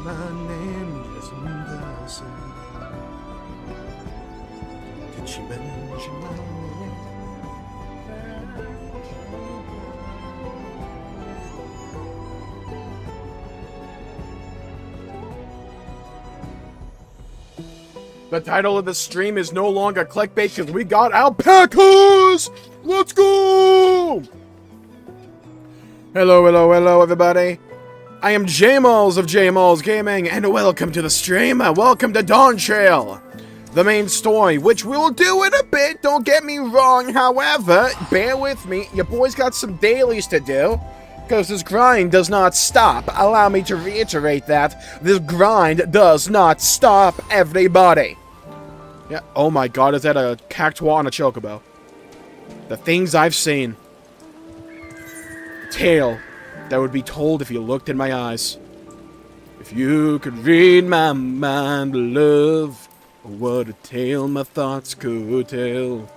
my name isn't the same. Did she mention my name? The title of the stream is no longer clickbait because we got alpacas! Let's go! Hello, hello, hello, everybody. I am Jmulls of Jmulls Gaming, and welcome to the stream. Welcome to Dawntrail, the main story, which we'll do in a bit, don't get me wrong. However, bear with me, your boy's got some dailies to do, because this grind does not stop. Allow me to reiterate that. This grind does not stop, everybody. Yeah, oh my god, is that a cactuar and a chocobo? The things I've seen. Tale that would be told if you looked in my eyes. If you could read my mind, love, what a tale my thoughts could tell.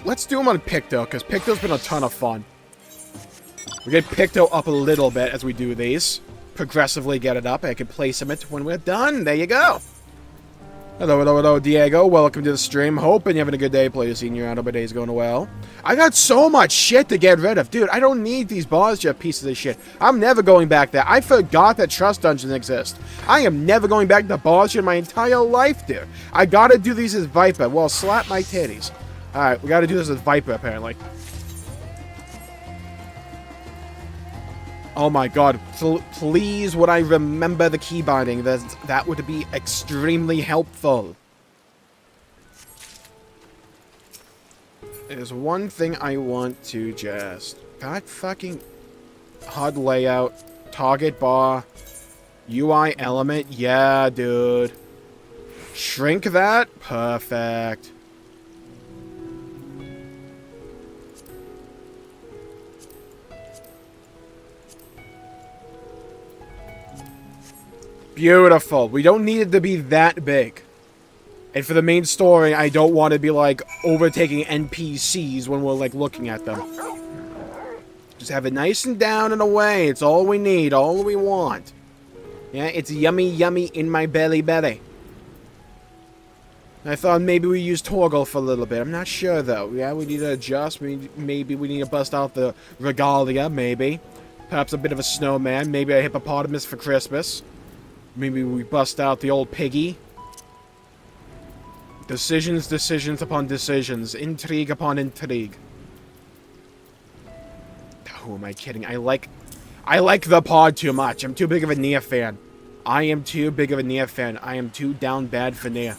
Let's do them on Picto, because Picto's been a ton of fun. We get Picto up a little bit as we do these. Progressively get it up. I can place him it when we're done. There you go. Hello, hello, hello, Diego. Welcome to the stream. Hoping you're having a good day. Please, seeing you out. Hope your day's going well. I got so much shit to get rid of. Dude, I don't need these boss jet pieces of shit. I'm never going back there. I forgot that trust dungeons exist. I am never going back to boss jet my entire life, dude. I gotta do these as Viper. Well, slap my titties. Alright, we gotta do this as Viper, apparently. Oh my god, please would I remember the key binding. That would be extremely helpful. There's one thing I want to just... God fucking... HUD layout, target bar, UI element, yeah dude. Shrink that, perfect. Beautiful. We don't need it to be that big. And for the main story, I don't want to be, like, overtaking NPCs when we're, like, looking at them. Just have it nice and down and away. It's all we need. All we want. Yeah, it's yummy, yummy in my belly belly. I thought maybe we use Torgal for a little bit. I'm not sure, though. Yeah, we need to adjust. Maybe we need to bust out the regalia, maybe. Perhaps a bit of a snowman. Maybe a hippopotamus for Christmas. Maybe we bust out the old piggy. Decisions, decisions upon decisions. Intrigue upon intrigue. Who am I kidding? I like the pod too much. I'm too big of a Nia fan. I am too big of a Nia fan. I am too down bad for Nia.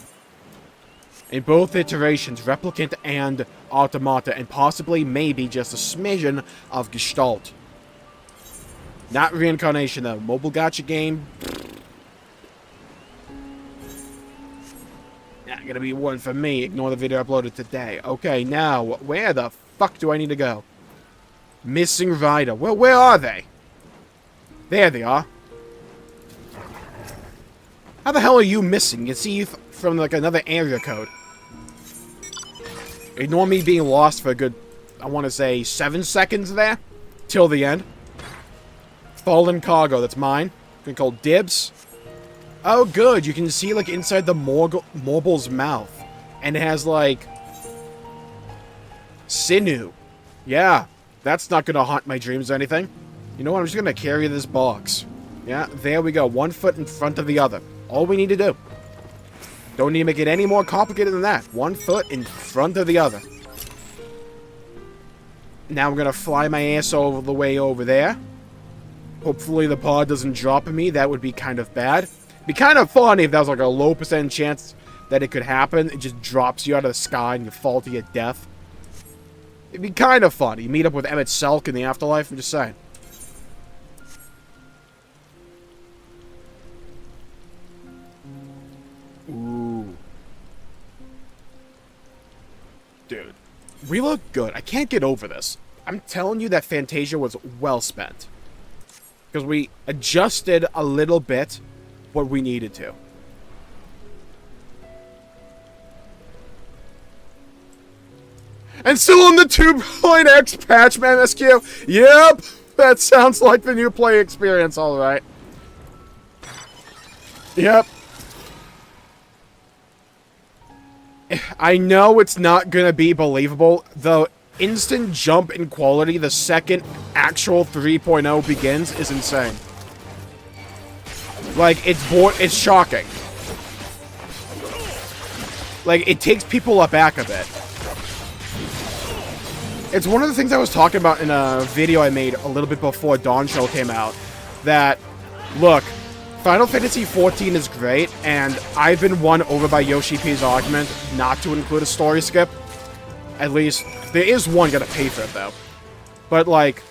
In both iterations, Replicant and Automata, and possibly, maybe, just a smidgen of Gestalt. Not Reincarnation, though. Mobile gacha game... Not gonna be one for me. Ignore the video uploaded today. Okay, now, where the fuck do I need to go? Missing rider. Well, where are they? There they are. How the hell are you missing? You can see you from, like, another area code. Ignore me being lost for a good, I want to say, 7 seconds there. Till the end. Fallen cargo. That's mine. Been called Dibs. Oh, good. You can see, like, inside the Morble's mouth. And it has, like... sinew. Yeah. That's not gonna haunt my dreams or anything. You know what? I'm just gonna carry this box. Yeah, there we go. 1 foot in front of the other. All we need to do. Don't need to make it any more complicated than that. 1 foot in front of the other. Now I'm gonna fly my ass all the way over there. Hopefully the pod doesn't drop me. That would be kind of bad. It'd be kind of funny if that was like a low % chance that it could happen. It just drops you out of the sky and you fall to your death. It'd be kind of funny. You meet up with Emmett Selk in the afterlife. I'm just saying. Ooh. Dude. We look good. I can't get over this. I'm telling you that Fantasia was well spent. Because we adjusted a little bit what we needed to. And still on the 2.x patch MSQ. Yep, that sounds like the new play experience, alright. Yep. I know it's not gonna be believable. The instant jump in quality the second actual 3.0 begins is insane. Like, it's shocking. Like, it takes people aback a bit. It's one of the things I was talking about in a video I made a little bit before Dawntrail came out. That, look, Final Fantasy XIV is great, and I've been won over by Yoshi P's argument not to include a story skip. At least, there is one gonna pay for it, though. But, like,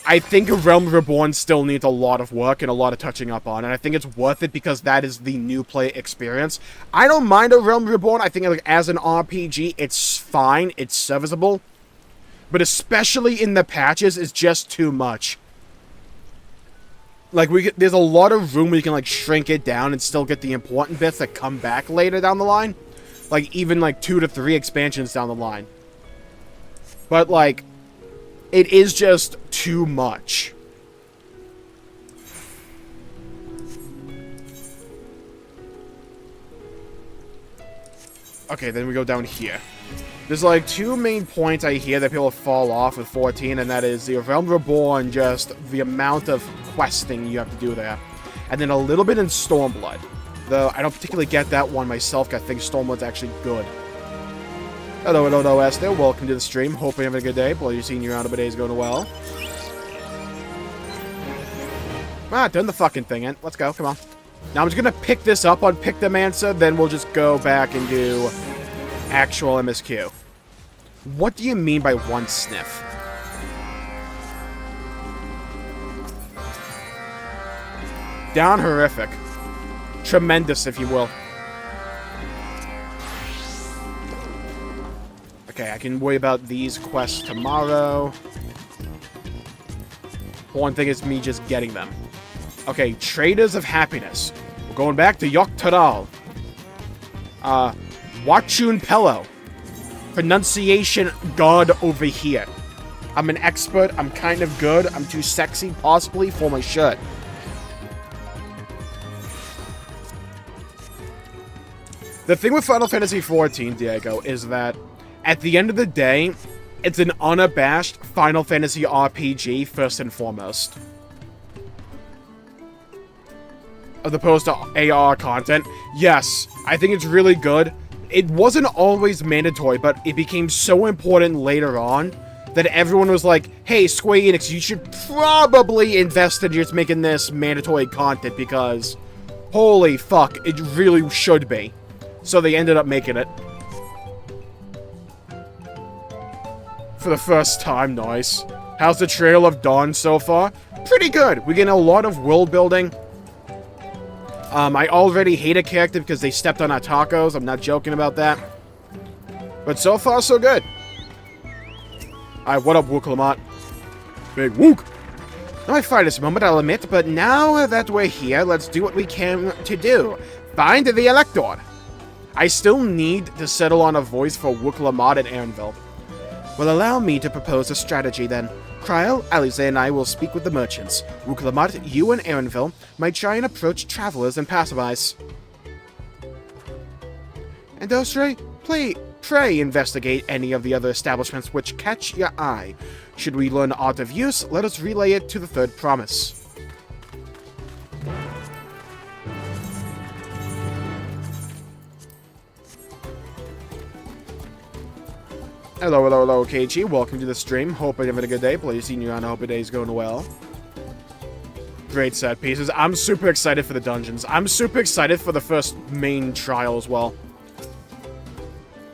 I think Realm Reborn still needs a lot of work and a lot of touching up on, and I think it's worth it because that is the new play experience. I don't mind a Realm Reborn. I think, like, as an RPG, it's fine, it's serviceable. But especially in the patches, it's just too much. Like, there's a lot of room where you can, like, shrink it down and still get the important bits that come back later down the line. Like, even, like, 2 to 3 expansions down the line. But, like, it is just too much. Okay, then we go down here. There's, like, 2 main points I hear that people fall off with 14, and that is the Realm Reborn, just the amount of questing you have to do there. And then a little bit in Stormblood. Though I don't particularly get that one myself, because I think Stormblood's actually good. Hello, Esther. Welcome to the stream. Hope you're having a good day. Well, you're seeing your round of days going well. Done the fucking thing, in. Let's go. Come on. Now I'm just gonna pick this up on Pictomancer, then we'll just go back and do actual MSQ. What do you mean by one sniff? Down horrific. Tremendous, if you will. Okay, I can worry about these quests tomorrow. One thing is me just getting them. Okay, Traders of Happiness. We're going back to Walkthroughs. Wachun Pello. Pronunciation god over here. I'm an expert. I'm kind of good. I'm too sexy, possibly, for my shirt. The thing with Final Fantasy XIV, Diego, is that at the end of the day, it's an unabashed Final Fantasy RPG first and foremost. As opposed to AR content. Yes, I think it's really good. It wasn't always mandatory, but it became so important later on that everyone was like, hey, Square Enix, you should probably invest in just making this mandatory content because holy fuck, it really should be. So they ended up making it. For the first time, nice. How's the Trail of Dawn so far? Pretty good. We're getting a lot of world building. I already hate a character because they stepped on our tacos. I'm not joking about that. But so far, so good. Alright, what up, Wook Lamont? Big Wook! No, I fight this moment, I'll admit, but now that we're here, let's do what we came to do. Find the Elector. I still need to settle on a voice for Wook Lamont and Aaronville. Well, allow me to propose a strategy then. Kryl, Alize, and I will speak with the merchants. Wook Lamont, you and Aaronville might try and approach travelers and passerbys. And Dawntrail, pray investigate any of the other establishments which catch your eye. Should we learn aught of use, let us relay it to the third promise. Hello, KG. Welcome to the stream. Hope you're having a good day. Please seeing you on. I hope your day's going well. Great set pieces. I'm super excited for the dungeons. I'm super excited for the first main trial as well.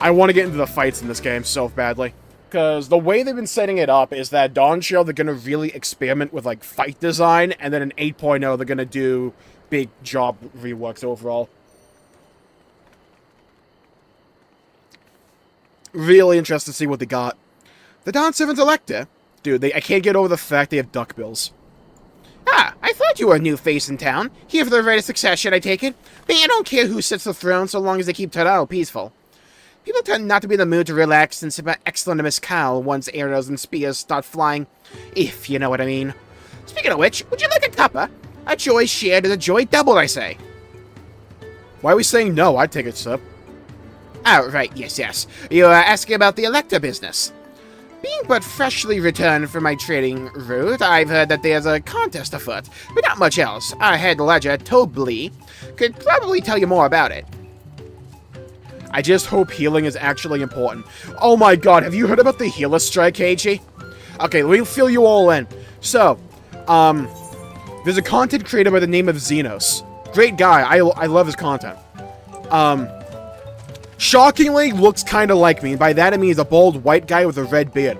I want to get into the fights in this game so badly. Because the way they've been setting it up is that Dawntrail, they're going to really experiment with, like, fight design. And then in 8.0, they're going to do big job reworks overall. Really interested to see what they got. The Dawn 7th Elector? Dude, I can't get over the fact they have duckbills. Ah, I thought you were a new face in town. Here for the right of succession, I take it. But I don't care who sits the throne so long as they keep Tarao peaceful. People tend not to be in the mood to relax and sip an excellent mezcal once arrows and spears start flying, if you know what I mean. Speaking of which, would you like a cuppa? A joy shared is a joy doubled, I say. Why are we saying no? I'd take a sip. Oh, right, yes. You are asking about the Elector business. Being but freshly returned from my trading route, I've heard that there's a contest afoot, but not much else. Our head ledger, Toblee, could probably tell you more about it. I just hope healing is actually important. Oh my god, have you heard about the healer strike, Keiichi? Okay, let me fill you all in. So, there's a content creator by the name of Xenos. Great guy, I love his content. Shockingly, looks kind of like me, and by that I mean he's a bald white guy with a red beard.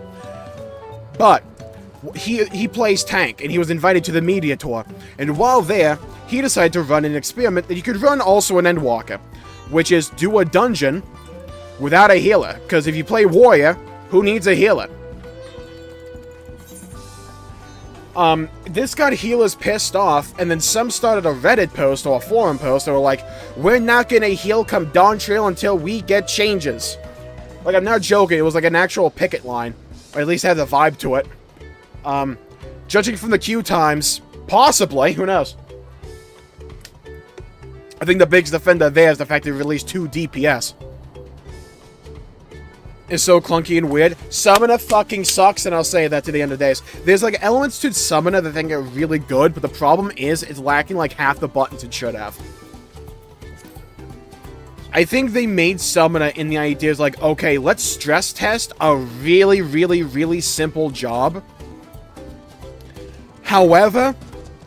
But, he plays tank, and he was invited to the media tour, and while there, he decided to run an experiment that you could run also in Endwalker, which is do a dungeon without a healer, because if you play warrior, who needs a healer? This got healers pissed off, and then some started a Reddit post or a forum post that were like, we're not gonna heal come Dawntrail until we get changes. Like, I'm not joking, it was like an actual picket line. Or at least had the vibe to it. Judging from the queue times, possibly, who knows? I think the biggest offender there is the fact they released 2 DPS. Is so clunky and weird. Summoner fucking sucks, and I'll say that to the end of days. There's like elements to Summoner that I think are really good, but the problem is it's lacking like half the buttons it should have. I think they made Summoner in the idea is like, okay, let's stress test a really simple job. However,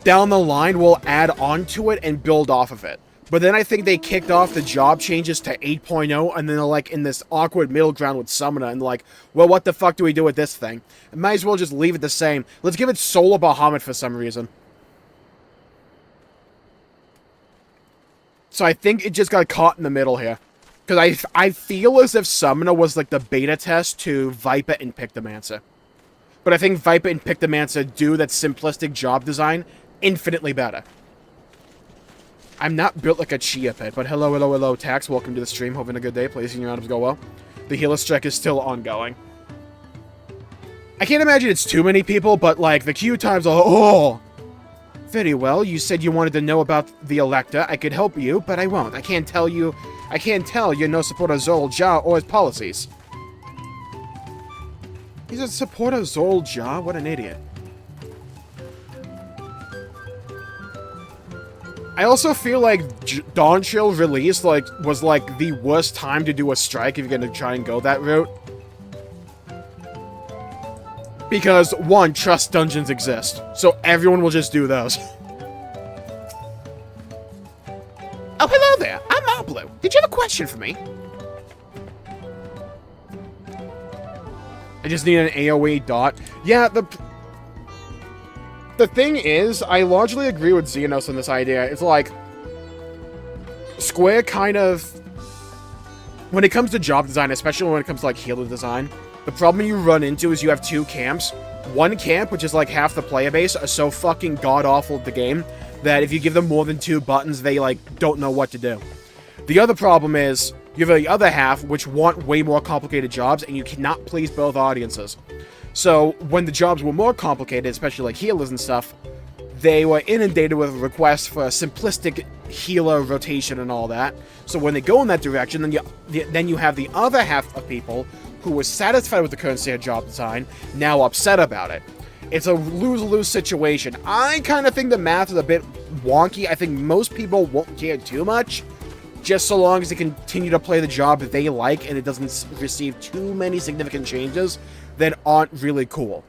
down the line we'll add on to it and build off of it. But then I think they kicked off the job changes to 8.0, and then they're like in this awkward middle ground with Summoner, and like, well, what the fuck do we do with this thing? Might as well just leave it the same. Let's give it Solar Bahamut for some reason. So I think it just got caught in the middle here. Because I feel as if Summoner was like the beta test to Viper and Pictomancer. But I think Viper and Pictomancer do that simplistic job design infinitely better. I'm not built like a chia pet, but hello, Tax. Welcome to the stream. Hoping a good day. Placing your items go well. The healer strike is still ongoing. I can't imagine it's too many people, but like the queue times are. Oh, very well. You said you wanted to know about the Elector. I could help you, but I won't. I can't tell you're no supporter of Zol Ja or his policies. He's a supporter of Zol Ja? What an idiot. I also feel like Dawntrail release was like the worst time to do a strike if you're gonna try and go that route. Because, 1, trust dungeons exist, so everyone will just do those. Oh, hello there, I'm Malblue. Did you have a question for me? I just need an AoE dot. Yeah, the thing is, I largely agree with Xenos on this idea. It's like, Square kind of, when it comes to job design, especially when it comes to like healer design, the problem you run into is you have 2 camps. One camp, which is like half the player base, are so fucking god-awful at the game that if you give them more than 2 buttons, they like don't know what to do. The other problem is, you have the other half, which want way more complicated jobs, and you cannot please both audiences. So, when the jobs were more complicated, especially like healers and stuff, they were inundated with requests for a simplistic healer rotation and all that. So when they go in that direction, then you have the other half of people who were satisfied with the current state of job design, now upset about it. It's a lose-lose situation. I kind of think the math is a bit wonky. I think most people won't care too much, just so long as they continue to play the job that they like and it doesn't receive too many significant changes that aren't really cool.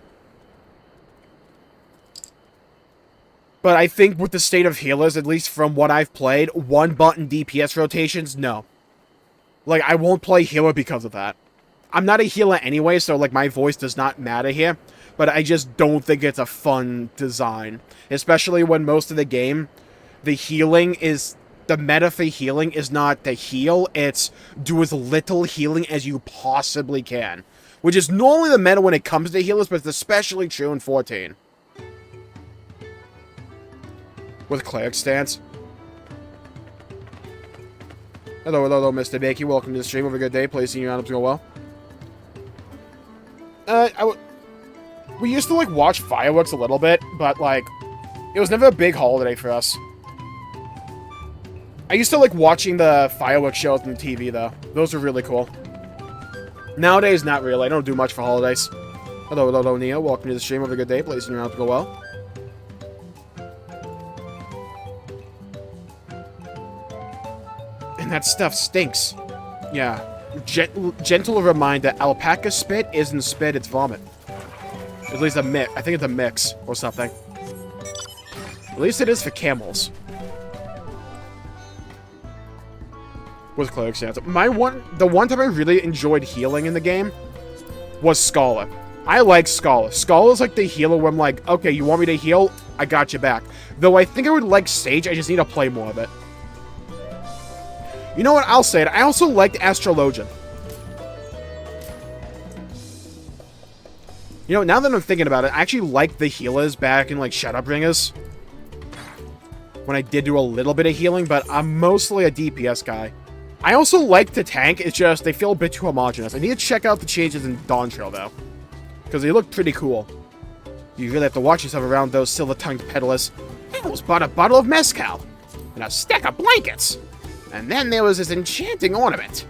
But I think with the state of healers, at least from what I've played, 1-button DPS rotations, no. Like, I won't play healer because of that. I'm not a healer anyway, so, like, my voice does not matter here. But I just don't think it's a fun design. Especially when most of the game, the healing is... The meta for healing is not to heal, it's do as little healing as you possibly can. Which is normally the meta when it comes to healers, but it's especially true in 14. With Cleric stance. Hello, Mr. Bakey. Welcome to the stream. Have a good day. Placing your items go well. We used to, like, watch fireworks a little bit, but, like, It was never a big holiday for us. I used to like watching the fireworks shows on the TV, though. Those were really cool. Nowadays, not really. I don't do much for holidays. Hello, hello, hello, Neo. Welcome to the stream. Have a good day. Please, your round to go well. And that stuff stinks. Yeah. Gentle reminder, alpaca spit isn't spit, it's vomit. At least a mix. I think it's a mix or something. At least it is for camels. With cleric stance. The one time I really enjoyed healing in the game was Scholar. I like Scholar. Scholar's like the healer where I'm like, okay, you want me to heal? I got you back. Though I think I would like Sage, I just need to play more of it. You know what? I'll say it. I also liked Astrologian. You know, now that I'm thinking about it, I actually liked the healers back in, like, Shadowbringers. When I did do a little bit of healing, but I'm mostly a DPS guy. I also like to tank, it's just they feel a bit too homogenous. I need to check out the changes in Dawntrail, though. Because they look pretty cool. You really have to watch yourself around those silver-tongued peddlers. I almost bought a bottle of mezcal. And a stack of blankets. And then there was this enchanting ornament.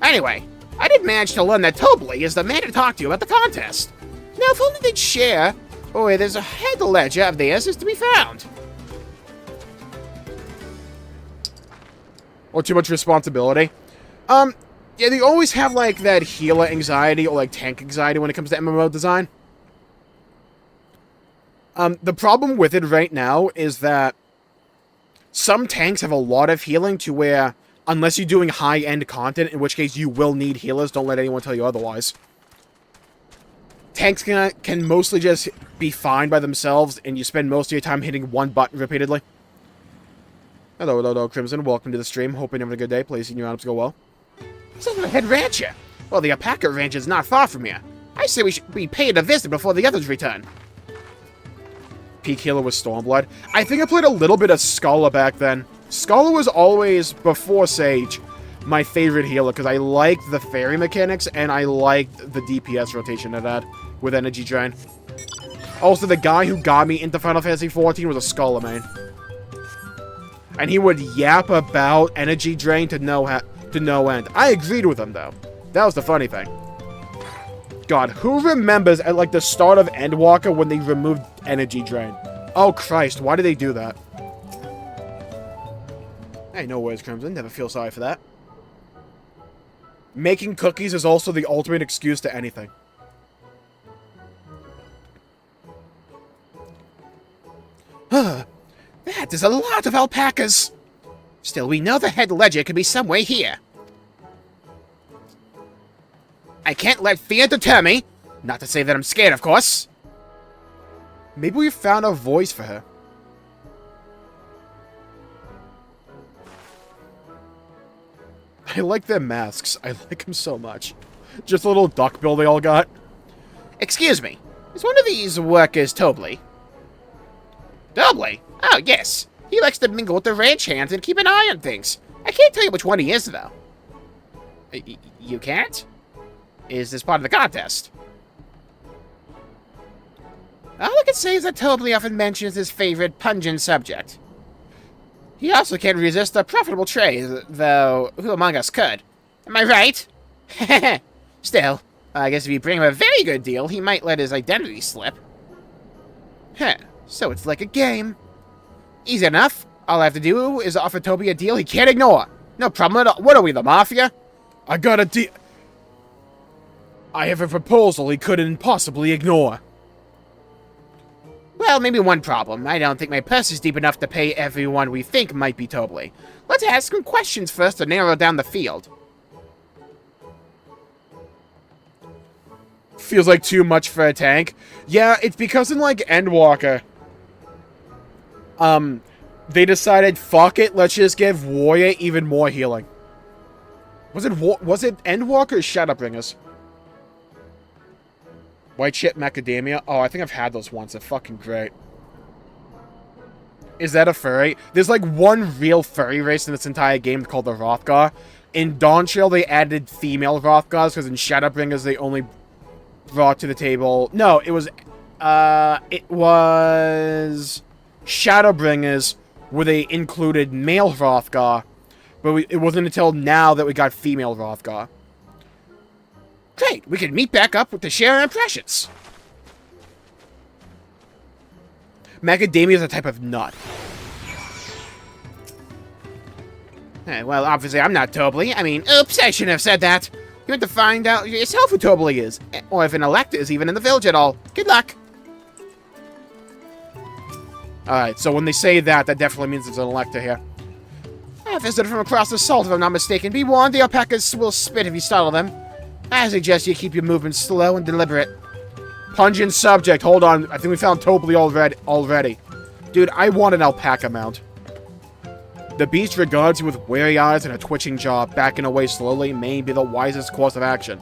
Anyway, I did manage to learn that Tobley is the man to talk to about the contest. Now, if only they'd share, boy, there's a head ledger of theirs is to be found. Or too much responsibility. Yeah, they always have, like, that healer anxiety or, like, tank anxiety when it comes to MMO design. The problem with it right now is that some tanks have a lot of healing to where, unless you're doing high-end content, in which case you will need healers, don't let anyone tell you otherwise. Tanks can mostly just be fine by themselves, and you spend most of your time hitting one button repeatedly. Hello, hello, hello, Crimson. Welcome to the stream. Hoping you're having a good day. Please, your rounds go well. So the head rancher. Well, the ALPACA ranch is not far from here. I say we should be paid a visit before the others return. Peak healer was Stormblood. I think I played a little bit of Scholar back then. Scholar was always, before Sage, my favorite healer, because I liked the fairy mechanics, and I liked the DPS rotation it had with energy drain. Also, the guy who got me into Final Fantasy XIV was a Scholar main. And he would yap about energy drain to no end. I agreed with him, though. That was the funny thing. God, who remembers at, like, the start of Endwalker when they removed energy drain? Oh, Christ, why did they do that? Hey, no worries, Crimson. Never feel sorry for that. Making cookies is also the ultimate excuse to anything. That is a lot of alpacas. Still, we know the head ledger could be somewhere here. I can't let fear deter me. Not to say that I'm scared, of course. Maybe we found a voice for her. I like their masks. I like them so much. Just a little duckbill they all got. Excuse me. Is one of these workers Tobley? Tobley? Oh, yes. He likes to mingle with the ranch hands and keep an eye on things. I can't tell you which one he is, though. You can't? Is this part of the contest? All I can say is that Tobley often mentions his favorite pungent subject. He also can't resist a profitable trade, though who among us could? Am I right? Still, I guess if you bring him a very good deal, he might let his identity slip. Huh, so it's like a game. Easy enough. All I have to do is offer Toby a deal he can't ignore. No problem at all. What are we, the Mafia? I got a deal. I have a proposal he couldn't possibly ignore. Well, maybe one problem. I don't think my purse is deep enough to pay everyone we think might be Tobley. Let's ask him questions first to narrow down the field. Feels like too much for a tank. Yeah, it's because in, like, Endwalker, they decided, fuck it, let's just give Warrior even more healing. Was it Endwalker or Shadowbringers? White Chip Macadamia? Oh, I think I've had those once. They're fucking great. Is that a furry? There's like one real furry race in this entire game called the Rothgar. In Dawntrail, they added female Rothgars, because in Shadowbringers, they only brought to the table... No, it was Shadowbringers, where they included male Hrothgar, but it wasn't until now that we got female Hrothgar. Great, we can meet back up to share our impressions. Macadamia is a type of nut. Well, obviously I'm not Tobly. I mean, oops, I shouldn't have said that. You have to find out yourself who Tobly is, or if an Elector is even in the village at all. Good luck. Alright, so when they say that, that definitely means there's an Elector here. I visited from across the salt, if I'm not mistaken. Be warned, the alpacas will spit if you startle them. I suggest you keep your movements slow and deliberate. Pungent subject. Hold on. I think we found Tobly already. Dude, I want an alpaca mount. The beast regards you with wary eyes and a twitching jaw. Backing away slowly may be the wisest course of action.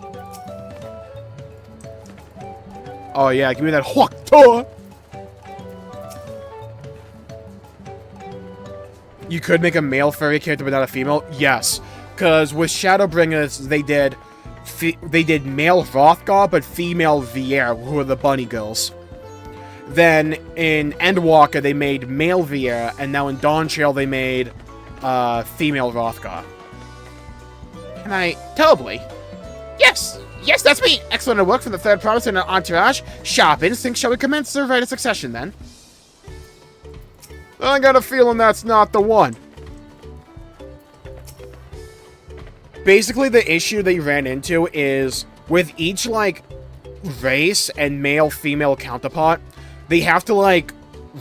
Oh yeah, give me that Walkthroughs! You could make a male furry character but not a female? Yes. Because with Shadowbringers, they did male Hrothgar, but female Vier, who are the bunny girls. Then in Endwalker, they made male Vier, and now in Dawntrail, they made female Hrothgar. Am I Tobly? Yes! Yes, that's me! Excellent work from the third promise and an entourage. Sharp instinct. Shall we commence the right of succession, then? I got a feeling that's not the one. Basically, the issue they ran into is with each, like, race and male-female counterpart, they have to, like,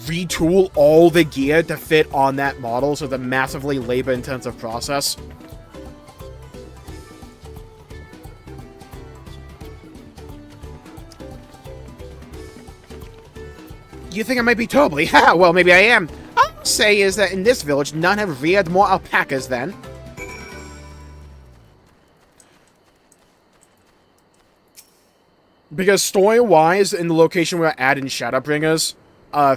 retool all the gear to fit on that model, so it's a massively labor-intensive process. You think I might be Tobly? Ha! Well, maybe I am. All I'll say is that in this village, none have reared more alpacas than... Because story-wise, in the location we're at in Shadowbringers,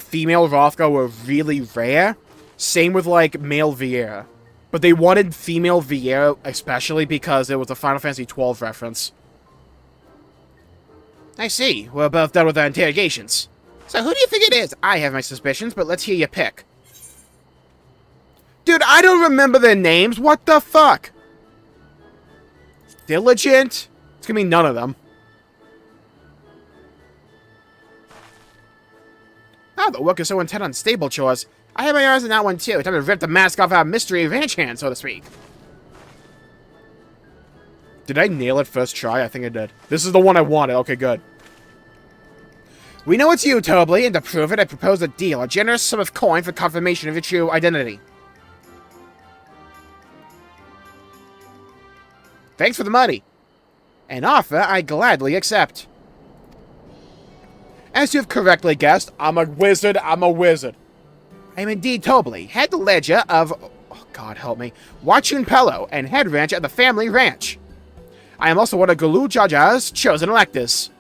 female Hrothgar were really rare. Same with, like, male Viera. But they wanted female Viera especially because it was a Final Fantasy XII reference. I see. We're both done with our interrogations. So who do you think it is? I have my suspicions, but let's hear your pick. Dude, I don't remember their names. What the fuck? Diligent? It's gonna be none of them. Oh, the work is so intent on stable chores. I have my eyes on that one, too. Time to rip the mask off our mystery ranch hand, so to speak. Did I nail it first try? I think I did. This is the one I wanted. Okay, good. We know it's you, Tobly, and to prove it, I propose a deal. A generous sum of coin for confirmation of your true identity. Thanks for the money. An offer I gladly accept. As you have correctly guessed, I'm a wizard. I'm a wizard. I am indeed Tobly, head ledger of... Oh, God help me. Watchun Pello, and head rancher of the family ranch. I am also one of Gulu Jaja's chosen electors.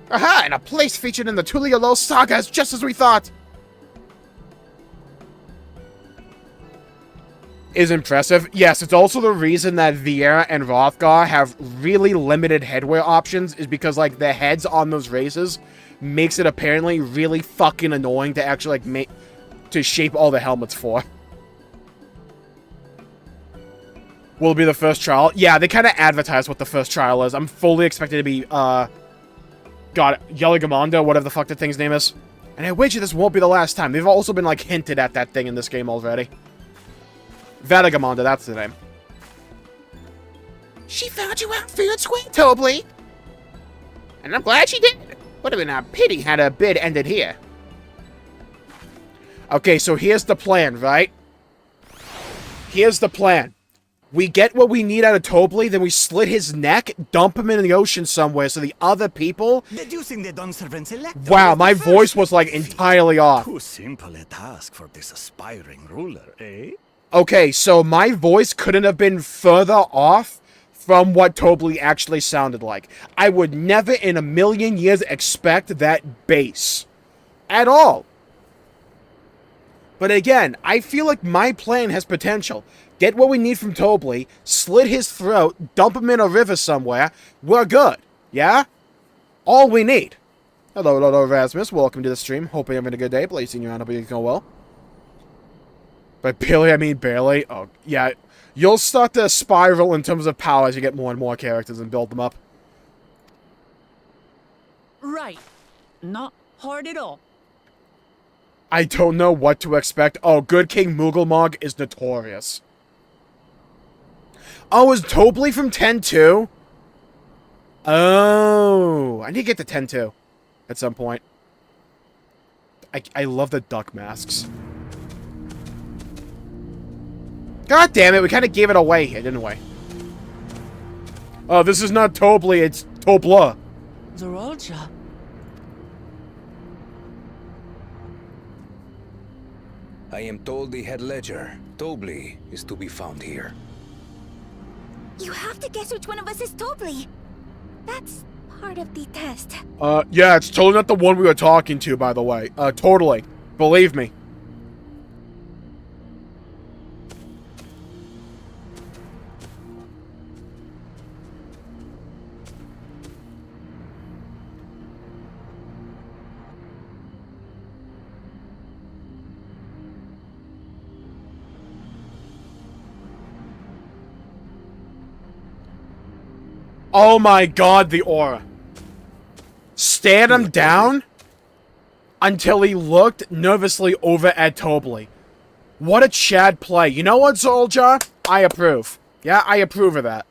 Aha! And a place featured in the Tulialo sagas, just as we thought! Is impressive. Yes, it's also the reason that Viera and Hrothgar have really limited headwear options, is because, like, the heads on those races makes it apparently really fucking annoying to actually, like, to shape all the helmets for. Will it be the first trial? Yeah, they kind of advertise what the first trial is. I'm fully expected to be, God, Yeligamondo, whatever the fuck that thing's name is. And I wager this won't be the last time. They've also been, like, hinted at that thing in this game already. Vatigamondo, that's the name. She found you out fair and square, Tobly. And I'm glad she did. Would have been a pity had her bid ended here. Okay, so here's the plan, right? Here's the plan. We get what we need out of Tobly, then we slit his neck, dump him in the ocean somewhere so the other people... Deducing the Dawn servant's elector. Wow, my voice was, like, entirely off. Too simple a task for this aspiring ruler, eh? Okay, so my voice couldn't have been further off from what Tobly actually sounded like. I would never in a million years expect that bass. At all. But again, I feel like my plan has potential. Get what we need from Tobly, slit his throat, dump him in a river somewhere, we're good. Yeah? All we need. Hello, Rasmus. Welcome to the stream. Hope you're having a good day. Placing you on. Hope you're going well. By barely, I mean barely. Oh, yeah. You'll start to spiral in terms of power as you get more and more characters and build them up. Right. Not hard at all. I don't know what to expect. Oh, Good King Mugglemog is notorious. Oh, is Tobly from 10-2? Oh, I need to get to 10-2 at some point. I love the duck masks. God damn it, we kind of gave it away here, didn't we? Oh, this is not Tobly, it's Tobla. Zorolja. I am told the head ledger, Tobly, is to be found here. You have to guess which one of us is Tobly. That's part of the test. Yeah, it's totally not the one we were talking to, by the way. Totally. Believe me. Oh my god, the aura. Stared him down until he looked nervously over at Tobly. What a Chad play. You know what, Zolja? I approve. Yeah, I approve of that.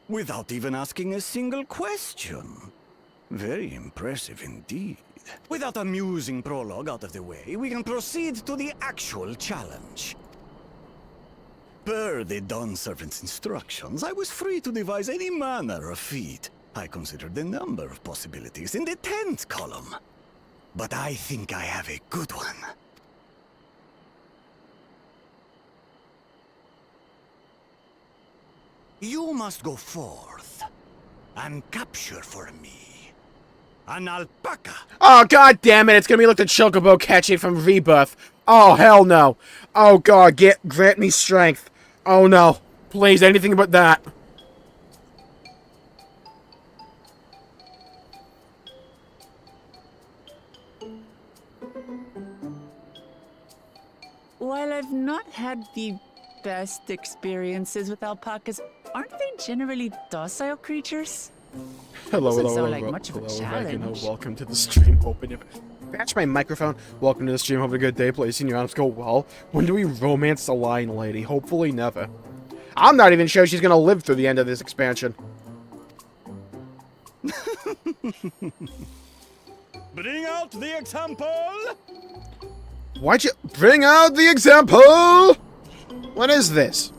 Without even asking a single question. Very impressive indeed. With that amusing prologue out of the way, we can proceed to the actual challenge. Per the Dawn Servant's instructions, I was free to devise any manner of feat. I considered a number of possibilities in the 10th column. But I think I have a good one. You must go forth and capture for me an alpaca. Oh, god damn it, it's gonna be like the Chocobo catching from Rebirth. Oh, hell no. Oh god, grant me strength. Oh no. Please, anything but that. While I've not had the best experiences with alpacas, aren't they generally docile creatures? Doesn't sound like much of a challenge. Welcome to the stream. Hoping if patch my microphone. Welcome to the stream. Having a good day. Placing your arms go well. When do we romance the lion lady? Hopefully never. I'm not even sure she's gonna live through the end of this expansion. Bring out the example! Why'd you bring out the example? What is this?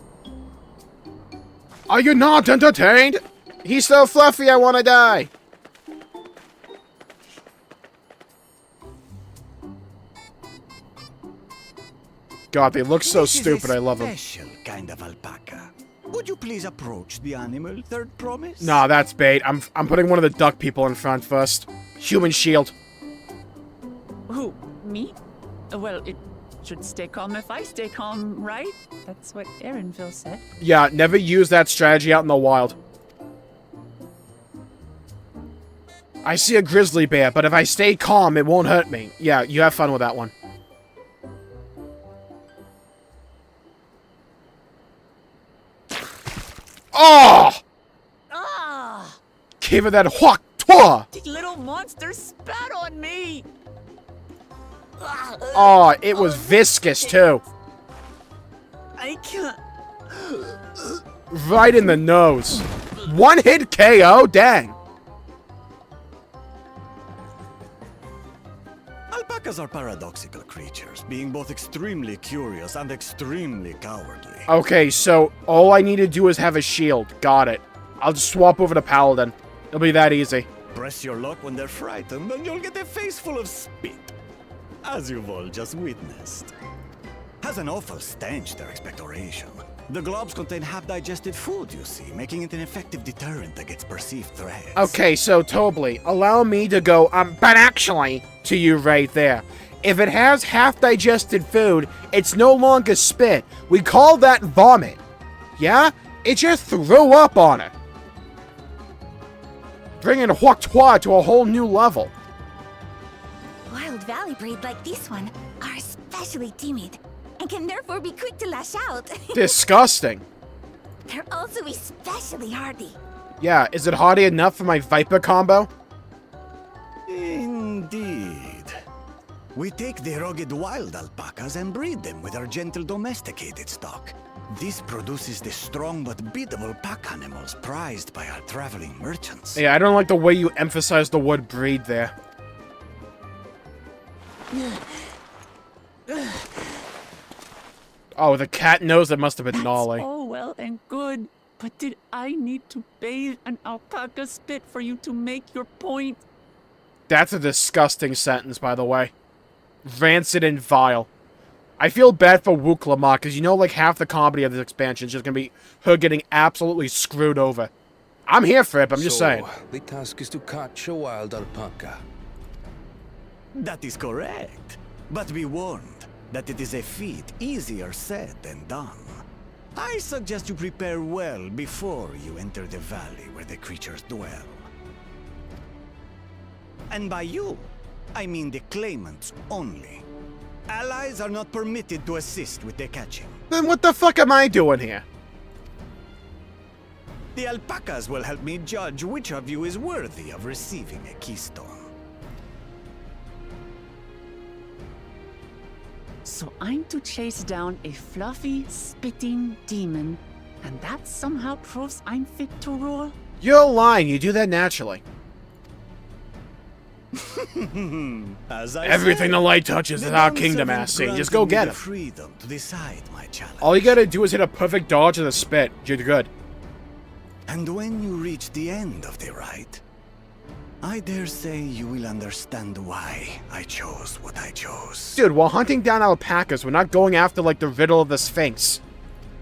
Are you not entertained? He's so fluffy, I wanna die. God, they look so stupid, I love them. Special kind of alpaca. Would you please approach the animal, third promise? Nah, that's bait. I'm putting one of the duck people in front first. Human shield. Who? Me? Well, it should stay calm if I stay calm, right? That's what Aaronville said. Yeah, never use that strategy out in the wild. I see a grizzly bear, but if I stay calm, it won't hurt me. Yeah, you have fun with that one. Oh! Ah! Give it that huak tour! The little monster spat on me! Oh, it was viscous too. I can't. Right in the nose. One hit KO? Dang. Alpacas are paradoxical creatures, being both extremely curious and extremely cowardly. Okay, so all I need to do is have a shield. Got it. I'll just swap over to Paladin. It'll be that easy. Press your luck when they're frightened, and you'll get a face full of spit. As you've all just witnessed. Has an awful stench, their expectoration. The globs contain half-digested food, you see, making it an effective deterrent against perceived threats. Okay, so Tobly, allow me to go, but actually, to you right there. If it has half-digested food, it's no longer spit. We call that vomit. Yeah? It just threw up on it. Bringing Walkthroughs to a whole new level. Wild valley breed like this one are especially timid and can therefore be quick to lash out. Disgusting. They're also especially hardy. Yeah, is it hardy enough for my Viper combo? Indeed. We take the rugged wild alpacas and breed them with our gentle domesticated stock. This produces the strong but beatable pack animals prized by our traveling merchants. Yeah, I don't like the way you emphasize the word breed there. Oh, the cat nose, that must have been gnarly. Oh, well and good. But did I need to bathe an alpaca spit for you to make your point? That's a disgusting sentence, by the way. Rancid and vile. I feel bad for Wuklama, because you know like half the comedy of this expansion is just going to be her getting absolutely screwed over. I'm here for it, but I'm just saying. The task is to catch a wild alpaca. That is correct. But be warned that it is a feat easier said than done. I suggest you prepare well before you enter the valley where the creatures dwell. And by you, I mean the claimants only. Allies are not permitted to assist with their catching. Then what the fuck am I doing here? The alpacas will help me judge which of you is worthy of receiving a keystone. So I'm to chase down a fluffy, spitting demon, and that somehow proves I'm fit to rule? You're lying, you do that naturally. As I Everything said, the light touches is the our Dawn kingdom, Servant Assy. Just granted go me get the it. freedom to decide my challenge. All you gotta do is hit a perfect dodge and a spit. You're good. And when you reach the end of the ride, I dare say you will understand why I chose what I chose. Dude, while hunting down alpacas, we're not going after, like, the riddle of the Sphinx.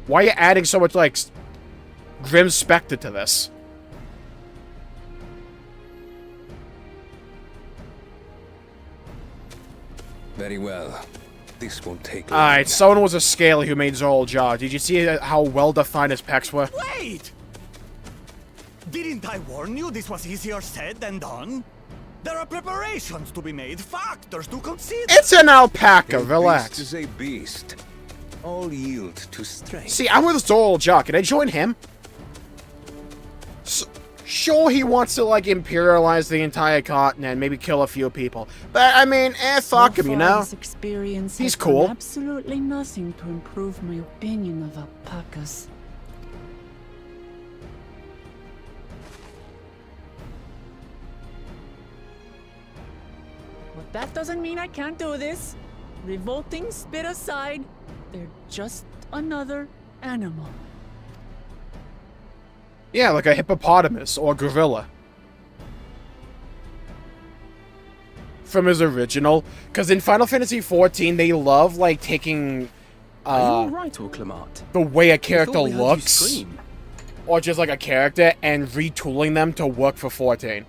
Why are you adding so much, like, grim specter to this? Very well. This won't take long. Alright, someone was a scaly who made Zorl jaw. Did you see how well-defined his pecs were? Wait! Didn't I warn you this was easier said than done? There are preparations to be made, factors to consider. It's an alpaca, A relax. beast is a beast. All yield to strength. See, I'm with Zorl jaw. Can I join him? Sure, he wants to, like, imperialize the entire continent, maybe kill a few people. But, I mean, fuck him, you know? This experience He's has cool. done absolutely nothing to improve my opinion of alpacas. But that doesn't mean I can't do this. Revolting spit aside, they're just another animal. Yeah, like a hippopotamus or gorilla. From his original. Because in Final Fantasy XIV, they love, like, taking Are you alright, Orclamart? the way a I character thought we heard you looks, scream. or just like a character, and retooling them to work for 14.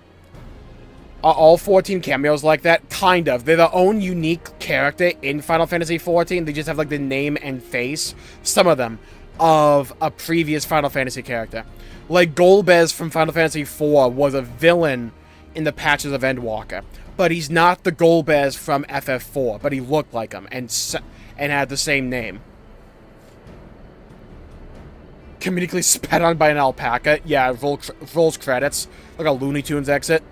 Are all 14 cameos like that? Kind of. They're their own unique character in Final Fantasy XIV. They just have, like, the name and face, some of them, of a previous Final Fantasy character. Like, Golbez from Final Fantasy IV was a villain in the Patches of Endwalker. But he's not the Golbez from FF4, but he looked like him, and had the same name. Comedically spat on by an alpaca. Yeah, rolls credits. Like a Looney Tunes exit.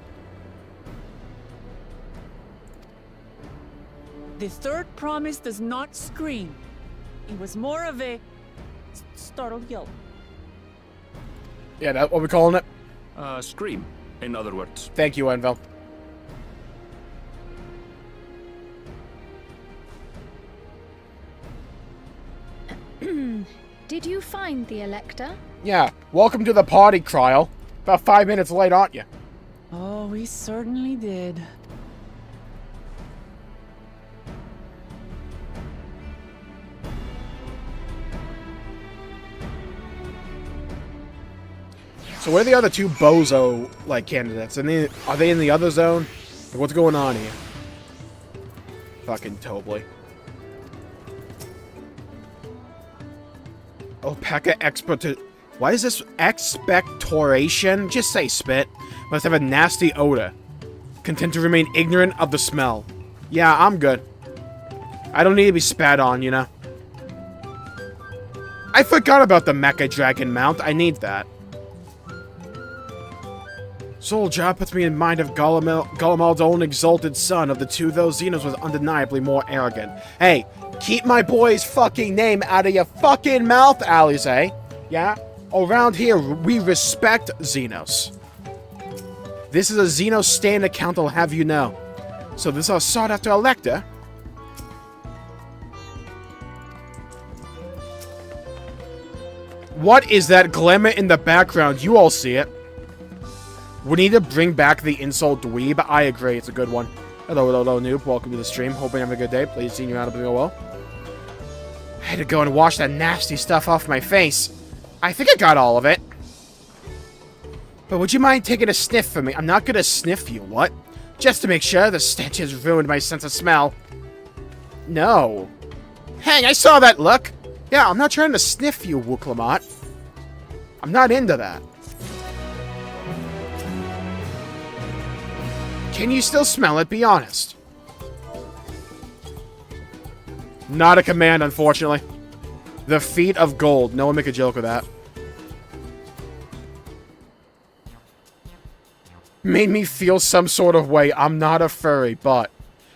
The third promise does not scream. It was more of a startled yelp. Yeah, that's what we're calling it. Scream, in other words. Thank you, Envel. Did you find the Elector? Yeah, welcome to the party, Kryl. About 5 minutes late, aren't you? Oh, we certainly did. So where are the other two bozo, like, candidates? And are they in the other zone? Like, what's going on here? Fucking Tobley. Alpaca expert. Why is this expectoration? Just say spit. Must have a nasty odor. Content to remain ignorant of the smell. Yeah, I'm good. I don't need to be spat on, you know? I forgot about the Mecha Dragon mount. I need that. Soul Job puts me in mind of Golemal's own exalted son. Of the two, though, Xenos was undeniably more arrogant. Hey, keep my boy's fucking name out of your fucking mouth, Alize. Yeah? Around here, we respect Xenos. This is a Xenos stand account, I'll have you know. So this is our sought-after elector. What is that glimmer in the background? You all see it. We need to bring back the insult dweeb. I agree, it's a good one. Hello, hello, hello, noob. Welcome to the stream. Hoping you're having a good day. Please see you out of the well. I had to go and wash that nasty stuff off my face. I think I got all of it. But would you mind taking a sniff for me? I'm not gonna sniff you, what? Just to make sure the stench has ruined my sense of smell. No. Hang, I saw that look. Yeah, I'm not trying to sniff you, Wooklamot. I'm not into that. Can you still smell it? Be honest. Not a command, unfortunately. The feet of gold. No one make a joke with that. Made me feel some sort of way. I'm not a furry, but...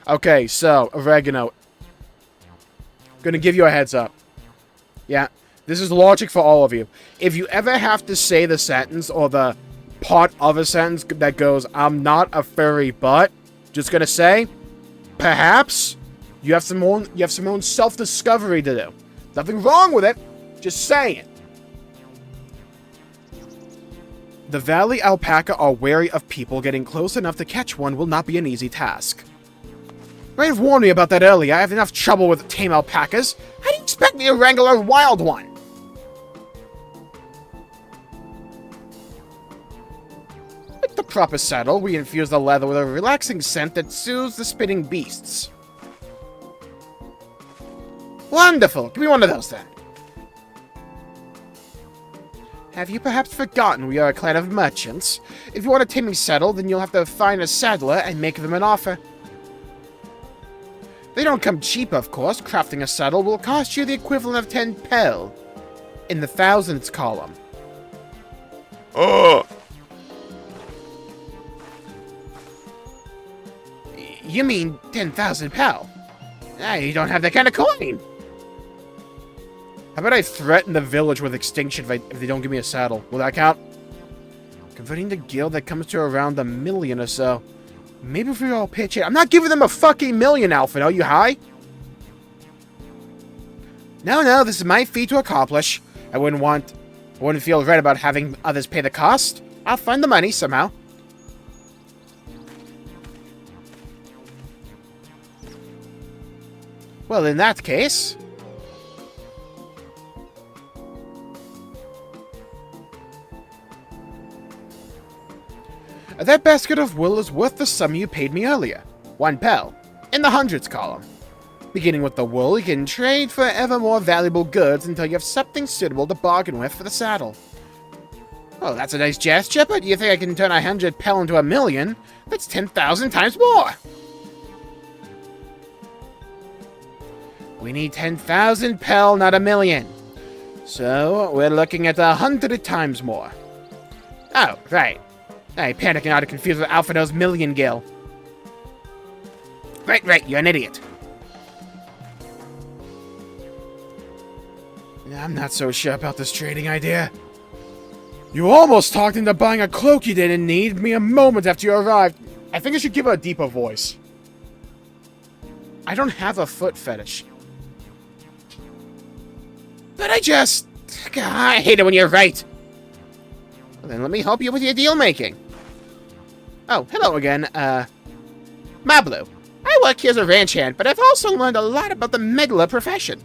Okay, so, oregano. Gonna give you a heads up. Yeah, this is logic for all of you. If you ever have to say the sentence or the part of a sentence that goes, I'm not a furry, but... Just gonna say, perhaps, you have some own self-discovery to do. Nothing wrong with it. Just saying. The Valley Alpaca are wary of people. Getting close enough to catch one will not be an easy task. Ray have warned me about that earlier. I have enough trouble with tame alpacas. How do you expect me to wrangle a wild one? With the proper saddle, we infuse the leather with a relaxing scent that soothes the spitting beasts. Wonderful! Give me one of those, then. Have you perhaps forgotten we are a clan of merchants? If you want a taming saddle, then you'll have to find a saddler and make them an offer. They don't come cheap, of course. Crafting a saddle will cost you the equivalent of 10 pel. In the thousands column. Oh! You mean 10,000 pel? You don't have that kind of coin! How about I threaten the village with extinction if they don't give me a saddle? Will that count? Converting the guild, that comes to around 1 million or so. Maybe if we all pitch in. I'm not giving them a fucking million, Alfred. Are you high? No, this is my feat to accomplish. I wouldn't feel right about having others pay the cost. I'll find the money somehow. Well, in that case... That basket of wool is worth the sum you paid me earlier. 1 pel. In the hundreds column. Beginning with the wool, you can trade for ever more valuable goods until you have something suitable to bargain with for the saddle. Oh, that's a nice gesture, but you think I can turn 100 pel into 1 million? That's 10,000 times more! We need 10,000 pel, not 1 million. So, we're looking at 100 times more. Oh, right. I panic and out of confused with Alphino's million gill. Right, you're an idiot. I'm not so sure about this trading idea. You almost talked into buying a cloak you didn't need mere moments after you arrived. I think I should give her a deeper voice. I don't have a foot fetish. But I hate it when you're right. Well, then let me help you with your deal-making. Oh, hello again, Mablu. I work here as a ranch hand, but I've also learned a lot about the meddler profession.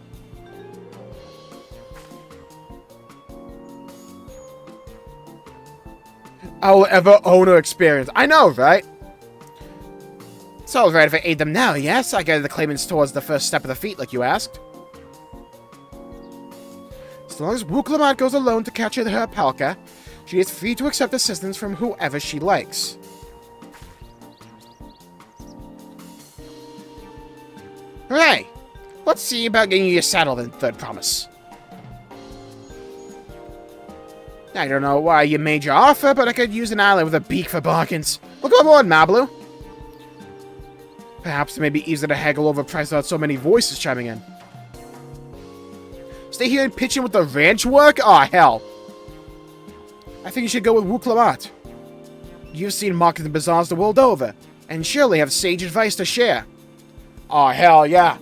I'll ever own or experience. I know, right? It's alright if I aid them now, yes? I guide the claimants towards the first step of the feat, like you asked. As long as Wooklamot goes alone to capture her ALPACA, She is free to accept assistance from whoever she likes. Hooray! Let's see about getting you your saddle then, Third Promise. I don't know why you made your offer, but I could use an ally with a beak for bargains. Welcome aboard, Mablu. Perhaps it may be easier to haggle over price without so many voices chiming in. Stay here and pitch in with the ranch work? Aw, hell. I think you should go with Wuklamat. You've seen markets and bazaars the world over, and surely have sage advice to share. Aw, hell yeah.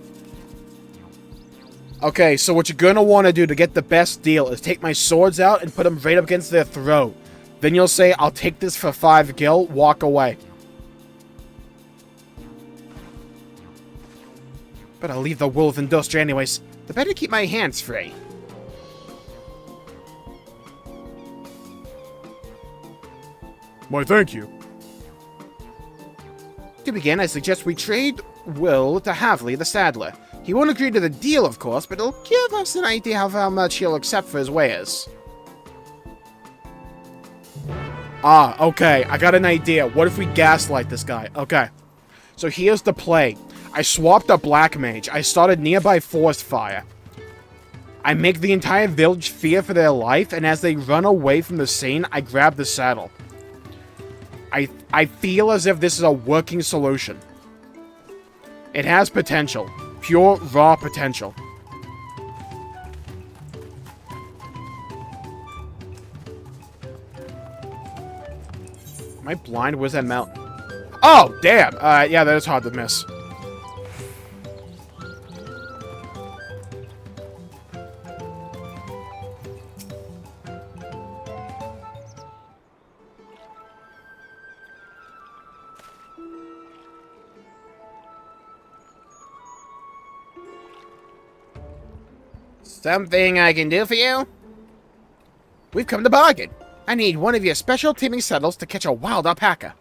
Okay, so what you're gonna want to do to get the best deal is take my swords out and put them right up against their throat. Then you'll say, I'll take this for 5 gil, walk away. But I'll leave the wolf in Dostra anyways. The better keep my hands free. Why, thank you. To begin, I suggest we trade Will to Havli the Saddler. He won't agree to the deal, of course, but it'll give us an idea of how much he'll accept for his wares. Ah, okay, I got an idea. What if we gaslight this guy? Okay, so here's the play. I swapped a black mage. I started nearby forest fire. I make the entire village fear for their life, and as they run away from the scene, I grab the saddle. I feel as if this is a working solution. It has potential. Pure, raw potential. Am I blind? Where's that mountain? Oh, damn! Yeah, that is hard to miss. Something I can do for you? We've come to bargain. I need one of your special teaming saddles to catch a wild alpaca.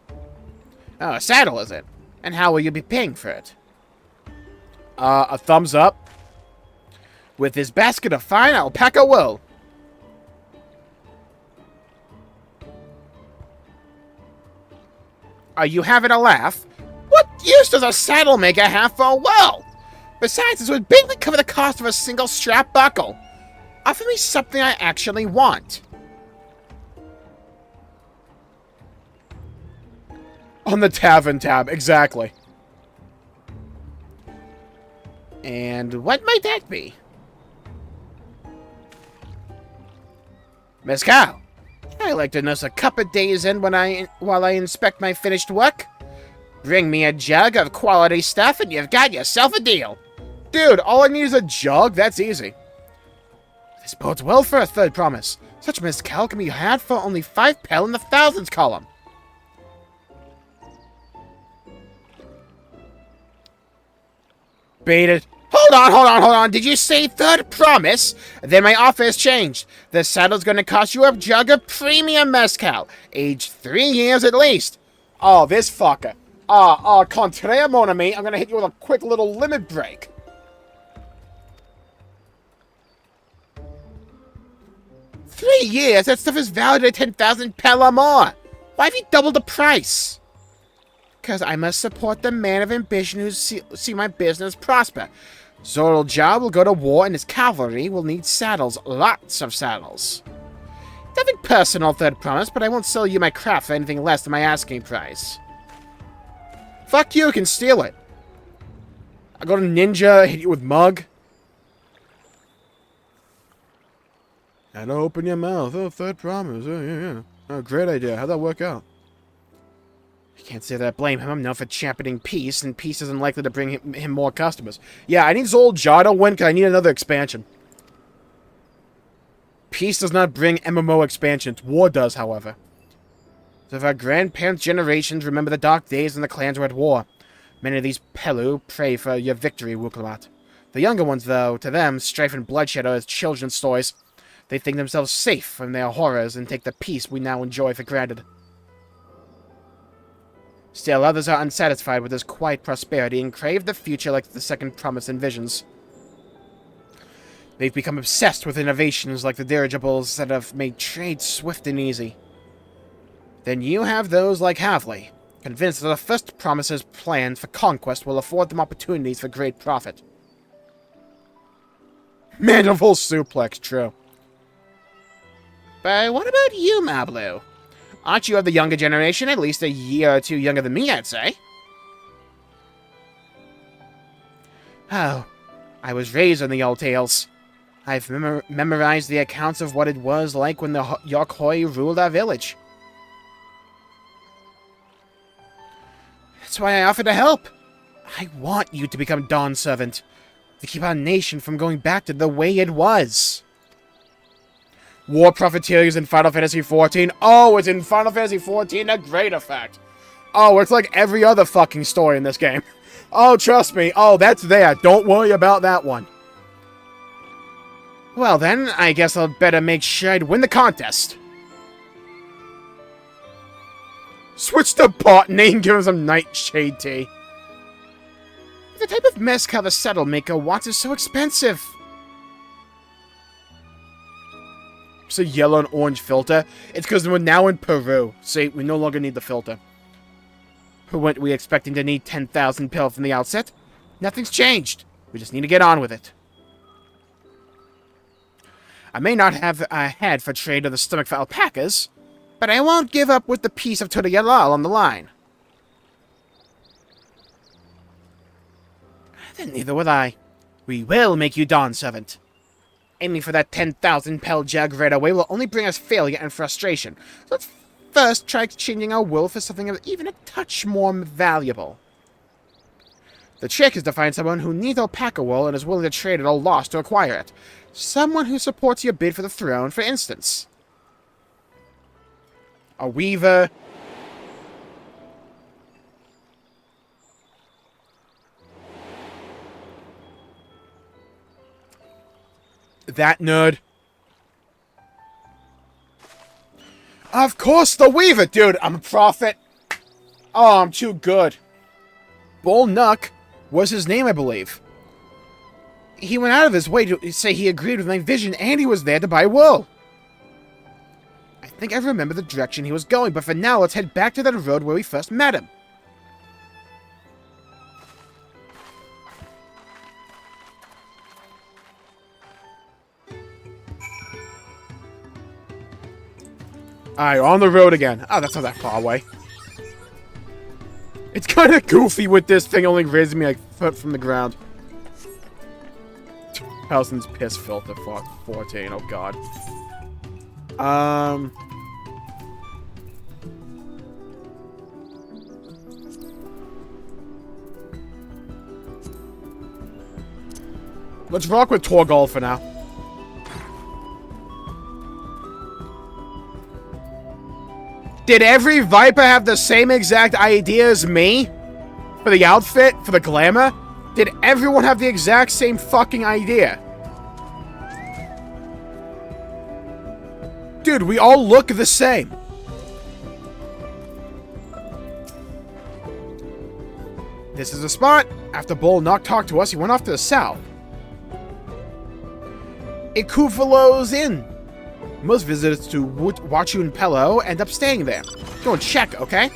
Oh, a saddle, is it? And how will you be paying for it? A thumbs up. With this basket of fine alpaca wool. Are you having a laugh? What use does a saddle maker have for wool? Besides, this would barely cover the cost of a single strap buckle. Offer me something I actually want. On the tavern tab, exactly. And what might that be? Mezcal. I like to nurse a cup a days in while I inspect my finished work. Bring me a jug of quality stuff and you've got yourself a deal. Dude, all I need is a jug? That's easy. This bodes well for a Third Promise. Such mezcal can be had for only 5 pel in the thousands column. Baited. Hold on. Did you say Third Promise? Then my offer has changed. The saddle's gonna cost you a jug of premium mezcal. Aged 3 years at least. Oh, this fucker. Contraire, mon ami, I'm gonna hit you with a quick little limit break. "3 years? That stuff is valued at 10,000 pel or more. Why have you doubled the price?" "Because I must support the man of ambition who see my business prosper. Zorljar will go to war and his cavalry will need saddles. Lots of saddles. Nothing personal, Third Promise, but I won't sell you my craft for anything less than my asking price." Fuck you can steal it. I got a ninja, hit you with mug. And open your mouth. Oh, Third Promise. Oh, yeah. Oh, great idea. How'd that work out? I can't say that I blame him. I'm known for championing peace, and peace isn't likely to bring him more customers. Yeah, I need Zorljar to win because I need another expansion. Peace does not bring MMO expansions. War does, however. So if our grandparents' generations remember the dark days when the clans were at war, many of these Pelu pray for your victory, Wuklamat. The younger ones, though, to them, strife and bloodshed are as children's toys. They think themselves safe from their horrors and take the peace we now enjoy for granted. Still, others are unsatisfied with this quiet prosperity and crave the future like the Second Promise envisions. They've become obsessed with innovations like the dirigibles that have made trade swift and easy. Then you have those like Havley, convinced that the first promises planned for conquest will afford them opportunities for great profit. Mandible suplex, true. But what about you, Mablu? Aren't you of the younger generation, at least a year or two younger than me, I'd say? Oh, I was raised on the old tales. I've memorized the accounts of what it was like when the Yorkhoi ruled our village. That's why I offered to help. I want you to become Dawn Servant, to keep our nation from going back to the way it was. War Profiteers in Final Fantasy XIV? Oh, it's in Final Fantasy XIV a great effect. Oh, it's like every other fucking story in this game. Oh, trust me. Oh, that's there. Don't worry about that one. Well then, I guess I'll better make sure I'd win the contest. Switch to botany and give him some nightshade tea. The type of mezcal the saddle maker wants is so expensive. It's a yellow and orange filter. It's because we're now in Peru. See, we no longer need the filter. Weren't we expecting to need 10,000 pil from the outset? Nothing's changed. We just need to get on with it. I may not have a head for trade or the stomach for alpacas, but I won't give up with the piece of Tudayalal on the line. Then neither will I. We will make you Dawn Servant. Aiming for that 10,000 pel jug right away will only bring us failure and frustration. So let's first try exchanging our will for something even a touch more valuable. The trick is to find someone who needs alpaca wool and is willing to trade at a loss to acquire it. Someone who supports your bid for the throne, for instance. A weaver. That nerd. Of course, the weaver, dude. I'm a prophet. Oh, I'm too good. Bull Nuck was his name, I believe. He went out of his way to say he agreed with my vision, and he was there to buy wool. I think I remember the direction he was going, but for now, let's head back to that road where we first met him. Alright, on the road again. Oh, that's not that far away. It's kind of goofy with this thing only raising me like a foot from the ground. Helson's piss filter 14, oh god. Let's rock with Torgal for now. Did every Viper have the same exact idea as me? For the outfit? For the glamour? Did everyone have the exact same fucking idea? Dude, we all look the same. This is the spot. After Bull Nuck talked to us, he went off to the south. Ikufalo's Inn. Most visitors to Wachun Pello end up staying there. Go and check, okay?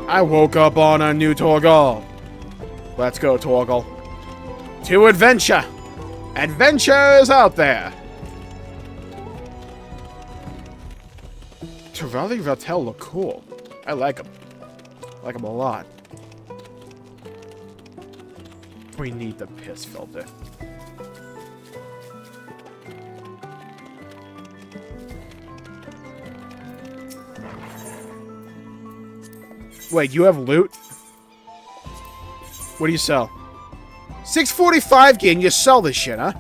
I woke up on a new Torgal. Let's go, Torgal. To adventure! Adventure is out there! Tirali Ratel look cool. I like them. I like them a lot. We need the piss filter. Wait, you have loot? What do you sell? 645 gain, you sell this shit, huh?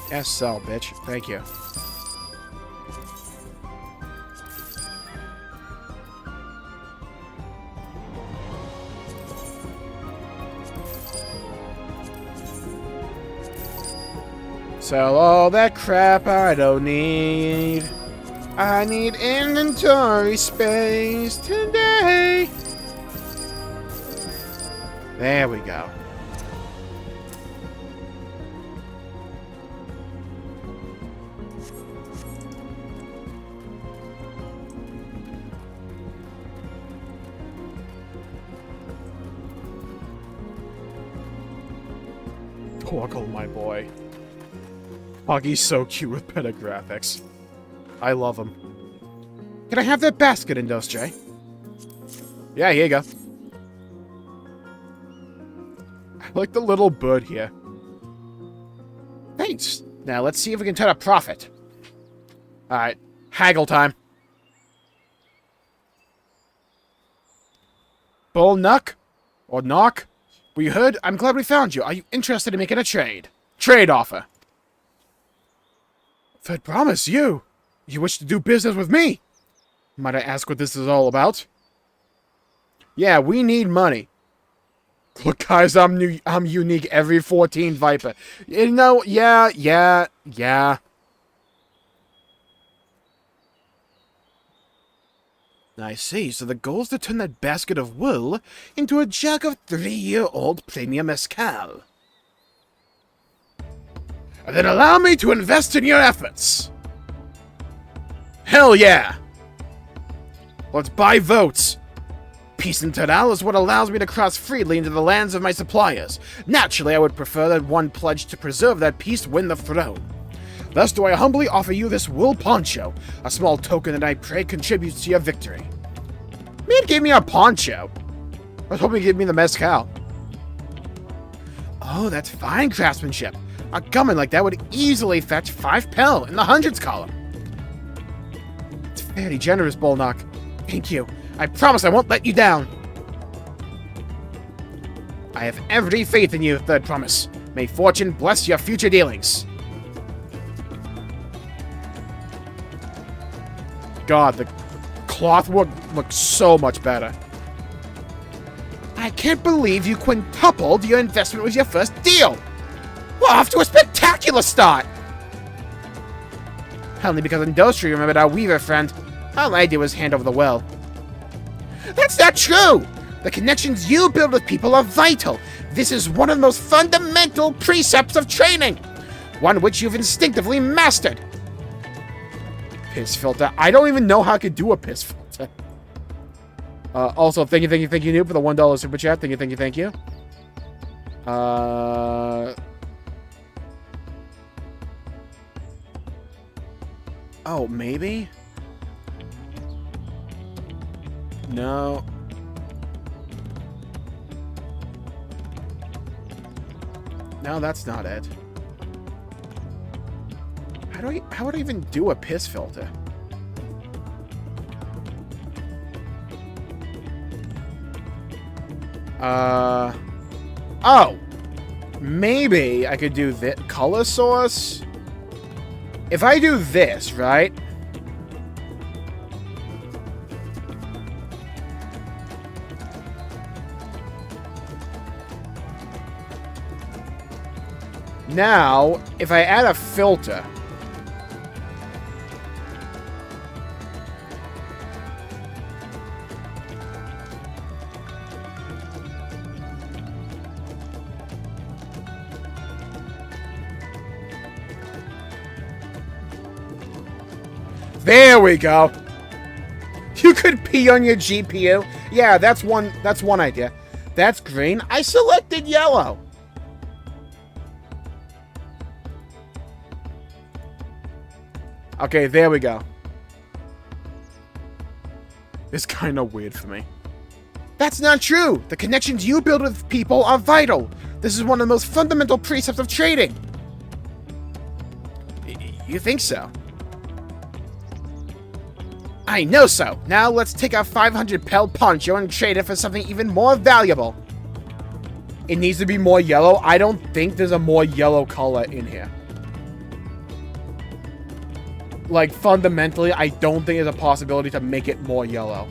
Yes, sell, bitch. Thank you. Sell all that crap I don't need. I need inventory space today. There we go. Porkle, my boy. Hoggy's so cute with better graphics. I love him. Can I have that basket, Industry? Yeah, here you go. I like the little bird here. Thanks. Now, let's see if we can turn a profit. Alright. Haggle time. Bull Nuck? Or Knock? We heard. I'm glad we found you. Are you interested in making a trade? Trade offer. Fed promise, you. You wish to do business with me? Might I ask what this is all about? Yeah, we need money. Look, guys, I'm unique every 14 Viper. You know, yeah. I see. So the goal is to turn that basket of wool into a jug of 3-year-old premium mezcal. And then allow me to invest in your efforts. Hell yeah! Let's buy votes. Peace and Tadal is what allows me to cross freely into the lands of my suppliers. Naturally, I would prefer that one pledged to preserve that peace win the throne. Thus do I humbly offer you this wool poncho, a small token that I pray contributes to your victory. Man gave me a poncho. I was hoping he'd give me the mezcal. Oh, that's fine craftsmanship. A gummon like that would easily fetch 5 pel in the hundreds column. It's very generous, Bullknock. Thank you. I promise I won't let you down. I have every faith in you, Third Promise. May fortune bless your future dealings. God, the cloth work looks so much better. I can't believe you quintupled your investment with your first deal. We're off to a spectacular start. Only because Industry remembered our weaver friend. All I did was hand over the well. That's not true! The connections you build with people are vital. This is one of the most fundamental precepts of training. One which you've instinctively mastered. Piss filter. I don't even know how I could do a piss filter. Also, thank you, Noob, for the $1 super chat. Thank you. Oh, maybe? No. No, that's not it. How would I even do a piss filter? Oh! Maybe I could do this. Color source? If I do this, right? Now, if I add a filter... There we go. You could pee on your GPU. Yeah, that's one idea. That's green. I selected yellow. Okay, there we go. It's kind of weird for me. That's not true. The connections you build with people are vital. This is one of the most fundamental precepts of trading. You think so? I know so. Now let's take a 500 pel poncho and trade it for something even more valuable. It needs to be more yellow. I don't think there's a more yellow color in here. Like, fundamentally, I don't think there's a possibility to make it more yellow.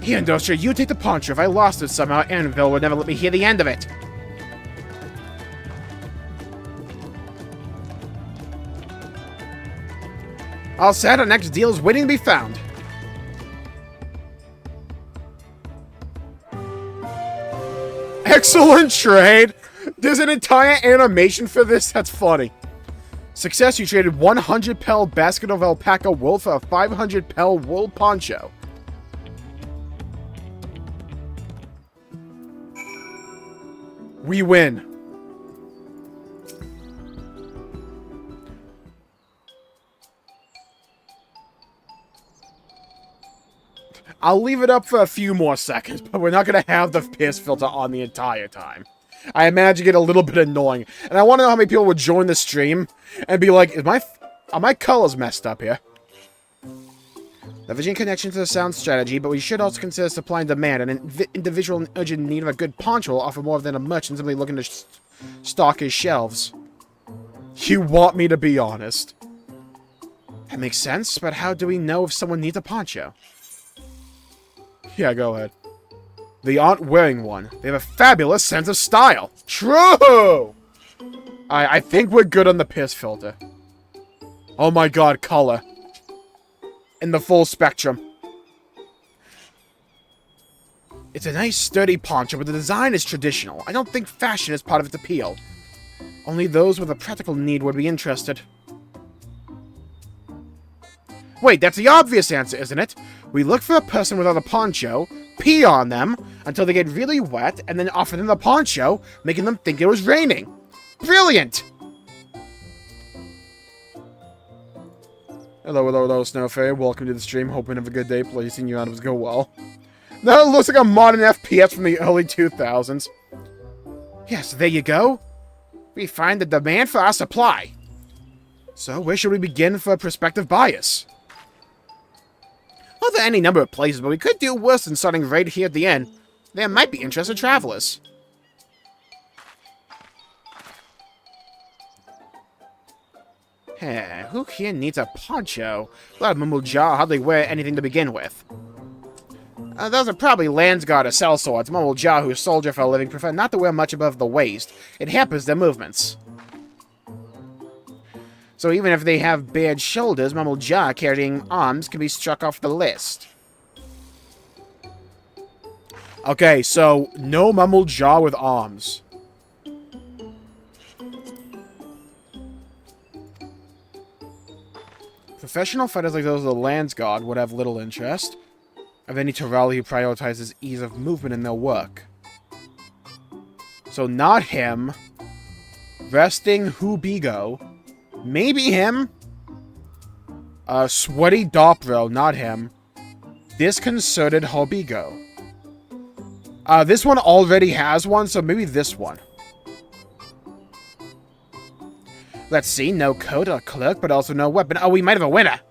Here, Dawntrail, you take the poncho. If I lost it somehow, Anvil would never let me hear the end of it. All set, our next deal is waiting to be found. Excellent trade! There's an entire animation for this? That's funny. Success, you traded 100 pel basket of alpaca wool for a 500 pel wool poncho. We win. I'll leave it up for a few more seconds, but we're not going to have the pierce filter on the entire time. I imagine it a little bit annoying. And I want to know how many people would join the stream and be like, are my colors messed up here? Leveraging connection to the sound strategy, but we should also consider supply and demand. An individual in urgent need of a good poncho will offer more than a merchant simply looking to stock his shelves. You want me to be honest? That makes sense, but how do we know if someone needs a poncho? Yeah, go ahead. They aren't wearing one. They have a fabulous sense of style. True! I think we're good on the pierce filter. Oh my god, color. In the full spectrum. It's a nice, sturdy poncho, but the design is traditional. I don't think fashion is part of its appeal. Only those with a practical need would be interested. Wait, that's the obvious answer, isn't it? We look for a person without a poncho, pee on them until they get really wet, and then offer them the poncho, making them think it was raining. Brilliant! Hello, Snow Fairy. Welcome to the stream. Hoping you have a good day. Placing your items go well. That looks like a modern FPS from the early 2000s. Yes, there you go. We find the demand for our supply. So, where should we begin for prospective buyers? Well, there are any number of places, but we could do worse than starting right here at the end. There might be interested travelers. Who here needs a poncho? A lot of Mummulja hardly wear anything to begin with. Those are probably Landsguard or sellswords. Mummulja who soldier for a living prefer not to wear much above the waist. It hampers their movements. So even if they have bared shoulders, Mummulja carrying arms can be struck off the list. Okay, so no Mummulja with arms. Professional fighters like those of the Landsguard would have little interest of any Torali who prioritizes ease of movement in their work. So not him. Resting Hubigo. Maybe him. Sweaty Dawntrail, not him. Disconcerted Hobigo. This one already has one, so maybe this one. Let's see, no coat or cloak, but also no weapon. Oh, we might have a winner.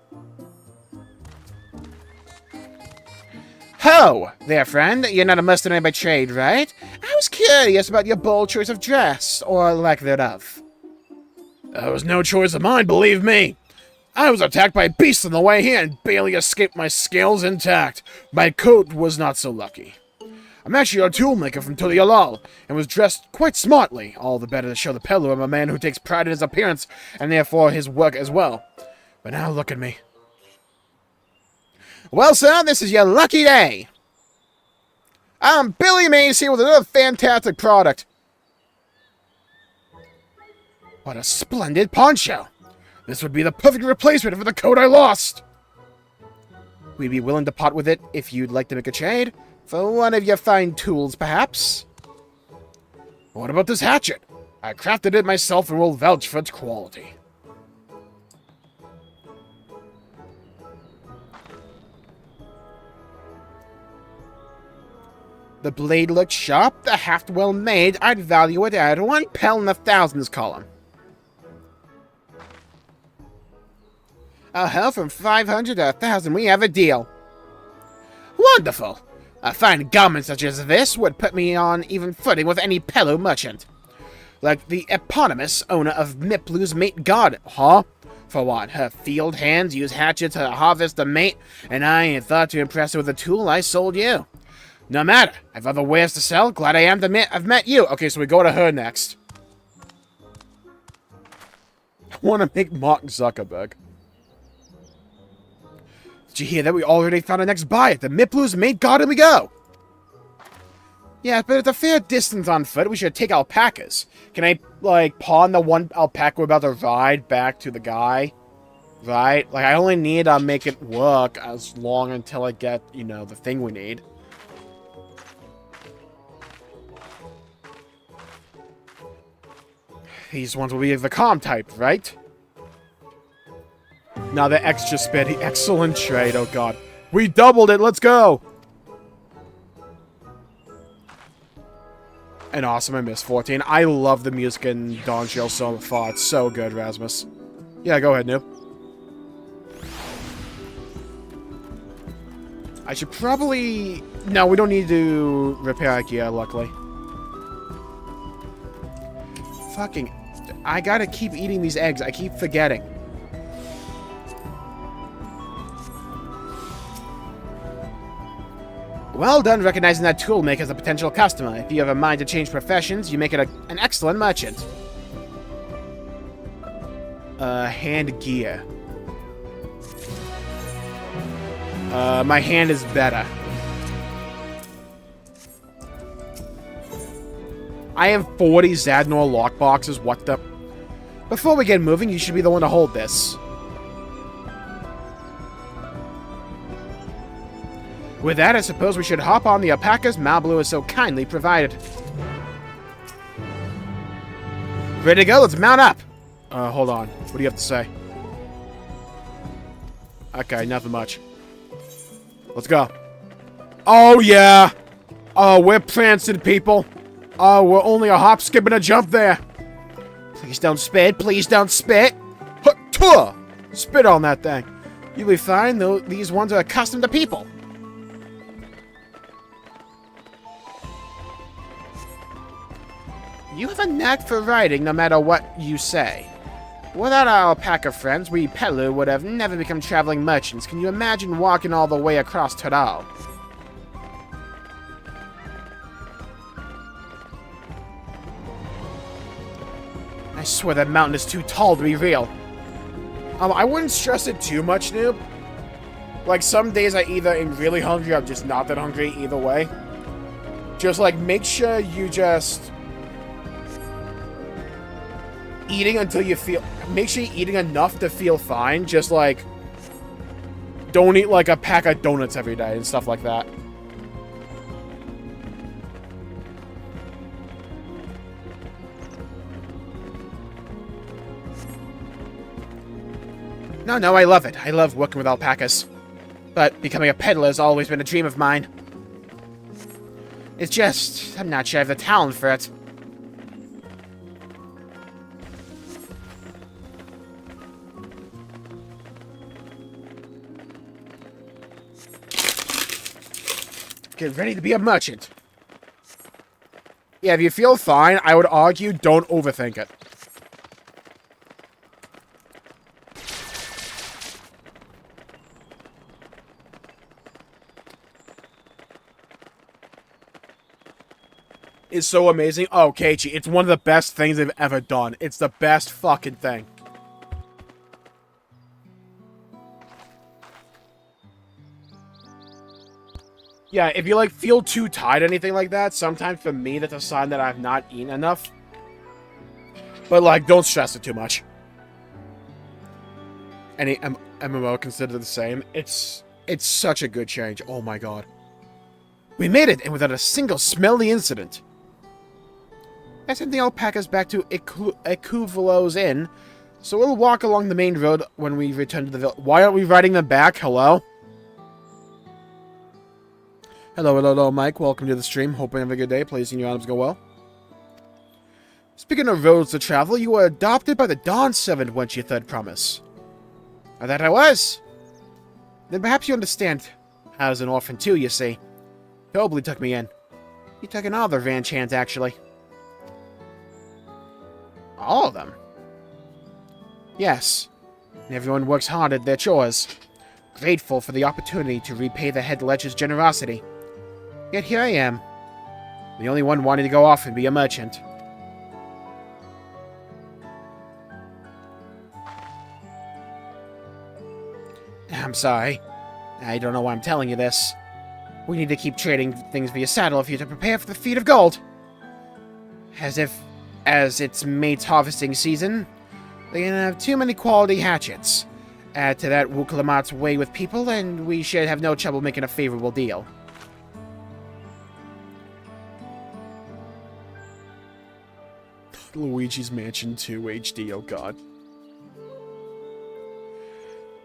Ho! There, friend. You're not a mercenary by trade, right? I was curious about your bold choice of dress, or lack thereof. That was no choice of mine, believe me. I was attacked by beasts on the way here and barely escaped my scales intact. My coat was not so lucky. I'm actually a toolmaker from Tulialal, and was dressed quite smartly, all the better to show the Pelu I'm a man who takes pride in his appearance, and therefore his work as well. But now look at me. Well, sir, this is your lucky day. Billy Mays here with another fantastic product. What a splendid poncho. This would be the perfect replacement for the coat I lost. We'd be willing to part with it if you'd like to make a trade. For one of your fine tools, perhaps? What about this hatchet? I crafted it myself and will vouch for its quality. The blade looks sharp, the haft well made. I'd value it at 1 pel in the thousands column. Oh hell, from 500 to 1,000, we have a deal. Wonderful! A fine garment such as this would put me on even footing with any Pelu merchant. Like the eponymous owner of Miplu's Mate God, huh? For what? Her field hands use hatchet to harvest the mate, and I ain't thought to impress her with a tool I sold you. No matter. I've other wares to sell. Glad I am to admit I've met you. Okay, so we go to her next. I want to make Mark Zuckerberg. Did you hear that? We already found our next buyer. The Miplu's mate garden we go. Yeah, but it's a fair distance on foot. We should take alpacas. Can I, like, pawn the one alpaca we're about to ride back to the guy? Right? Like, I only need to make it work as long until I get, you know, the thing we need. These ones will be the calm type, right? Now the extra speedy. Excellent trade, oh god. We doubled it, let's go! And awesome, I missed 14. I love the music in Dawntrail so far. It's so good, Rasmus. Yeah, go ahead, noob. I should probably... No, we don't need to repair our gear, luckily. Fucking... I gotta keep eating these eggs. I keep forgetting. Well done recognizing that toolmaker as a potential customer. If you have a mind to change professions, you make it an excellent merchant. Hand gear. My hand is better. I have 40 Zadnor lockboxes. What the... Before we get moving, you should be the one to hold this. With that, I suppose we should hop on the alpacas Malblue has so kindly provided. Ready to go? Let's mount up! Hold on. What do you have to say? Okay, nothing much. Let's go. Oh, yeah! Oh, we're prancing, people. Oh, we're only a hop, skip, and a jump there. Please don't spit. Please don't spit. Huh-tuh! Spit on that thing. You'll be fine, though these ones are accustomed to people. You have a knack for riding no matter what you say. Without our alpaca friends, we Pelu would have never become traveling merchants. Can you imagine walking all the way across Tadal? I swear that mountain is too tall to be real. I wouldn't stress it too much, noob. Like, some days I either am really hungry or I'm just not that hungry either way. Just, like, make sure you just... eating until you feel... Make sure you're eating enough to feel fine. Just, like... Don't eat, like, a pack of donuts every day and stuff like that. No, I love it. I love working with alpacas. But becoming a peddler has always been a dream of mine. It's just... I'm not sure I have the talent for it. Get ready to be a merchant. Yeah, if you feel fine, I would argue don't overthink it. Is so amazing. Oh, Keiichi, it's one of the best things they've ever done. It's the best fucking thing. Yeah, if you, like, feel too tired or anything like that, sometimes for me, that's a sign that I've not eaten enough. But, like, don't stress it too much. Any MMO considered the same. It's such a good change. Oh my god. We made it, and without a single smelly incident. I sent the alpacas back to Ekuvelo's Inn, so we'll walk along the main road when we return to the village. Why aren't we riding them back? Hello? Hello, Mike. Welcome to the stream. Hope you have a good day. Please, your items go well. Speaking of roads to travel, you were adopted by the Dawn Servant once your third promise. Oh, that I was? Then perhaps you understand. I was an orphan too, you see. Tobly took me in. He took in all their van chants, actually. All of them? Yes. and everyone works hard at their chores, grateful for the opportunity to repay the head ledger's generosity. Yet here I am, the only one wanting to go off and be a merchant. I'm sorry. I don't know why I'm telling you this. We need to keep trading things via saddle if you're to prepare for the feat of gold. As it's mate's harvesting season, they can have too many quality hatchets. Add to that Wukalamat's way with people, and we should have no trouble making a favorable deal. Luigi's Mansion 2 HD, oh god.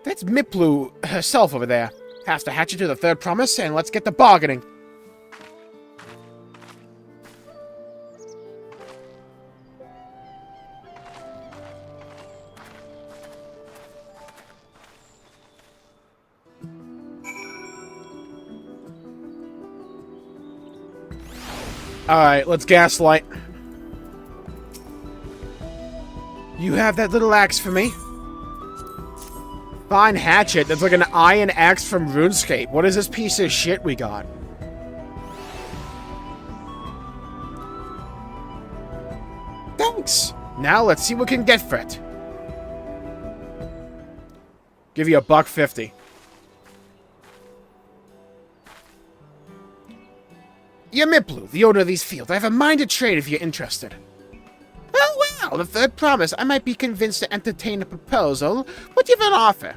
That's Miplu herself over there. Has to hatch it to the third promise, and let's get to bargaining. Alright, let's gaslight. You have that little axe for me? Fine hatchet. That's like an iron axe from RuneScape. What is this piece of shit we got? Thanks. Now let's see what we can get for it. Give you $1.50. You're Miplu, the owner of these fields. I have a mind to trade if you're interested. Oh, well, the third promise. I might be convinced to entertain a proposal. What do you have an offer?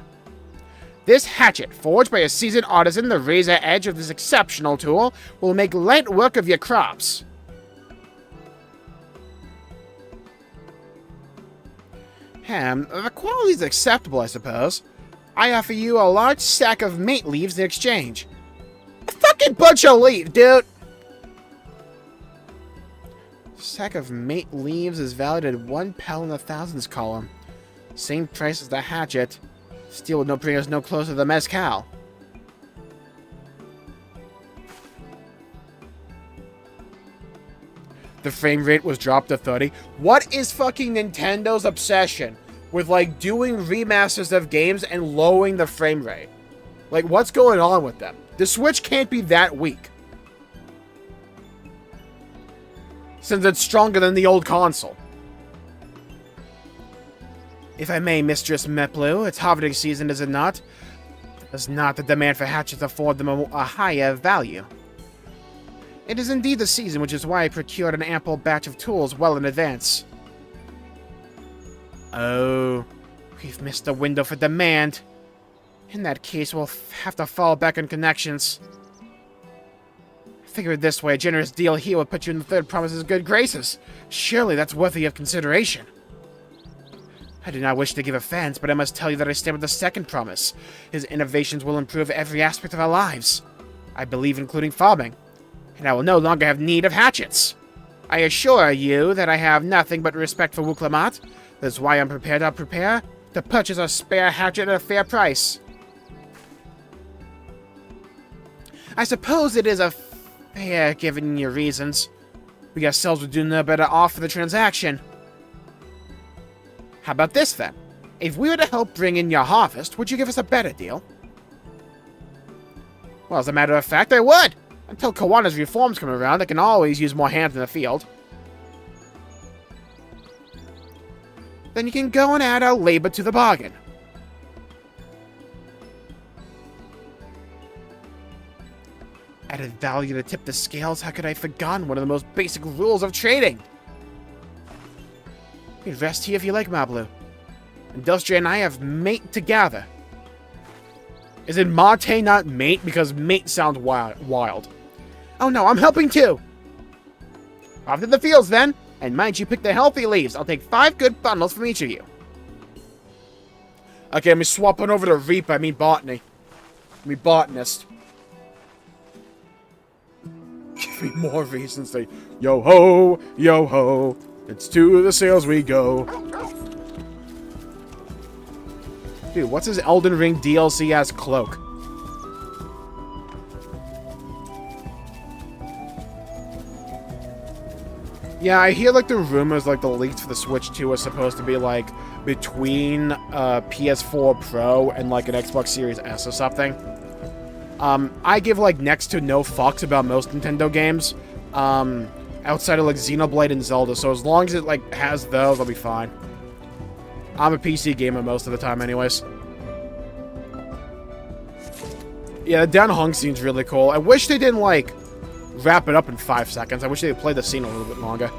This hatchet, forged by a seasoned artisan, the razor edge of this exceptional tool, will make light work of your crops. The quality's acceptable, I suppose. I offer you a large sack of mate leaves in exchange. A fucking bunch of leaves, dude! Sack of mate leaves is valued at 1 pel in the thousands column. Same price as the hatchet. Still would bring us no closer to the mezcal. The frame rate was dropped to 30. What is fucking Nintendo's obsession with, like, doing remasters of games and lowering the frame rate? Like, what's going on with them? The Switch can't be that weak, since it's stronger than the old console. If I may, Mistress Miplu, it's harvesting season, is it not? Does not the demand for hatchets afford them a higher value? It is indeed the season, which is why I procured an ample batch of tools well in advance. Oh, we've missed the window for demand. In that case, we'll have to fall back on connections. Figure it this way, a generous deal here will put you in the third promise's good graces. Surely that's worthy of consideration. I do not wish to give offense, but I must tell you that I stand with the second promise. His innovations will improve every aspect of our lives. I believe including farming, and I will no longer have need of hatchets. I assure you that I have nothing but respect for Wuklamat. That's why I'm prepared to purchase a spare hatchet at a fair price. I suppose it is a fair, given your reasons. We ourselves would do no better off for the transaction. How about this, then? If we were to help bring in your harvest, would you give us a better deal? Well, as a matter of fact, I would! Until Kawana's reforms come around, I can always use more hands in the field. Then you can go and add our labor to the bargain. Added value to tip the scales? How could I have forgotten one of the most basic rules of trading? You can rest here if you like, Mablu. Industria and I have mate together. Is it Mate, not mate? Because mate sounds wild. Oh no, I'm helping too! Off to the fields then! And mind you, pick the healthy leaves. I'll take 5 good bundles from each of you. Okay, let me swap on over to Reap, I mean botany. I mean botanist. Give me more reasons to yo-ho, yo-ho. It's to the sales we go. Dude, what's his Elden Ring DLC as cloak? Yeah, I hear, like, the rumors, like, the leaks for the Switch 2 are supposed to be, like, between PS4 Pro and, like, an Xbox Series S or something. I give, like, next to no fucks about most Nintendo games, outside of, like, Xenoblade and Zelda, so as long as it, like, has those, I'll be fine. I'm a PC gamer most of the time anyways. Yeah, the down hung scene's really cool. I wish they didn't, like, wrap it up in 5 seconds. I wish they played the scene a little bit longer.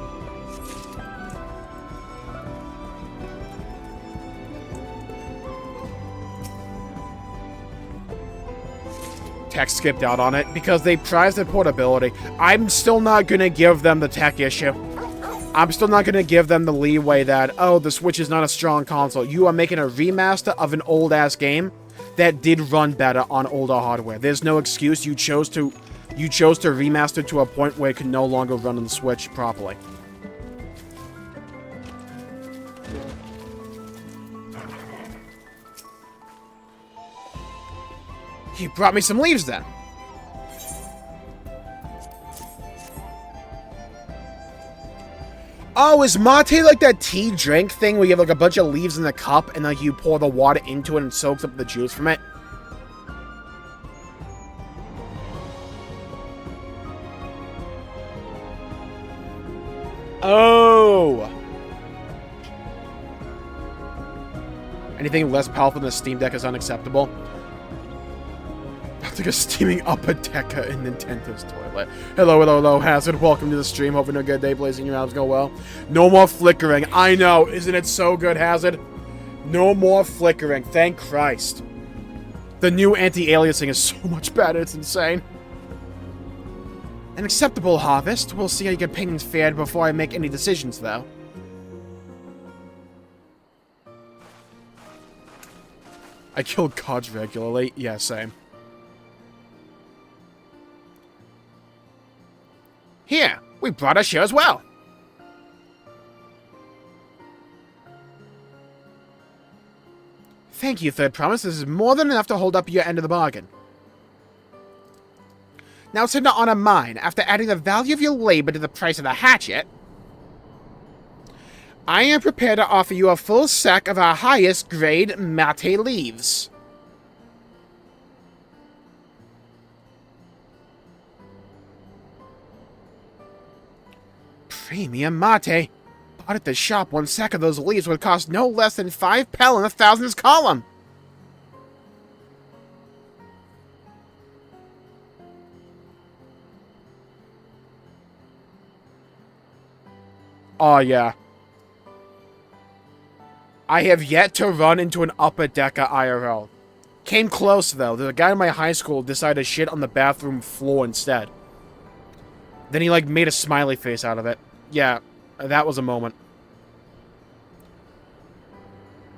Tech skipped out on it because they prized their portability. I'm still not going to give them the tech issue. I'm still not going to give them the leeway that, oh, the Switch is not a strong console. You are making a remaster of an old-ass game that did run better on older hardware. There's no excuse. You chose to remaster to a point where it can no longer run on the Switch properly. You brought me some leaves then. Oh, is mate like that tea drink thing where you have like a bunch of leaves in a cup and like you pour the water into it and soaks up the juice from it? Oh! Anything less powerful than a Steam Deck is unacceptable. It's like a steaming ALPACA in Nintendo's toilet. Hello, hello, hello, Hazard. Welcome to the stream. Hoping a good day. Blazing your hours go well. No more flickering. I know. Isn't it so good, Hazard? No more flickering. Thank Christ. The new anti-aliasing is so much better. It's insane. An acceptable harvest. We'll see how your opinions fared before I make any decisions, though. I kill gods regularly. Yeah, same. Here, we brought a show as well. Thank you, Third Promise. This is more than enough to hold up your end of the bargain. Now it's time to honor mine. After adding the value of your labor to the price of the hatchet, I am prepared to offer you a full sack of our highest grade mate leaves. Premium mate. Bought at the shop, 1 sack of those leaves would cost no less than 5 pel in the thousands column. Oh, yeah. I have yet to run into an upper decker IRL. Came close, though. The guy in my high school decided to shit on the bathroom floor instead. Then he, like, made a smiley face out of it. Yeah, that was a moment.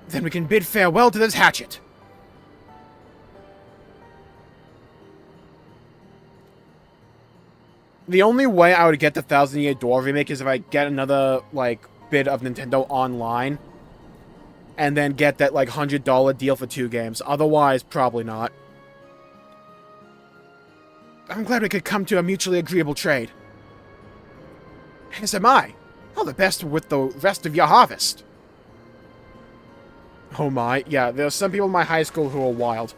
Then we can bid farewell to this hatchet. The only way I would get the 1000-Year Door remake is if I get another, like, bid of Nintendo Online. And then get that, like, $100 deal for 2 games. Otherwise, probably not. I'm glad we could come to a mutually agreeable trade. As am I. All the best with the rest of your harvest. Oh my. Yeah, there are some people in my high school who are wild.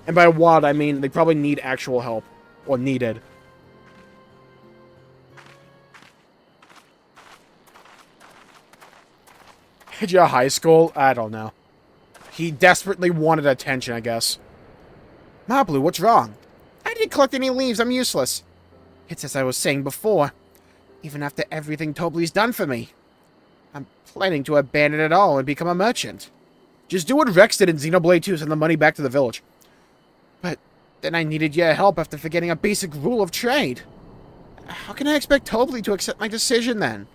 And by wild, I mean they probably need actual help. Or needed. At your high school? I don't know. He desperately wanted attention, I guess. Mablu, what's wrong? I didn't collect any leaves. I'm useless. It's as I was saying before. Even after everything Tobli's done for me. I'm planning to abandon it all and become a merchant. Just do what Rex did in Xenoblade 2, send the money back to the village. But then I needed your help after forgetting a basic rule of trade. How can I expect Tobli to accept my decision then?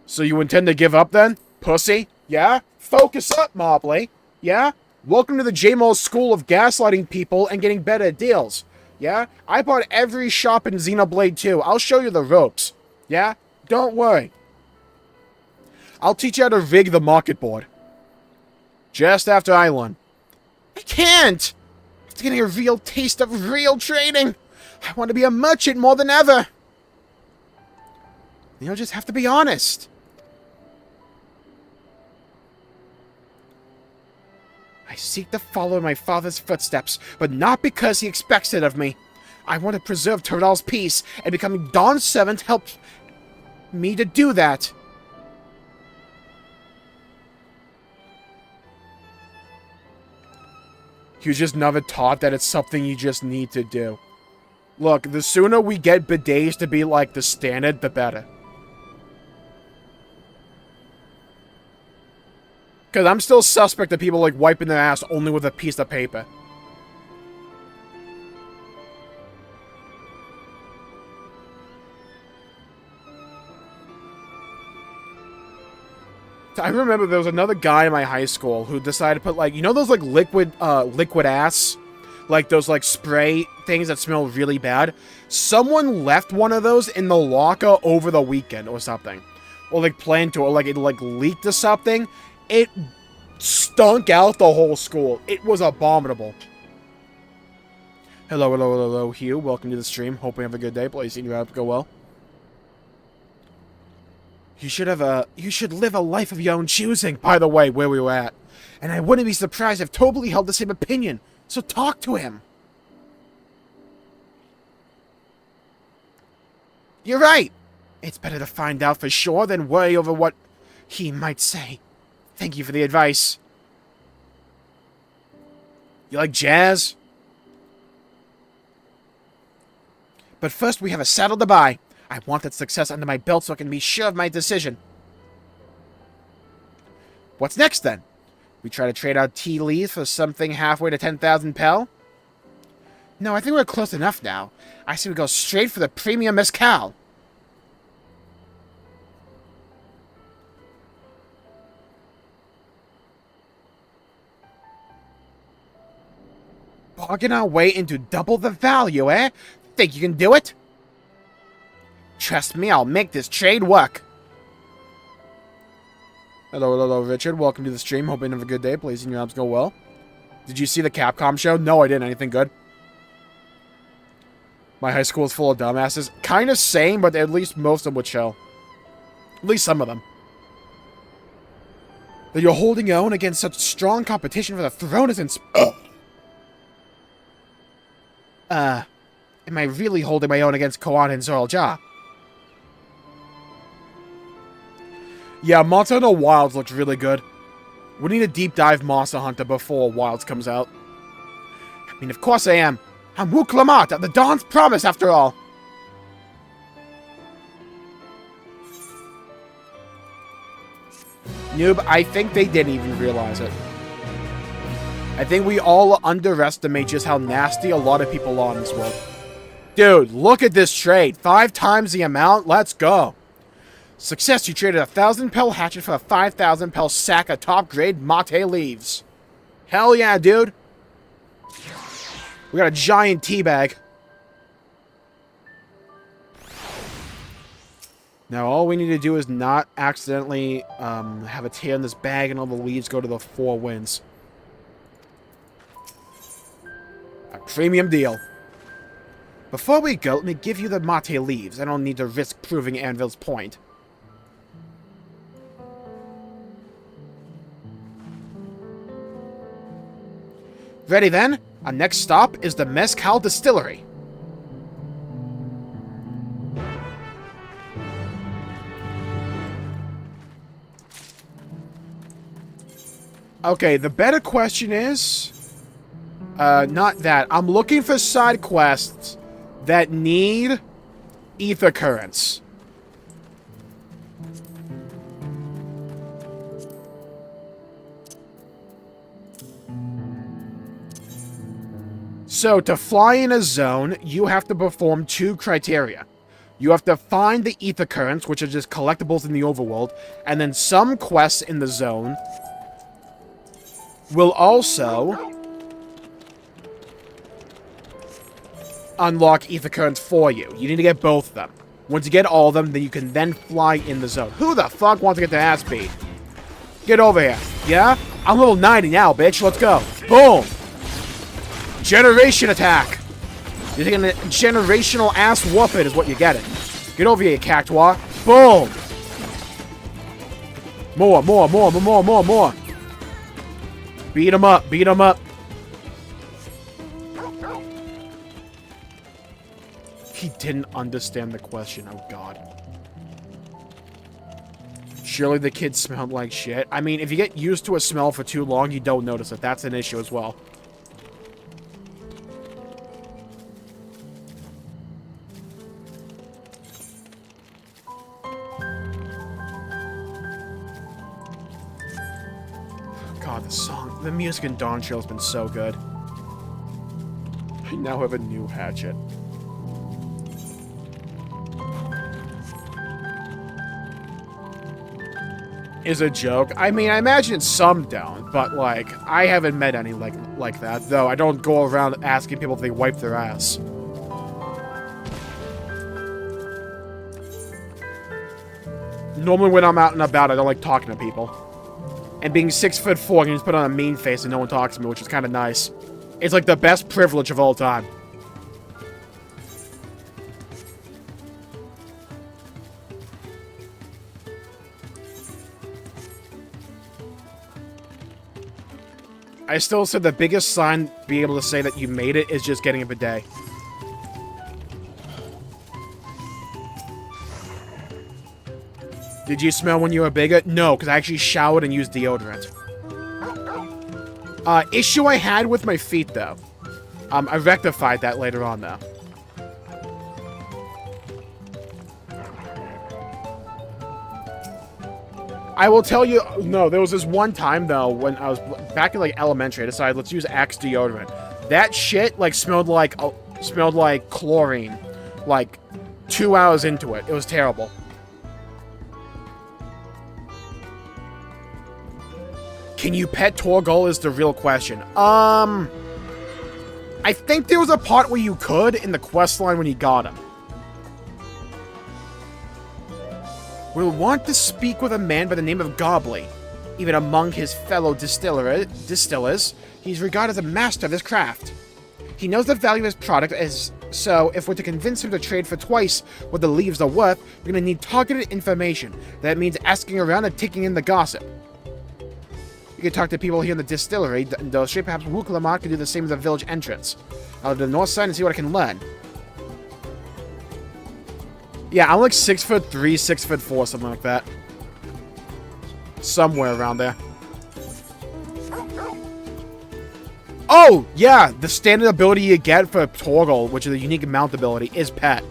So you intend to give up then? Pussy? Yeah? Focus up, Mobley. Yeah? Welcome to the Jmulls School of gaslighting people and getting better deals. Yeah? I bought every shop in Xenoblade 2. I'll show you the ropes. Yeah? Don't worry. I'll teach you how to rig the market board. Just after I learn. I can't! It's getting a real taste of real trading. I want to be a merchant more than ever. You'll just have to be honest. I seek to follow in my father's footsteps, but not because he expects it of me. I want to preserve Tyrell's peace, and becoming Dawn's servant helps me to do that. You just never taught that it's something you just need to do. Look, the sooner we get bidets to be like the standard, the better. Because I'm still suspect of people like wiping their ass only with a piece of paper. I remember there was another guy in my high school who decided to put, like, you know those, like, liquid ass? Like, those, like, spray things that smell really bad? Someone left one of those in the locker over the weekend or something. Or, like, planned to, or, like, it, like, leaked or something. It stunk out the whole school. It was abominable. Hello, hello, hello, hello, Hugh. Welcome to the stream. Hope you have a good day. Please, you have to go well. You should live a life of your own choosing, by the way, where we were at. And I wouldn't be surprised if Tobley held the same opinion. So talk to him. You're right. It's better to find out for sure than worry over what he might say. Thank you for the advice. You like jazz? But first we have a saddle to buy. I want that success under my belt so I can be sure of my decision. What's next, then? We try to trade out tea leaves for something halfway to 10,000 pel? No, I think we're close enough now. I say we go straight for the premium mezcal. Bargain our way into double the value, eh? Think you can do it? Trust me, I'll make this trade work. Hello, hello, Richard. Welcome to the stream. Hope you have a good day. Please, your abs go well. Did you see the Capcom show? No, I didn't. Anything good? My high school is full of dumbasses. Kind of same, but at least most of them would chill. At least some of them. That you're holding your own against such strong competition for the throne is am I really holding my own against Koan and Zoralja? Yeah, Monster Hunter Wilds looks really good. We need a deep dive Monster Hunter before Wilds comes out. I mean, of course I am. I'm Wu Klamat of the Dawn's Promise, after all. Noob, I think they didn't even realize it. I think we all underestimate just how nasty a lot of people are in this world. Dude, look at this trade. 5 times the amount? Let's go. Success, you traded a 1,000 pel hatchet for a 5,000 pel sack of top-grade mate leaves. Hell yeah, dude. We got a giant tea bag. Now, all we need to do is not accidentally have a tear in this bag and all the leaves go to the 4 winds. A premium deal. Before we go, let me give you the mate leaves. I don't need to risk proving Anvil's point. Ready then? Our next stop is the Mezcal Distillery. Okay, the better question is... not that. I'm looking for side quests that need ether currents. So, to fly in a zone, you have to perform 2 criteria. You have to find the ether currents, which are just collectibles in the overworld, and then some quests in the zone will also unlock ether currents for you. You need to get both of them. Once you get all of them, then you can then fly in the zone. Who the fuck wants to get their ass beat? Get over here. Yeah? I'm level 90 now, bitch. Let's go. Boom! Generation attack! You're taking a generational ass whooping is what you're getting. Get over here, you cactuar. Boom! More. Beat him up, beat him up. He didn't understand the question, oh god. Surely the kid smelled like shit. I mean, if you get used to a smell for too long, you don't notice it. That's an issue as well. God, the music in Dawntrail has been so good. I now have a new hatchet. Is a joke. I mean, I imagine some don't, but, like, I haven't met any like that, though I don't go around asking people if they wipe their ass. Normally when I'm out and about, I don't like talking to people. And being 6'4", I can just put on a mean face and no one talks to me, which is kind of nice. It's like the best privilege of all time. I still said the biggest sign being able to say that you made it is just getting a bidet. Did you smell when you were bigger? No, because I actually showered and used deodorant. Issue I had with my feet, though. I rectified that later on, though. I will tell you, no, there was this one time, though, when I was back in, like, elementary, I decided, let's use Axe deodorant. That shit, like, smelled like chlorine, like, 2 hours into it. It was terrible. Can you pet Torgal is the real question. I think there was a part where you could in the quest line when you got him. We'll want to speak with a man by the name of Gobley. Even among his fellow distillers, he's regarded as a master of his craft. He knows the value of his product, so if we're to convince him to trade for twice what the leaves are worth, we're going to need targeted information. That means asking around and taking in the gossip. You can talk to people here in the distillery, industry. Perhaps Wuklamart can do the same as the village entrance. I'll go to the north side and see what I can learn. Yeah, I'm like 6'3", 6'4", something like that. Somewhere around there. Oh, yeah, the standard ability you get for Torgal, which is a unique mount ability, is Pet.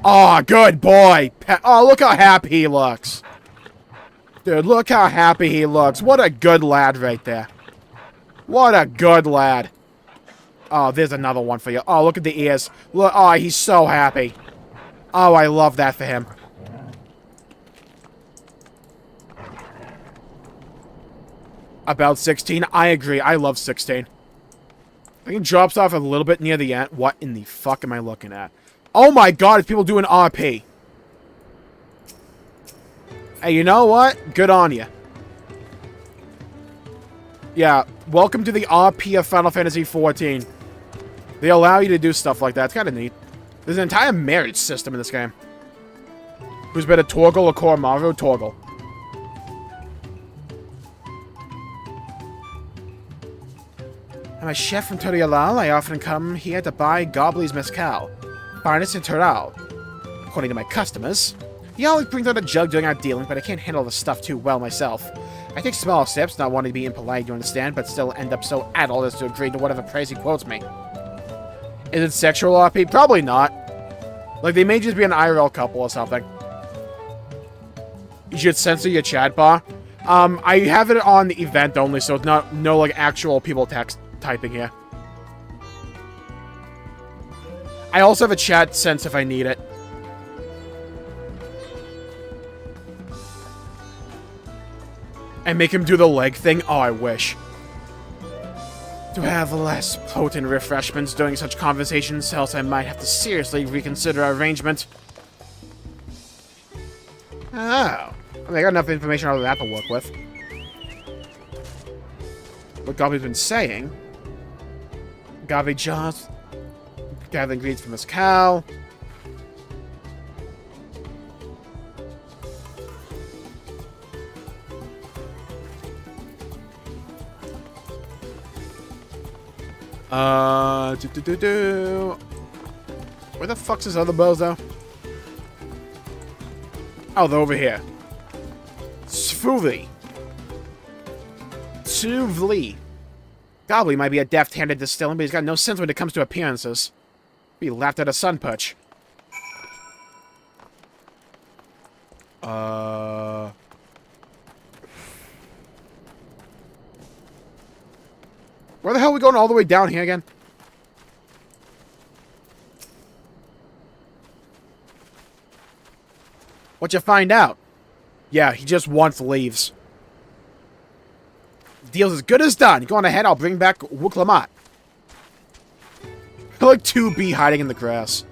Oh, good boy. Pet. Oh, look how happy he looks. Dude, look how happy he looks. What a good lad right there. What a good lad. Oh, there's another one for you. Oh, look at the ears. Look, oh, he's so happy. Oh, I love that for him. About 16? I agree. I love 16. I think it drops off a little bit near the end. What in the fuck am I looking at? Oh my god, it's people doing RP. Hey, you know what? Good on you. Yeah, welcome to the RP of Final Fantasy XIV. They allow you to do stuff like that. It's kind of neat. There's an entire marriage system in this game. Who's better, Torgal or Koromaru? Torgal. I'm a chef from Torialal. I often come here to buy Gobley's Mezcal. Finest in Toral. According to my customers. He always brings out a jug during our dealing, but I can't handle the stuff too well myself. I take small sips, not wanting to be impolite, you understand, but still end up so addled as to agree to whatever praise he quotes me. Is it sexual RP? Probably not. Like, they may just be an IRL couple or something. You should censor your chat bar. I have it on the event only, so it's not no like actual people text typing here. I also have a chat sense if I need it. And make him do the leg thing? Oh, I wish. To have less potent refreshments during such conversations, else I might have to seriously reconsider our arrangement. Oh. I mean, I got enough information out of that to work with. What Gobley's been saying. Agave jars. Gather ingredients from this cow. Where the fuck's his other bozo? Oh, they're over here. Svuli. Svuli. Gobbly might be a deft-handed distilling, but he's got no sense when it comes to appearances. Be laughed at a sun perch. Where the hell are we going all the way down here again? What'd you find out? Yeah, he just wants leaves. Deal's as good as done. Go on ahead, I'll bring back Wuklamat. Like 2B hiding in the grass.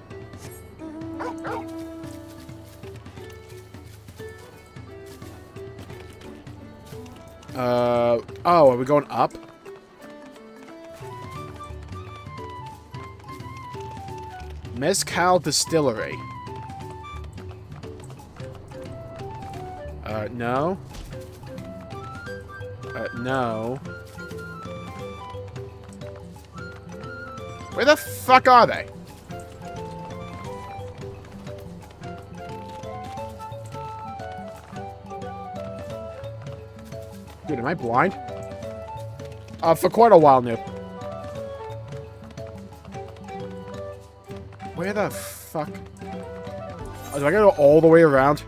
Oh, are we going up? Mezcal Distillery. No. No. Where the fuck are they? Dude, am I blind? For quite a while now. Where the fuck? Oh, do I gotta go all the way around?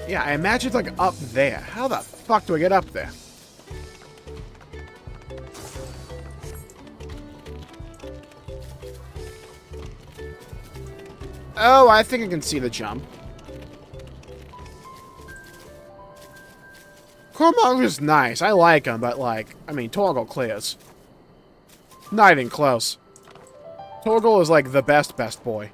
Yeah, I imagine it's like up there. How the fuck do I get up there? Oh, I think I can see the jump. Cormonger's nice. I like him, but like, I mean, Torgal clears. Not even close. Torgal is like the best boy.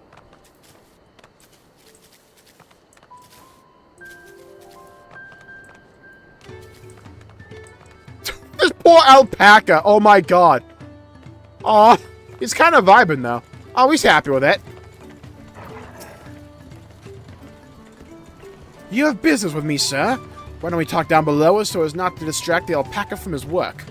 This poor alpaca. Oh my god. Aw, he's kind of vibing though. Oh, he's happy with it. You have business with me, sir. Why don't we talk down below us so as not to distract the alpaca from his work?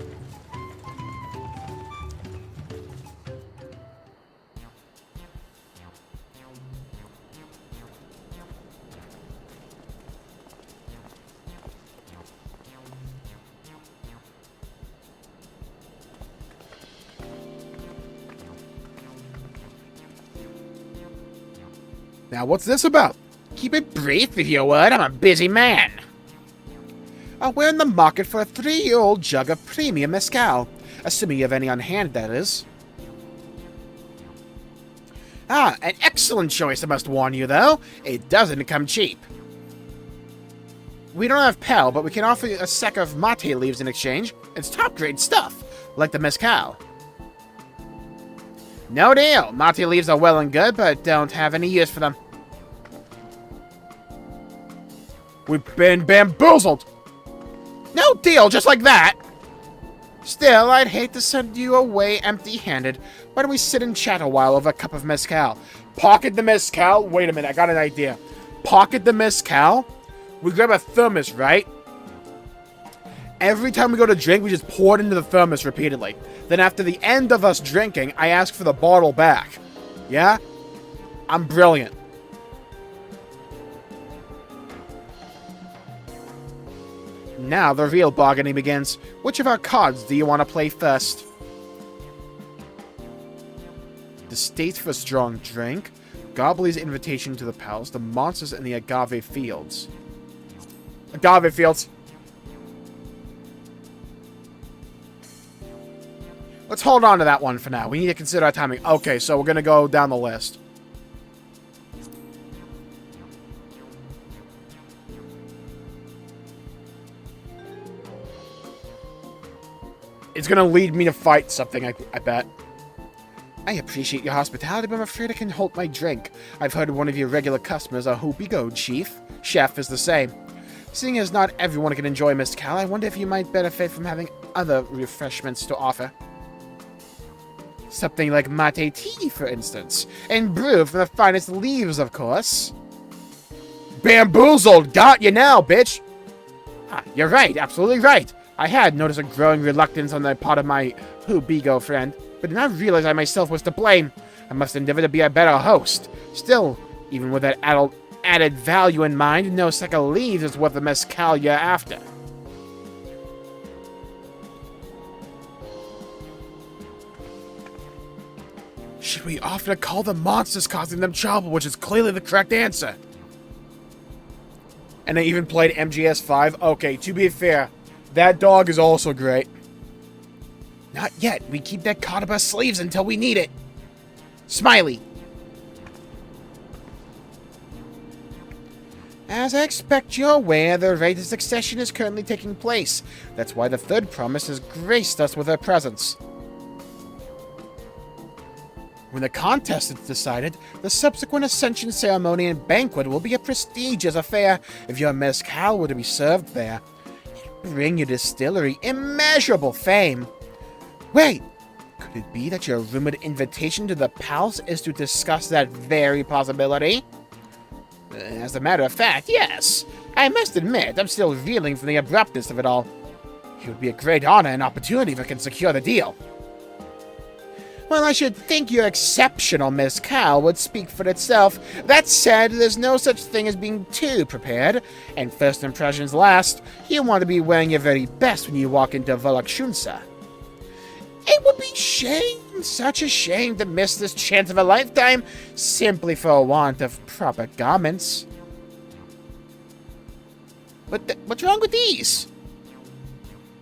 Now, what's this about? Keep it brief, if you would. I'm a busy man. We're in the market for a 3-year-old jug of premium mezcal. Assuming you have any on hand, that is. Ah, an excellent choice, I must warn you, though. It doesn't come cheap. We don't have Pel, but we can offer you a sack of mate leaves in exchange. It's top-grade stuff, like the mezcal. No deal. Mate leaves are well and good, but don't have any use for them. We've been bamboozled! No deal, just like that! Still, I'd hate to send you away empty-handed. Why don't we sit and chat a while over a cup of mezcal? Pocket the mezcal? Wait a minute, I got an idea. Pocket the mezcal? We grab a thermos, right? Every time we go to drink, we just pour it into the thermos repeatedly. Then after the end of us drinking, I ask for the bottle back. Yeah? I'm brilliant. Now the real bargaining begins. Which of our cards do you want to play first? The State for Strong Drink, Gobbly's Invitation to the Palace, the Monsters in the Agave Fields. Agave Fields. Let's hold on to that one for now. We need to consider our timing. Okay, so we're going to go down the list. It's gonna lead me to fight something, I bet. I appreciate your hospitality, but I'm afraid I can hold my drink. I've heard one of your regular customers, a Hoopy Go chef, is the same. Seeing as not everyone can enjoy mezcal, I wonder if you might benefit from having other refreshments to offer. Something like mate tea, for instance, and brewed from the finest leaves, of course. Bamboozled! Got you now, bitch! Ah, you're right, absolutely right. I had noticed a growing reluctance on the part of my Hoopy friend, but did not realize I myself was to blame. I must endeavor to be a better host. Still, even with that added value in mind, no sack of leaves is worth the mezcal you're after. Should we offer to call the monsters causing them trouble, which is clearly the correct answer? And they even played MGS5? Okay, to be fair, that dog is also great. Not yet. We keep that card up our sleeves until we need it. Smiley. As I expect you're aware, the rite of succession is currently taking place. That's why the third promise has graced us with her presence. When the contest is decided, the subsequent ascension ceremony and banquet will be a prestigious affair. If your mezcal were to be served there, it would bring your distillery immeasurable fame. Wait, could it be that your rumored invitation to the palace is to discuss that very possibility? As a matter of fact, yes. I must admit, I'm still reeling from the abruptness of it all. It would be a great honor and opportunity if I can secure the deal. Well, I should think your exceptional mezcal would speak for itself. That said, there's no such thing as being too prepared, and first impressions last. You want to be wearing your very best when you walk into Volakshunsa. It would be such a shame to miss this chance of a lifetime, simply for a want of proper garments. But what's wrong with these?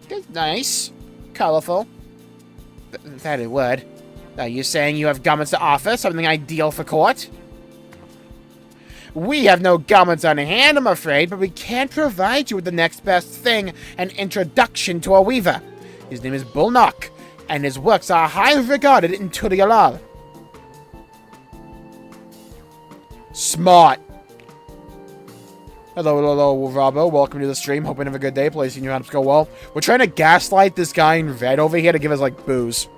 They're nice. Colorful. That it would. Are you saying you have garments to offer? Something ideal for court? We have no garments on hand, I'm afraid, but we can provide you with the next best thing, an introduction to a weaver. His name is Bulnock, and his works are highly regarded in Turialal. Smart. Hello, Robbo. Welcome to the stream. Hope you have a good day. Placing your hands go well. We're trying to gaslight this guy in red over here to give us, like, booze.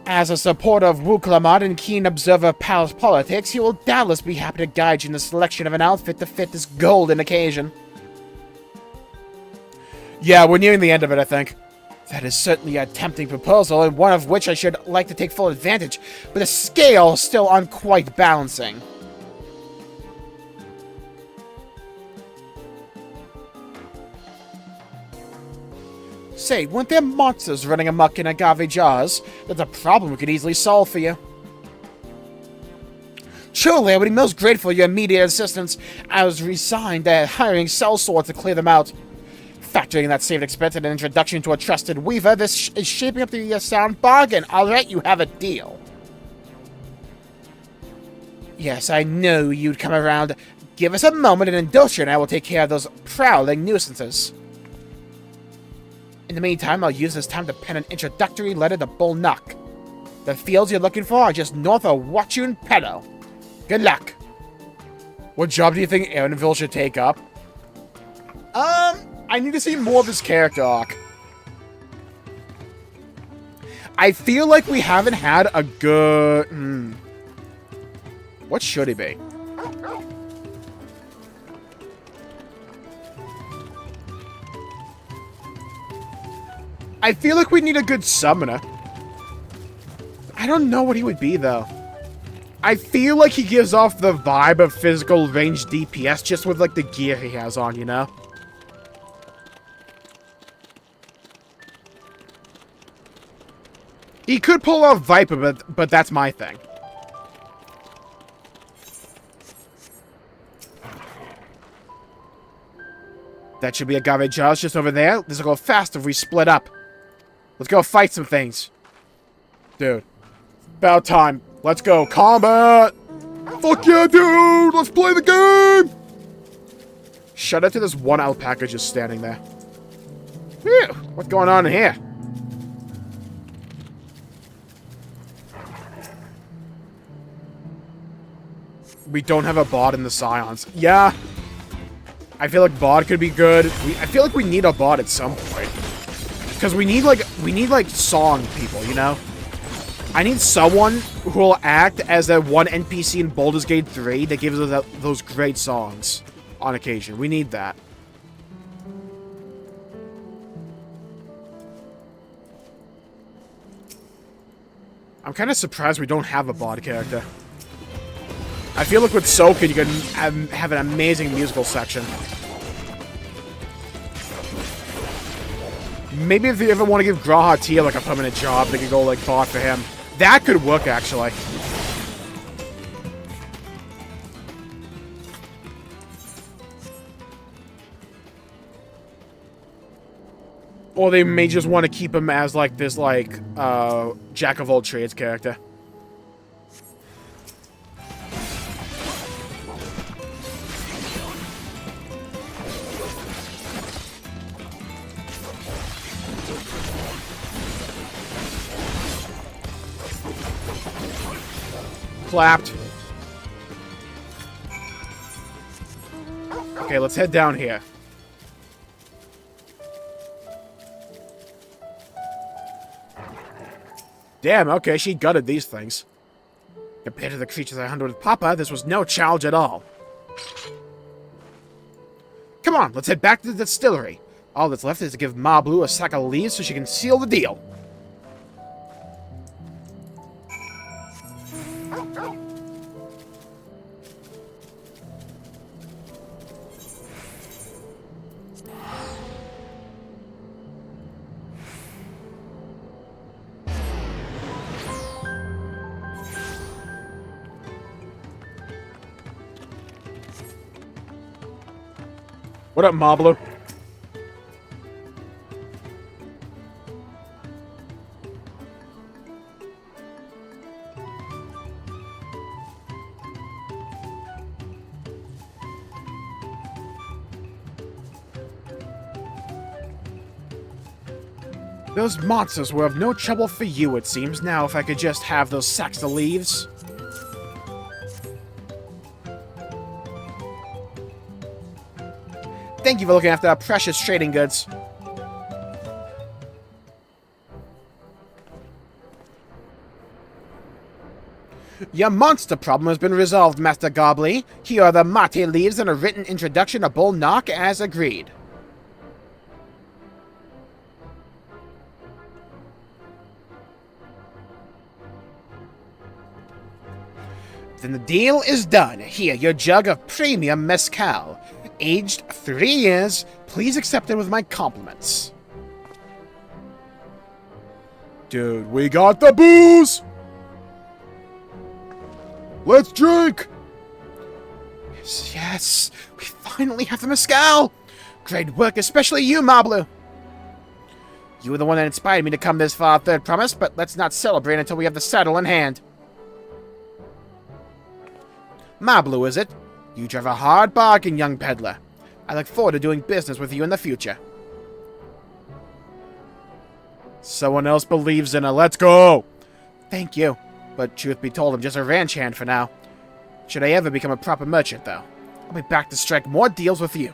As a supporter of Wuklamat and keen observer of palace politics, he will doubtless be happy to guide you in the selection of an outfit to fit this golden occasion. Yeah, we're nearing the end of it, I think. That is certainly a tempting proposal, and one of which I should like to take full advantage, but the scale is still on quite balancing. Say, weren't there monsters running amok in agave jars? That's a problem we could easily solve for you. Truly, I would be most grateful for your immediate assistance. I was resigned to hiring sellswords to clear them out. Factoring in that saved expense and an introduction to a trusted weaver, this is shaping up to be a sound bargain. Alright, you have a deal. Yes, I knew you'd come around. Give us a moment and Indulcia and I will take care of those prowling nuisances. In the meantime, I'll use this time to pen an introductory letter to Bulnock. The fields you're looking for are just north of Watchun Pedo. Good luck. What job do you think Aaronville should take up? I need to see more of his character arc. I feel like we haven't had a good... What should he be? I feel like we need a good summoner. I don't know what he would be, though. I feel like he gives off the vibe of physical range DPS just with, like, the gear he has on, you know? He could pull off Viper, but that's my thing. That should be agave jars just over there. This will go fast if we split up. Let's go fight some things. Dude. About time. Let's go. Combat! Fuck yeah, dude! Let's play the game! Shout out to this one alpaca just standing there. Phew. What's going on here? We don't have a bot in the Scions. Yeah. I feel like bot could be good. I feel like we need a bot at some point. Because we need like song people, you know? I need someone who will act as that one NPC in Baldur's Gate 3 that gives us those great songs on occasion. We need that. I'm kind of surprised we don't have a bot character. I feel like with Soka, you can have an amazing musical section. Maybe if you ever want to give Graha Tia like a permanent job, they could go like bot for him. That could work, actually. Or they may just want to keep him as like this like jack of all trades character. Clapped. Okay, let's head down here. Damn, okay, she gutted these things. Compared to the creatures I hunted with Papa, this was no challenge at all. Come on, let's head back to the distillery. All that's left is to give Ma Blue a sack of leaves so she can seal the deal. What up, Moblu? Those monsters were of no trouble for you, it seems. Now, if I could just have those sacks of leaves. Thank you for looking after our precious trading goods. Your monster problem has been resolved, Master Gobbly. Here are the mate leaves and a written introduction of Bull Knock as agreed. Then the deal is done. Here, your jug of premium mezcal. Aged 3 years, please accept it with my compliments. Dude, we got the booze! Let's drink! Yes, yes, we finally have the mezcal! Great work, especially you, Mablu. You were the one that inspired me to come this far, third promise, but let's not celebrate until we have the saddle in hand. Mablu, is it? You drive a hard bargain, young peddler. I look forward to doing business with you in the future. Someone else believes in her. Let's go! Thank you. But truth be told, I'm just a ranch hand for now. Should I ever become a proper merchant, though, I'll be back to strike more deals with you.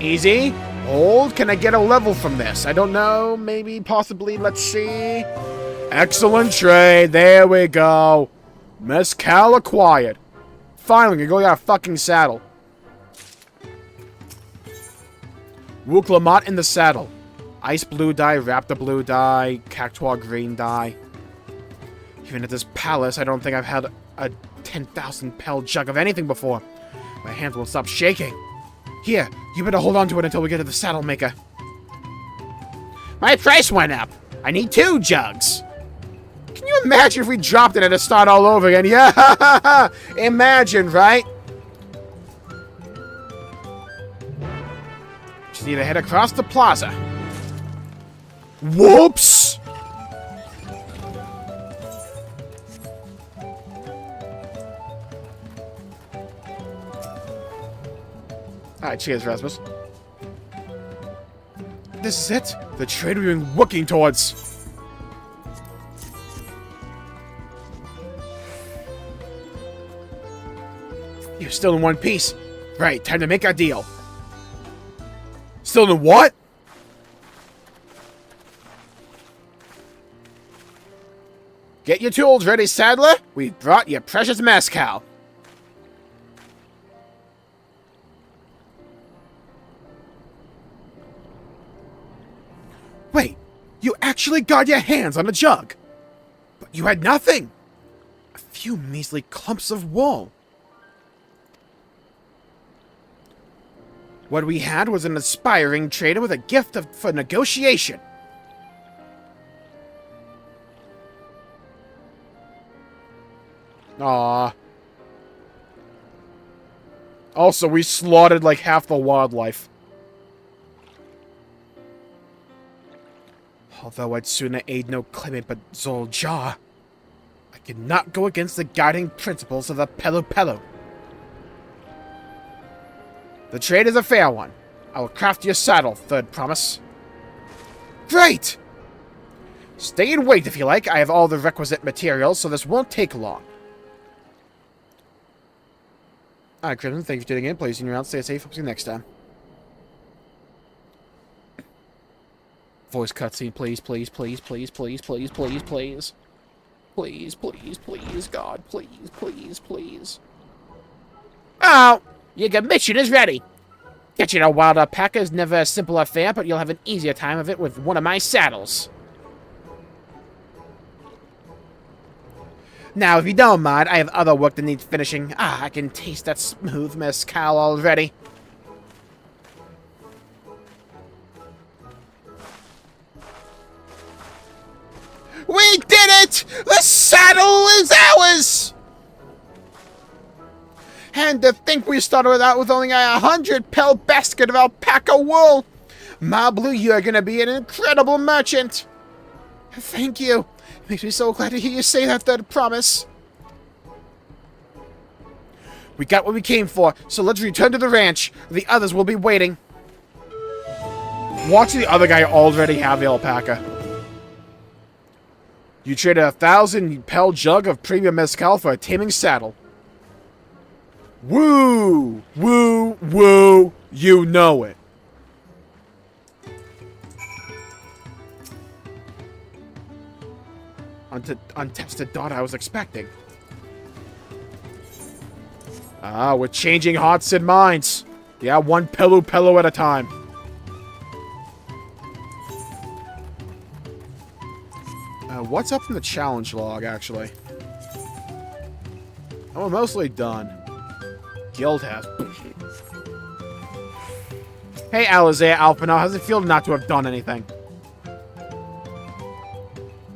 Easy. Hold. Can I get a level from this? I don't know. Maybe, possibly. Let's see. Excellent trade. There we go. Mezcal acquired. Finally, we got a fucking saddle. Wooklamot in the saddle. Ice blue dye, raptor blue dye, cactuar green dye. Even at this palace, I don't think I've had a 10,000 pel jug of anything before. My hands won't stop shaking. Here, you better hold on to it until we get to the saddle maker. My price went up. I need 2 jugs. Can you imagine if we dropped it and had to start all over again? Yeah, imagine, right? Just need to head across the plaza. Whoops! Alright, cheers, Rasmus. This is it? The trade we've been working towards. You're still in one piece. Right, time to make our deal. Still in what? Get your tools ready, Saddler. We brought your precious mezcal. Wait, you actually got your hands on a jug. But you had nothing. A few measly clumps of wool. What we had was an aspiring trader with a gift for negotiation. Aww. Also, we slaughtered like half the wildlife. Although I'd sooner aid no claimant but Zoljar, I cannot go against the guiding principles of the Pelu. The trade is a fair one. I will craft your saddle, third promise. Great! Stay and wait if you like. I have all the requisite materials, so this won't take long. Alright, Crimson, thank you for tuning in. Please, in your round, stay safe. Hope to see you next time. Voice cutscene, please, please, please, please, please, please, please, please. Please, please, please, God, please, please, please. Oh! Your commission is ready. Catching a wild alpaca is never a simple affair, but you'll have an easier time of it with one of my saddles. Now, if you don't mind, I have other work that needs finishing. Ah, I can taste that smooth mezcal already. We did it! The saddle is ours! And to think we started out with only a 100-pel basket of alpaca wool! Mablu, you are going to be an incredible merchant! Thank you. It makes me so glad to hear you say that, third promise. We got what we came for, so let's return to the ranch. The others will be waiting. Watch the other guy already have the alpaca. You traded a 1,000-pel jug of premium mezcal for a taming saddle. Woo! Woo! Woo! You know it. Untested daughter I was expecting. Ah, we're changing hearts and minds. Yeah, one pillow at a time. What's up in the challenge log, actually? I'm mostly done. Guild has. Hey, Alizea Alpino, how's it feel not to have done anything?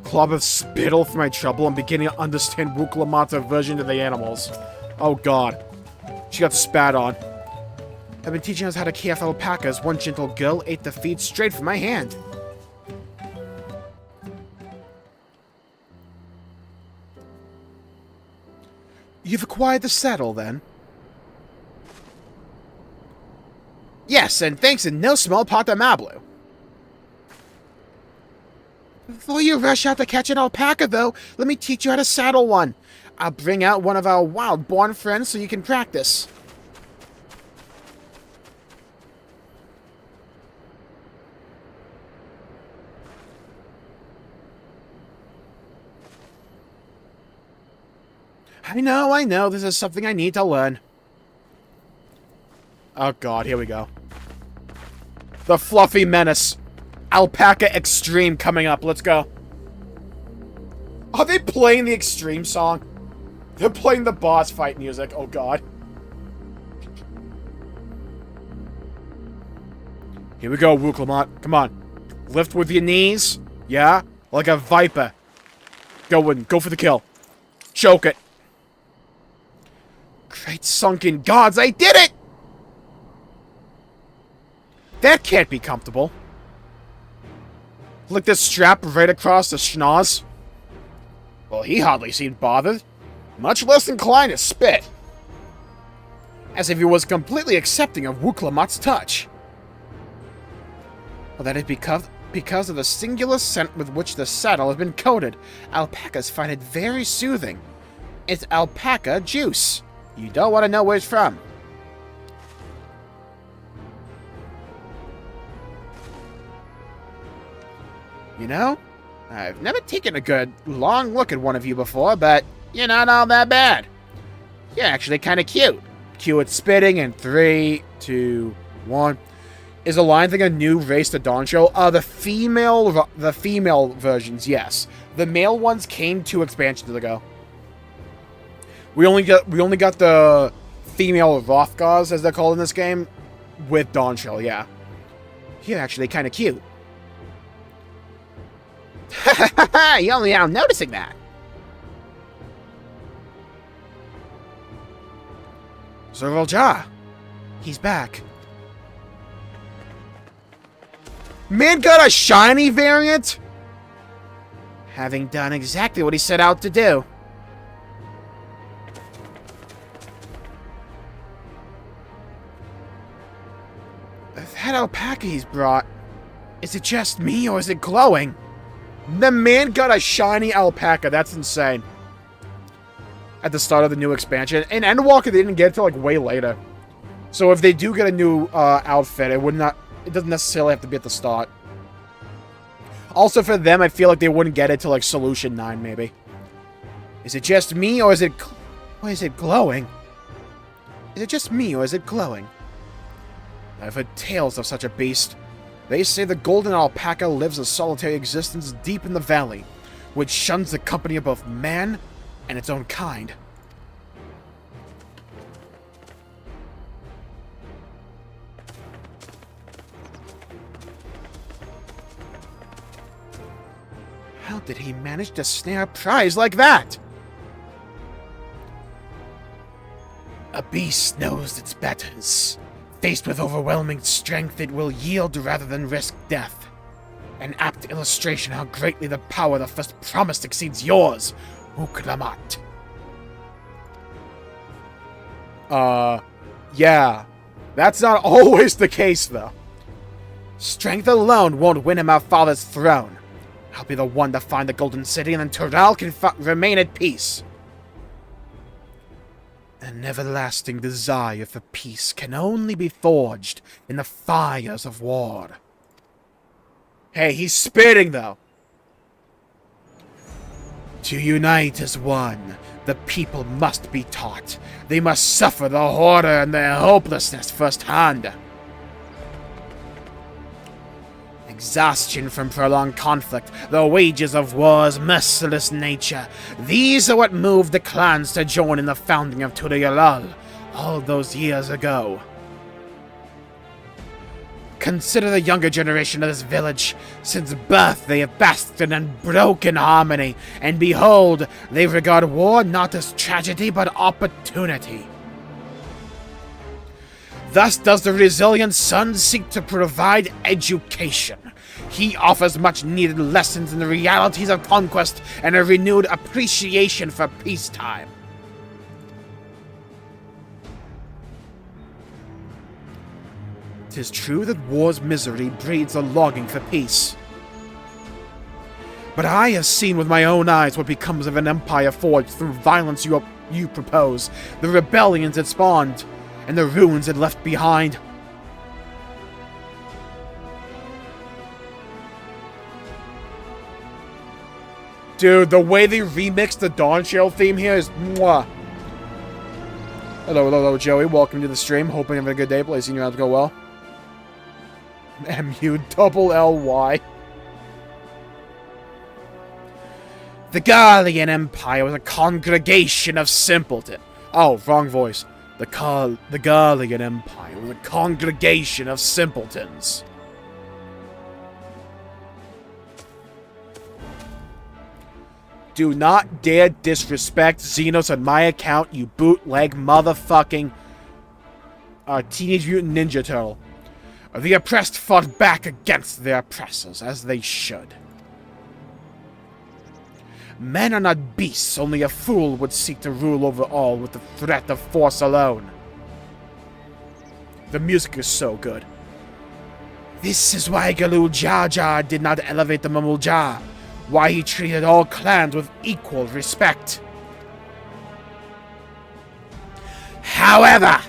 Club of Spittle for my trouble. I'm beginning to understand Wuklamat's aversion to the animals. Oh god. She got spat on. I've been teaching us how to care for alpacas. One gentle girl ate the feed straight from my hand. You've acquired the saddle, then? Yes, and thanks in no small part to Mablu. Before you rush out to catch an alpaca, though, let me teach you how to saddle one. I'll bring out one of our wild-born friends so you can practice. I know, this is something I need to learn. Oh god, here we go. The Fluffy Menace. Alpaca Extreme coming up, let's go. Are they playing the Extreme song? They're playing the boss fight music, oh god. Here we go, Wuklamat, come on. Lift with your knees, yeah? Like a viper. Go for the kill. Choke it. Great sunken gods, I did it! That can't be comfortable. Look this strap right across the schnoz. Well, he hardly seemed bothered. Much less inclined to spit. as if he was completely accepting of Wooklamat's touch. Well, that is because of the singular scent with which the saddle has been coated. Alpacas find it very soothing. It's alpaca juice. You don't want to know where it's from. You know, I've never taken a good, long look at one of you before, but you're not all that bad. You're actually kind of cute. Cue it spitting in 3, 2, 1. Is the Lion Thing a new race to Dawntrail? The female versions, yes. The male ones came 2 expansions ago. We only got the female Rothgars, as they're called in this game, with Dawntrail, yeah. You're actually kind of cute. You're only now noticing that. Zervalja. He's back. Man got a shiny variant? Having done exactly what he set out to do. That alpaca he's brought, is it just me or is it glowing? The man got a shiny alpaca, that's insane. At the start of the new expansion. And Endwalker they didn't get it till like way later. So if they do get a new outfit, it doesn't necessarily have to be at the start. Also for them, I feel like they wouldn't get it till like Solution 9 maybe. Is it just me or is it glowing? Is it just me or is it glowing? I've heard tales of such a beast. They say the golden alpaca lives a solitary existence deep in the valley, which shuns the company of both man and its own kind. How did he manage to snare a prize like that? A beast knows its betters. Faced with overwhelming strength, it will yield rather than risk death. An apt illustration how greatly the power the first promised exceeds yours, Uklamat. Yeah. That's not always the case, though. Strength alone won't win him our father's throne. I'll be the one to find the Golden City, and then Tural can remain at peace. An everlasting desire for peace can only be forged in the fires of war. Hey, he's spitting, though. To unite as one, the people must be taught. They must suffer the horror and their hopelessness firsthand. Exhaustion from prolonged conflict, the wages of war's merciless nature. These are what moved the clans to join in the founding of Tudayalal all those years ago. Consider the younger generation of this village. Since birth they have basked in unbroken harmony, and behold, they regard war not as tragedy but opportunity. Thus does the resilient son seek to provide education. He offers much-needed lessons in the realities of conquest and a renewed appreciation for peacetime. "'Tis true that war's misery breeds a longing for peace. But I have seen with my own eyes what becomes of an empire forged through violence you propose, the rebellions it spawned, and the ruins it left behind. Dude, the way they remixed the Dawntrail theme here is mwah. Hello, Joey. Welcome to the stream. Hoping you're having a good day. Placing your rounds go well. MU-double-L-Y. The Garlean Empire was a congregation of simpletons. Oh, wrong voice. The Garlean Empire was a congregation of simpletons. Do not dare disrespect Xenos on my account, you bootleg motherfucking Teenage Mutant Ninja Turtle. The oppressed fought back against their oppressors, as they should. Men are not beasts, only a fool would seek to rule over all with the threat of force alone. The music is so good. This is why Galul Jar Jar did not elevate the Mamul Jar. Why he treated all clans with equal respect. However,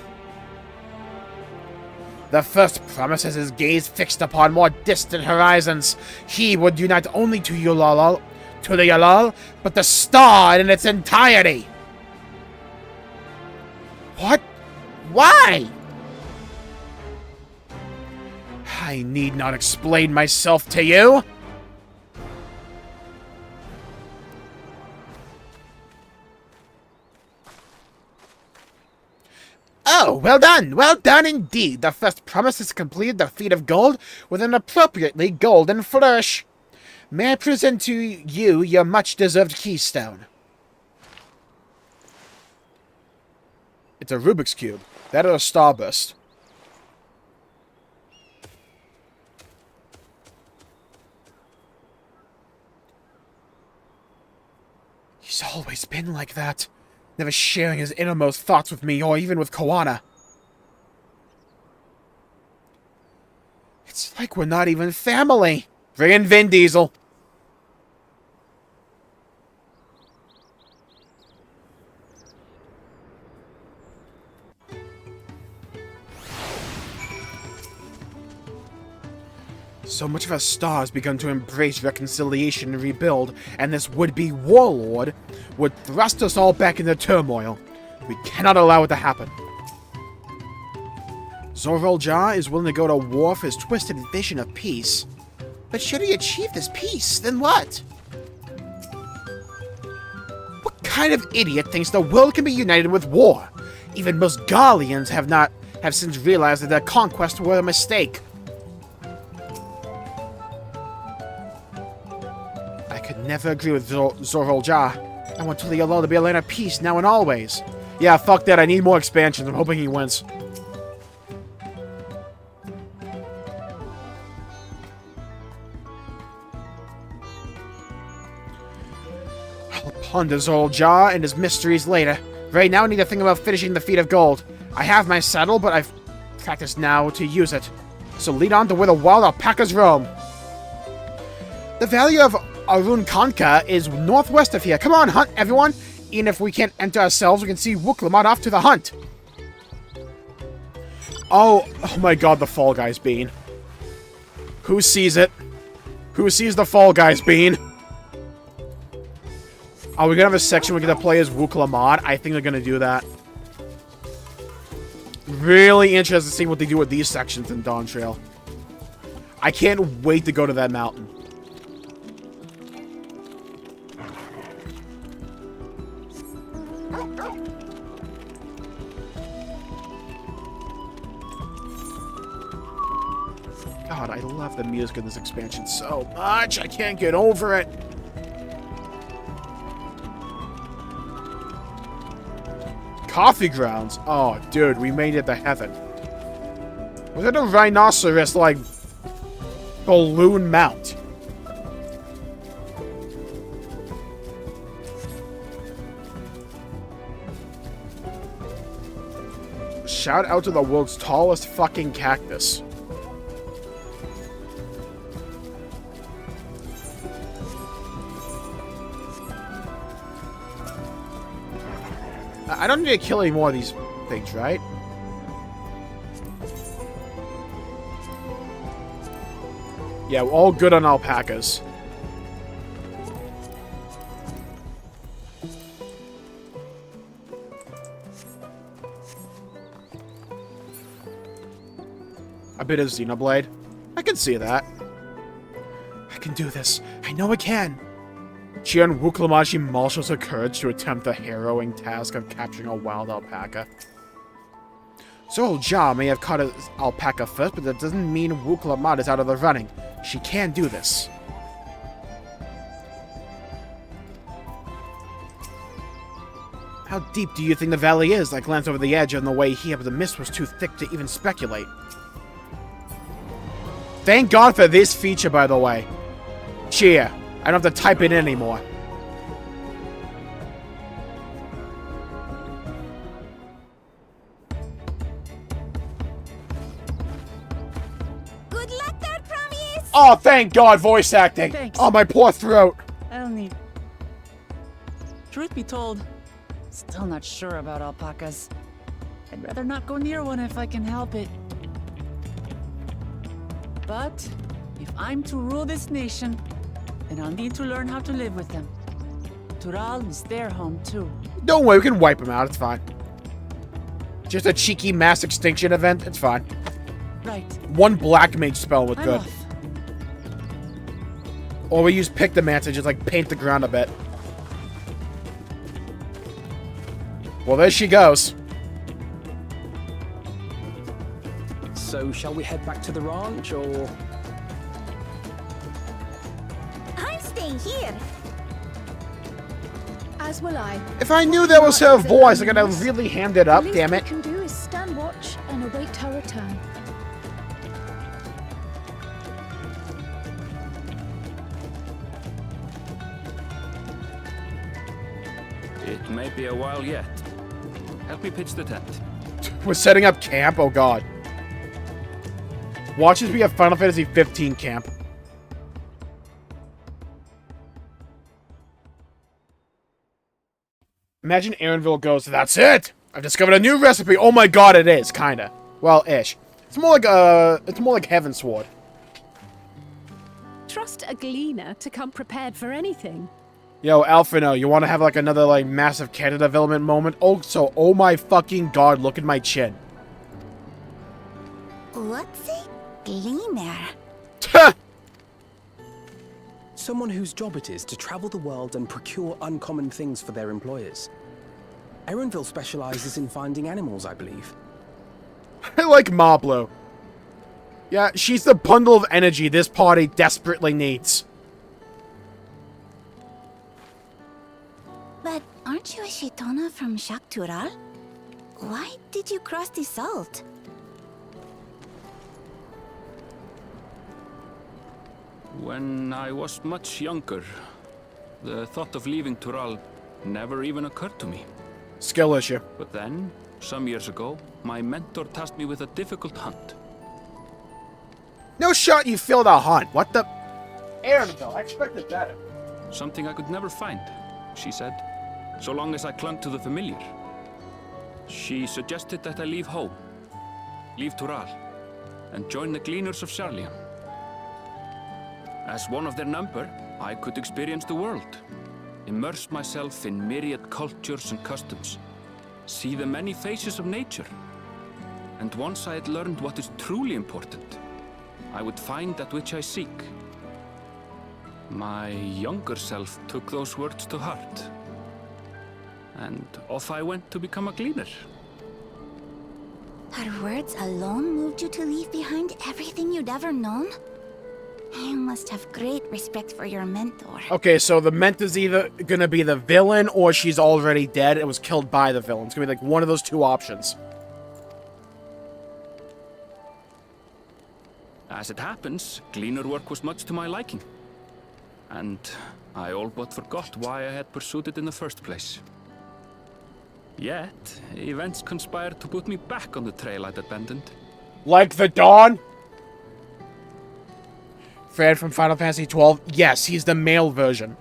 the first promises his gaze fixed upon more distant horizons. He would unite only to the Yalal, but the star in its entirety. What? Why? I need not explain myself to you. Oh, well done! Well done indeed! The first promise has completed the feat of gold with an appropriately golden flourish. May I present to you your much-deserved keystone? It's a Rubik's Cube. That or a Starburst. He's always been like that. Never sharing his innermost thoughts with me, or even with Koana. It's like we're not even family. Bring in Vin Diesel. So much of our star has begun to embrace reconciliation and rebuild, and this would-be warlord would thrust us all back into turmoil. We cannot allow it to happen. Zorval Jah is willing to go to war for his twisted vision of peace. But should he achieve this peace, then what? What kind of idiot thinks the world can be united with war? Even most Garleans have since realized that their conquests were a mistake. I could never agree with Zorval Jah. I want Tulialol to be a land of peace now and always. Yeah, fuck that. I need more expansions. I'm hoping he wins. I'll ponder Zorval Jah and his mysteries later. Right now, I need to think about finishing the feat of gold. I have my saddle, but I've practiced now to use it. So lead on to where the wild alpacas roam. The valley of Arun Kanka is northwest of here. Come on, hunt, everyone. Even if we can't enter ourselves, we can see Wuklamot off to the hunt. Oh my god, the Fall Guys bean. Who sees it? Who sees the Fall Guys bean? Are we gonna have a section we get to play as Wuklamot? I think they're gonna do that. Really interested to see what they do with these sections in Dawntrail. I can't wait to go to that mountain. God, I love the music in this expansion so much. I can't get over it. Coffee grounds? Oh, dude, we made it to heaven. Was it a rhinoceros, like, balloon mount? Shout out to the world's tallest fucking cactus. I don't need to kill any more of these things, right? Yeah, all good on alpacas. A bit of Xenoblade. I can see that. I can do this. I know I can. Chian Wuklamashi marshals her courage to attempt the harrowing task of capturing a wild alpaca. Zorval Jah may have caught an alpaca first, but that doesn't mean Wuklamat is out of the running. She can do this. How deep do you think the valley is? I glanced over the edge on the way here, but the mist was too thick to even speculate. Thank God for this feature, by the way. Cheer. I don't have to type it in anymore. Oh, thank God, voice acting. Thanks. Oh, my poor throat. I'll need. Truth be told, still not sure about alpacas. I'd rather not go near one if I can help it. But if I'm to rule this nation, then I'll need to learn how to live with them. Tural is their home too. Don't worry, we can wipe him out. It's fine. Just a cheeky mass extinction event. It's fine. Right. One black mage spell would I'm good. off. Or we use pick the mance and just like paint the ground a bit. Well, there she goes. So, shall we head back to the ranch, or...? I'm staying here. As will I. If I knew that was her voice, I'm gonna really hand it up, The least damn it. we can do is stand watch and await her return. It may be a while yet. Help me pitch the tent. We're setting up camp? Oh god. Watch as we have Final Fantasy 15 camp. Imagine Aaronville goes, that's it! I've discovered a new recipe. Oh my god, it is, kinda. Well, ish. It's more like Heaven's Sword. Trust a gleaner to come prepared for anything. Yo, Alphino, you wanna have like another like massive character development moment? Also, oh my fucking god, look at my chin. What's a gleaner? Someone whose job it is to travel the world and procure uncommon things for their employers. Erenville specializes in finding animals, I believe. I like Mablo. Yeah, she's the bundle of energy this party desperately needs. But aren't you a Shaitana from Shak Tural? Why did you cross the salt? When I was much younger, the thought of leaving Tural never even occurred to me. Skill issue. But then, some years ago, my mentor tasked me with a difficult hunt. No shot you failed a hunt. What the? Aaronville, I expected better. Something I could never find, she said, so long as I clung to the familiar. She suggested that I leave home, leave Tural, and join the Gleaners of Sharlian. As one of their number, I could experience the world, immerse myself in myriad cultures and customs, see the many faces of nature. And once I had learned what is truly important, I would find that which I seek. My younger self took those words to heart, and off I went to become a gleaner. Her words alone moved you to leave behind everything you'd ever known? You must have great respect for your mentor. Okay, so the mentor's either gonna be the villain or she's already dead and was killed by the villain. It's gonna be like one of those two options. As it happens, gleaner work was much to my liking. And I all but forgot why I had pursued it in the first place. Yet, events conspired to put me back on the trail I'd abandoned. Like the Dawn? Fred from Final Fantasy XII? Yes, he's the male version.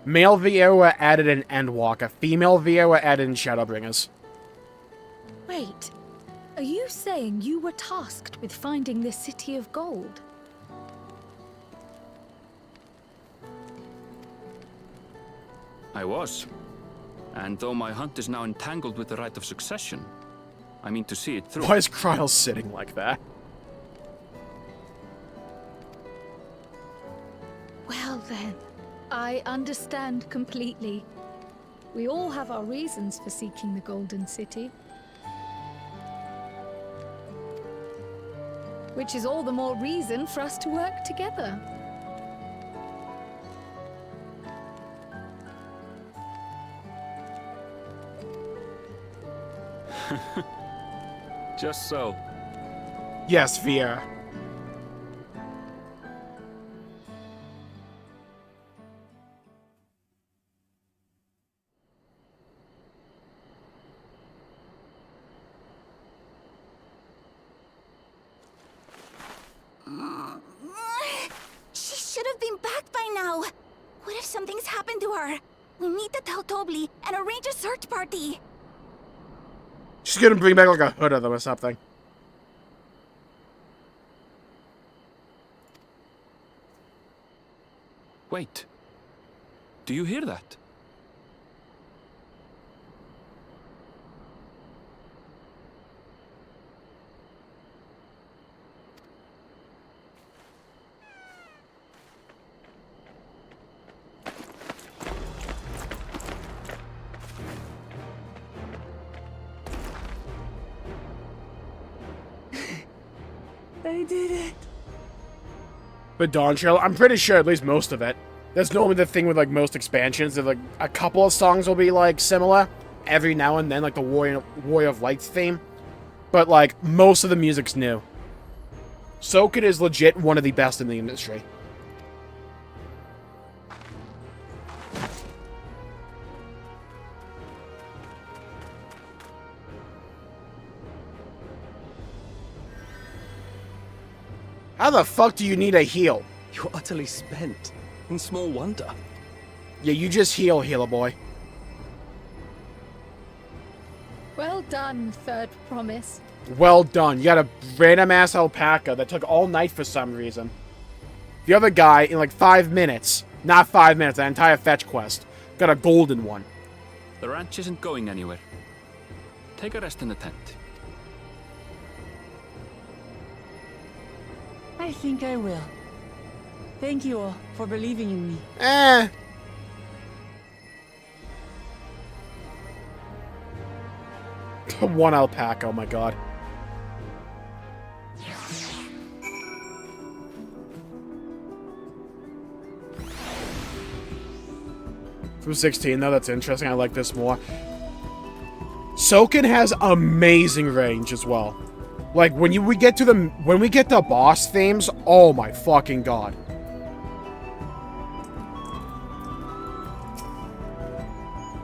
Male VA were added in Endwalker. Female VA were added in Shadowbringers. Wait, are you saying you were tasked with finding this city of gold? I was. And though my hunt is now entangled with the right of succession, I mean to see it through. Why is Kryl sitting like that? Well then, I understand completely. We all have our reasons for seeking the Golden City. Which is all the more reason for us to work together. Just so. Yes, Vieira. should have been back by now. What if something's happened to her? We need to tell Tobli and arrange a search party. She's gonna bring back like a hood of them or something. Wait. Do you hear that? I did it. But Dawntrail, I'm pretty sure at least most of it. That's normally the thing with like most expansions. That like a couple of songs will be like similar every now and then, like the Warrior of Lights theme. But like most of the music's new. Soken is legit one of the best in the industry. How the fuck do you need a heal? You're utterly spent. And small wonder. Yeah, you just heal, healer boy. Well done, third promise. Well done. You got a random-ass alpaca that took all night for some reason. The other guy, in like 5 minutes, not 5 minutes, an entire fetch quest, got a golden one. The ranch isn't going anywhere. Take a rest in the tent. I think I will. Thank you all for believing in me. One alpaca, oh my god. From 16, though, that's interesting. I like this more. Soken has amazing range as well. Like when we get to boss themes, oh my fucking god.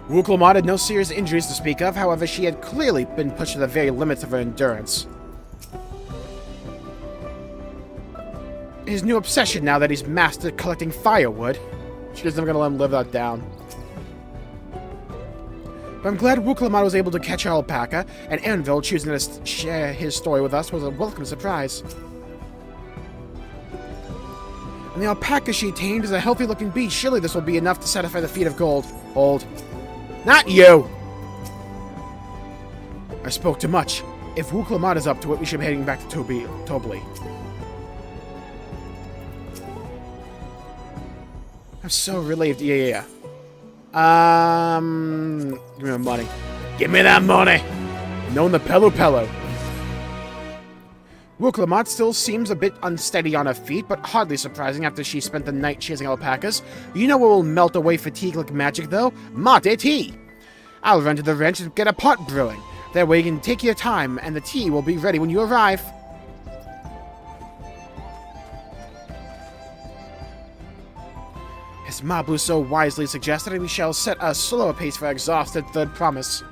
Wuklamot had no serious injuries to speak of, however she had clearly been pushed to the very limits of her endurance. His new obsession now that he's mastered collecting firewood. She isn't gonna let him live that down. But I'm glad Wuklamot was able to catch our alpaca, and Ernville choosing to share his story with us was a welcome surprise. And the alpaca she tamed is a healthy-looking beast. Surely this will be enough to satisfy the feet of gold. Old. Not you! I spoke too much. If Wuklamot is up to it, we should be heading back to Tobli. I'm so relieved. Yeah. Give me my money. Give me that money! Known the Pelu. Wuklamot still seems a bit unsteady on her feet, but hardly surprising after she spent the night chasing alpacas. You know what will melt away fatigue like magic, though? Mate tea! I'll run to the ranch and get a pot brewing. That way you can take your time, and the tea will be ready when you arrive. As Mablu so wisely suggested, we shall set a slower pace for exhausted third promise.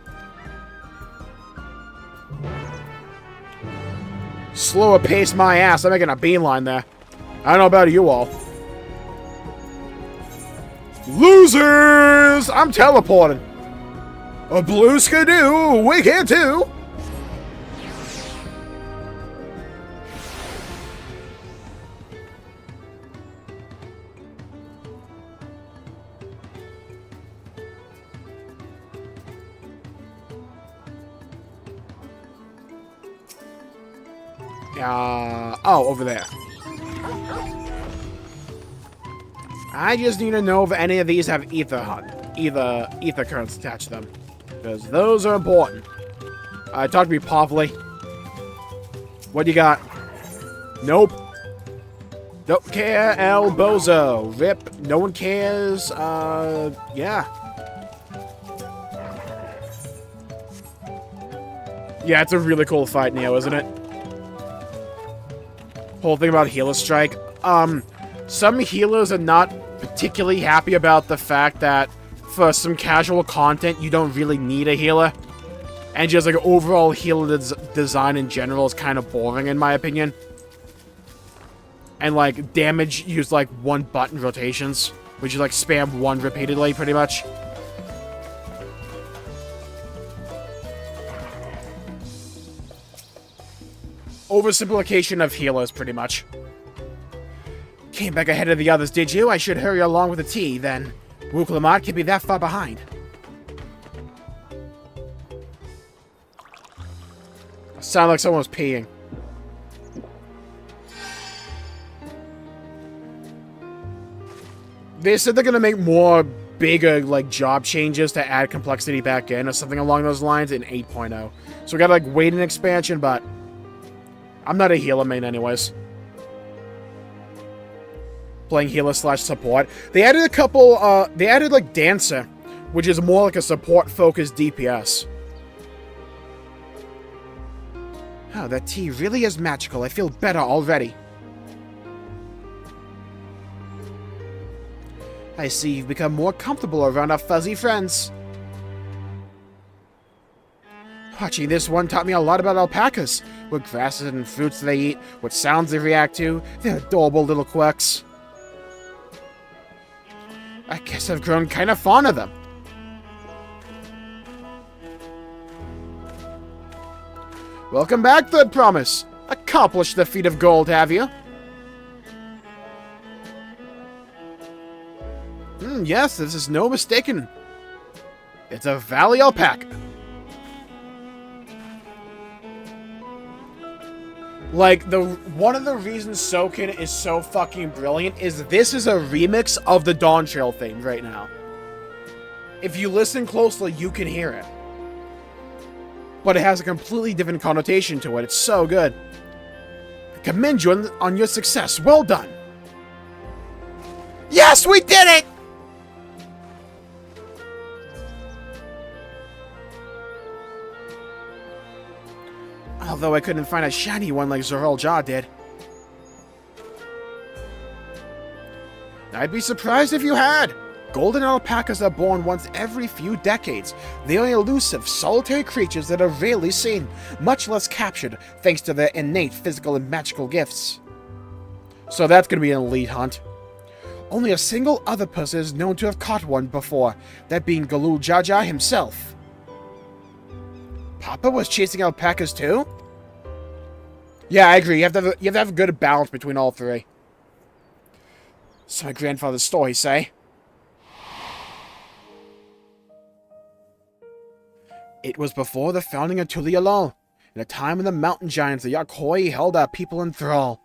Slower pace my ass. I'm making a beeline there. I don't know about you all. Losers! I'm teleporting. A blue skidoo. We can too. Oh, over there. I just need to know if any of these have ether currents attached to them. Because those are important. Talk to me, Povli. What do you got? Nope. Don't care, El Bozo. Rip. No one cares. Yeah. Yeah, it's a really cool fight, Neo, isn't it? Whole thing about Healer Strike. Some healers are not particularly happy about the fact that for some casual content, you don't really need a healer. And just like overall healer design in general is kind of boring in my opinion. And, like, damage used, like, 1-button rotations. Which you, like, spam 1 repeatedly, pretty much. Oversimplification of healers, pretty much. Came back ahead of the others, did you? I should hurry along with the tea, then. Wuklamot can't be that far behind. Sound like someone was peeing. They said they're gonna make more bigger, like, job changes to add complexity back in, or something along those lines in 8.0. So we gotta, like, wait an expansion, but I'm not a healer main anyways. Playing healer / support. They added a couple, they added, like, Dancer, which is more like a support-focused DPS. Oh, that tea really is magical. I feel better already. I see you've become more comfortable around our fuzzy friends. Watching this one taught me a lot about alpacas. What grasses and fruits they eat, what sounds they react to. They're adorable little quirks. I guess I've grown kind of fond of them. Welcome back, Third Promise. Accomplished the feat of gold, have you? Yes, this is no mistaken. It's a valley alpaca. Like, one of the reasons Soken is so fucking brilliant is this is a remix of the Dawntrail thing right now. If you listen closely, you can hear it. But it has a completely different connotation to it. It's so good. I commend you on your success. Well done. Yes, we did it! Although I couldn't find a shiny one like Zorel Jaw did. I'd be surprised if you had. Golden alpacas are born once every few decades. They are elusive, solitary creatures that are rarely seen, much less captured, thanks to their innate physical and magical gifts. So that's gonna be an elite hunt. Only a single other person is known to have caught one before, that being Galul Jaja himself. Papa was chasing alpacas too? Yeah, I agree. You have to have a good balance between all three. So my grandfather's story, say? It was before the founding of Tulialal, in a time when the mountain giants, the Yakhoi, held our people in thrall.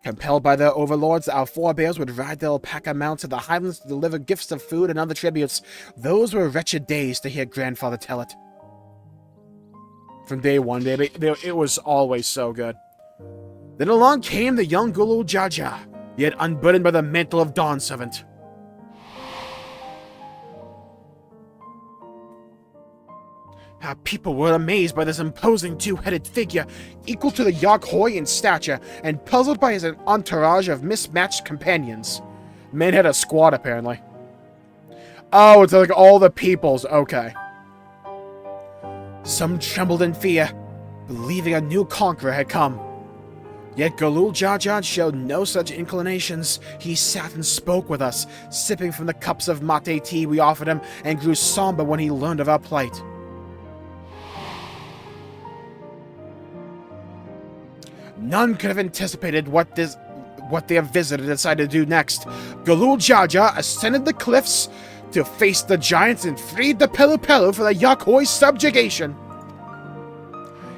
Compelled by their overlords, our forebears would ride their alpaca mounts to the highlands to deliver gifts of food and other tributes. Those were wretched days to hear grandfather tell it. From day one, baby, it was always so good. Then along came the young Gulu Jaja, yet unburdened by the mantle of Dawn Servant. Our people were amazed by this imposing two-headed figure, equal to the Yakhoi in stature, and puzzled by his entourage of mismatched companions. Men had a squad, apparently. Oh, it's like all the peoples, okay. Some trembled in fear, believing a new conqueror had come. Yet Galul Jajan showed no such inclinations. He sat and spoke with us, sipping from the cups of mate tea we offered him, and grew somber when he learned of our plight. None could have anticipated what their visitor decided to do next. Galul Jaja ascended the cliffs to face the giants and freed the Pelu Pelu from the Yakhoi subjugation.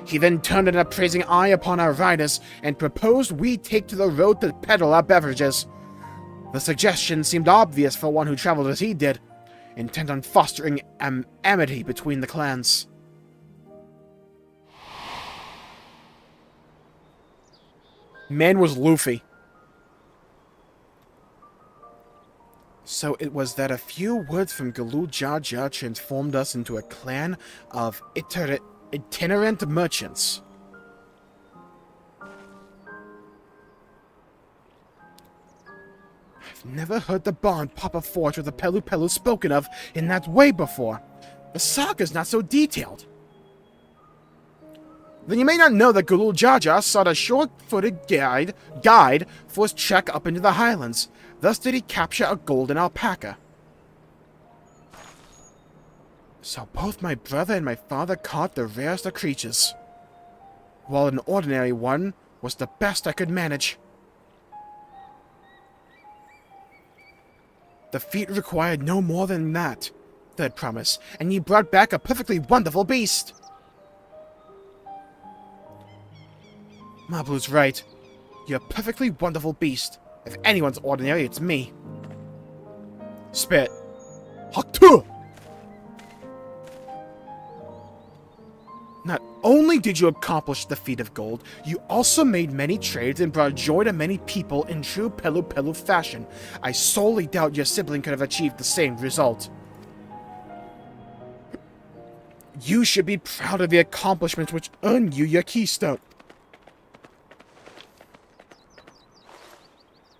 He then turned an appraising eye upon our riders and proposed we take to the road to peddle our beverages. The suggestion seemed obvious for one who traveled as he did, intent on fostering amity between the clans. Man was Luffy. So it was that a few words from Galul Jaja transformed us into a clan of itinerant merchants. I've never heard the bond Papa forged with the Pelu Pelu spoken of in that way before. The saga's not so detailed. then you may not know that Gulul Jaja sought a short-footed guide for his trek up into the highlands. Thus did he capture a golden alpaca. So both my brother and my father caught the rarest of creatures, while an ordinary one was the best I could manage. The feat required no more than that, third promise, and ye brought back a perfectly wonderful beast. Mablu's right. You're a perfectly wonderful beast. If anyone's ordinary, it's me. Spit. Haktu! Not only did you accomplish the feat of gold, you also made many trades and brought joy to many people in true Pelu Pelu fashion. I sorely doubt your sibling could have achieved the same result. You should be proud of the accomplishments which earned you your keystone.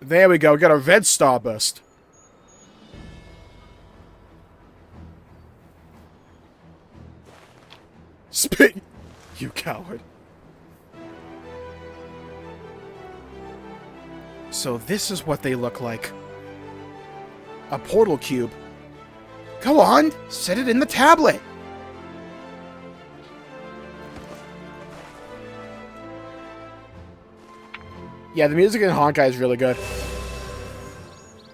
There we go, got a red starburst. Spit, you coward. So this is what they look like. A portal cube. Go on, set it in the tablet. Yeah, the music in Honkai is really good.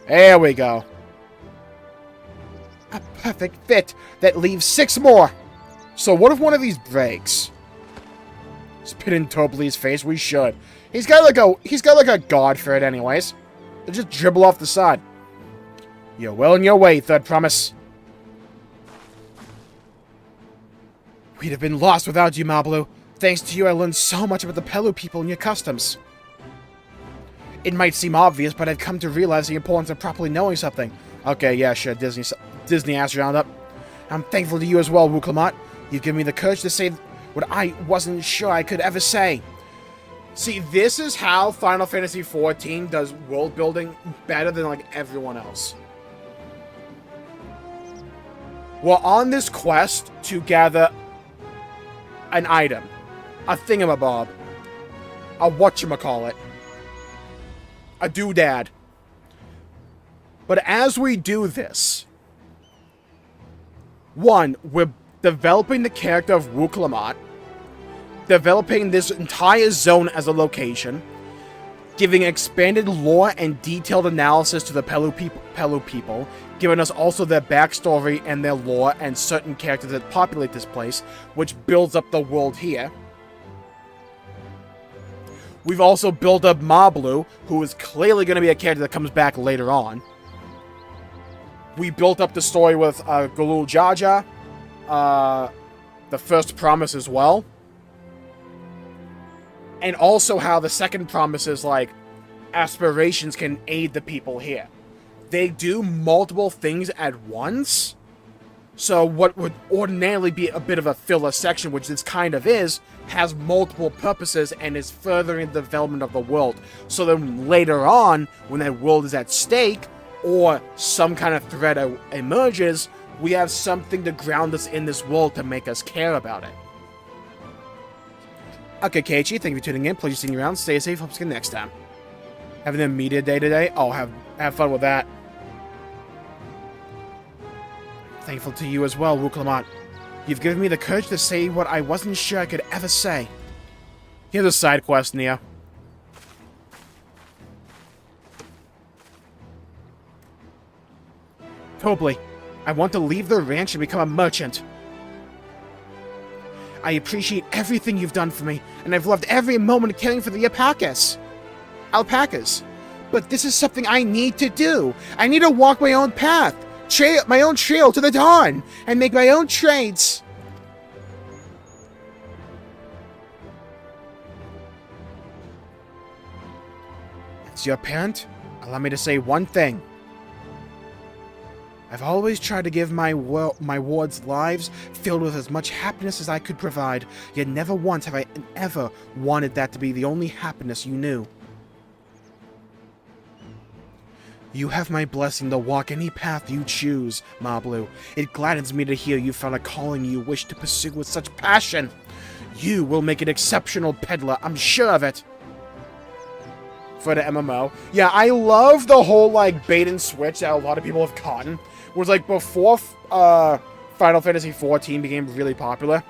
There we go. A perfect fit that leaves 6 more. So what if one of these breaks? Spit in Tobli's face, we should. He's got like a god for it anyways. They'll just dribble off the side. You're well on your way, third promise. We'd have been lost without you, Mablu. Thanks to you, I learned so much about the Pelu people and your customs. It might seem obvious, but I've come to realize the importance of properly knowing something. Okay, yeah, sure, Disney ass roundup. I'm thankful to you as well, Wuklamat. You've given me the courage to say what I wasn't sure I could ever say. See, this is how Final Fantasy XIV does world building better than, like, everyone else. We're on this quest to gather an item. A thingamabob. A whatchamacallit. A doodad. But as we do this, one, we're developing the character of Wuklamat, developing this entire zone as a location, giving expanded lore and detailed analysis to the Pelu people, giving us also their backstory and their lore and certain characters that populate this place, which builds up the world here. We've also built up Mablu, who is clearly going to be a character that comes back later on. We built up the story with Gulul Jaja, the first promise as well. And also how the second promise is like, aspirations can aid the people here. They do multiple things at once. So what would ordinarily be a bit of a filler section, which this kind of is, has multiple purposes and is furthering the development of the world. So then later on, when that world is at stake, or some kind of threat emerges, we have something to ground us in this world to make us care about it. Okay, Keiichi, thank you for tuning in. Pleasure seeing you around. Stay safe. Hope to see you next time. Having a media day today? Oh, have fun with that. Thankful to you as well, Wuklamat. You've given me the courage to say what I wasn't sure I could ever say. Here's a side quest, Nia. Tobli, I want to leave the ranch and become a merchant. I appreciate everything you've done for me, and I've loved every moment of caring for the alpacas. But this is something I need to do. I need to walk my own path, my own trail to the dawn, and make my own trades. As your parent, allow me to say one thing. I've always tried to give my wards lives filled with as much happiness as I could provide, yet never once have I ever wanted that to be the only happiness you knew. You have my blessing to walk any path you choose, Mablu. It gladdens me to hear you found a calling you wish to pursue with such passion. You will make an exceptional peddler, I'm sure of it. For the MMO. Yeah, I love the whole, like, bait and switch that a lot of people have caught. Was like, before Final Fantasy XIV became really popular,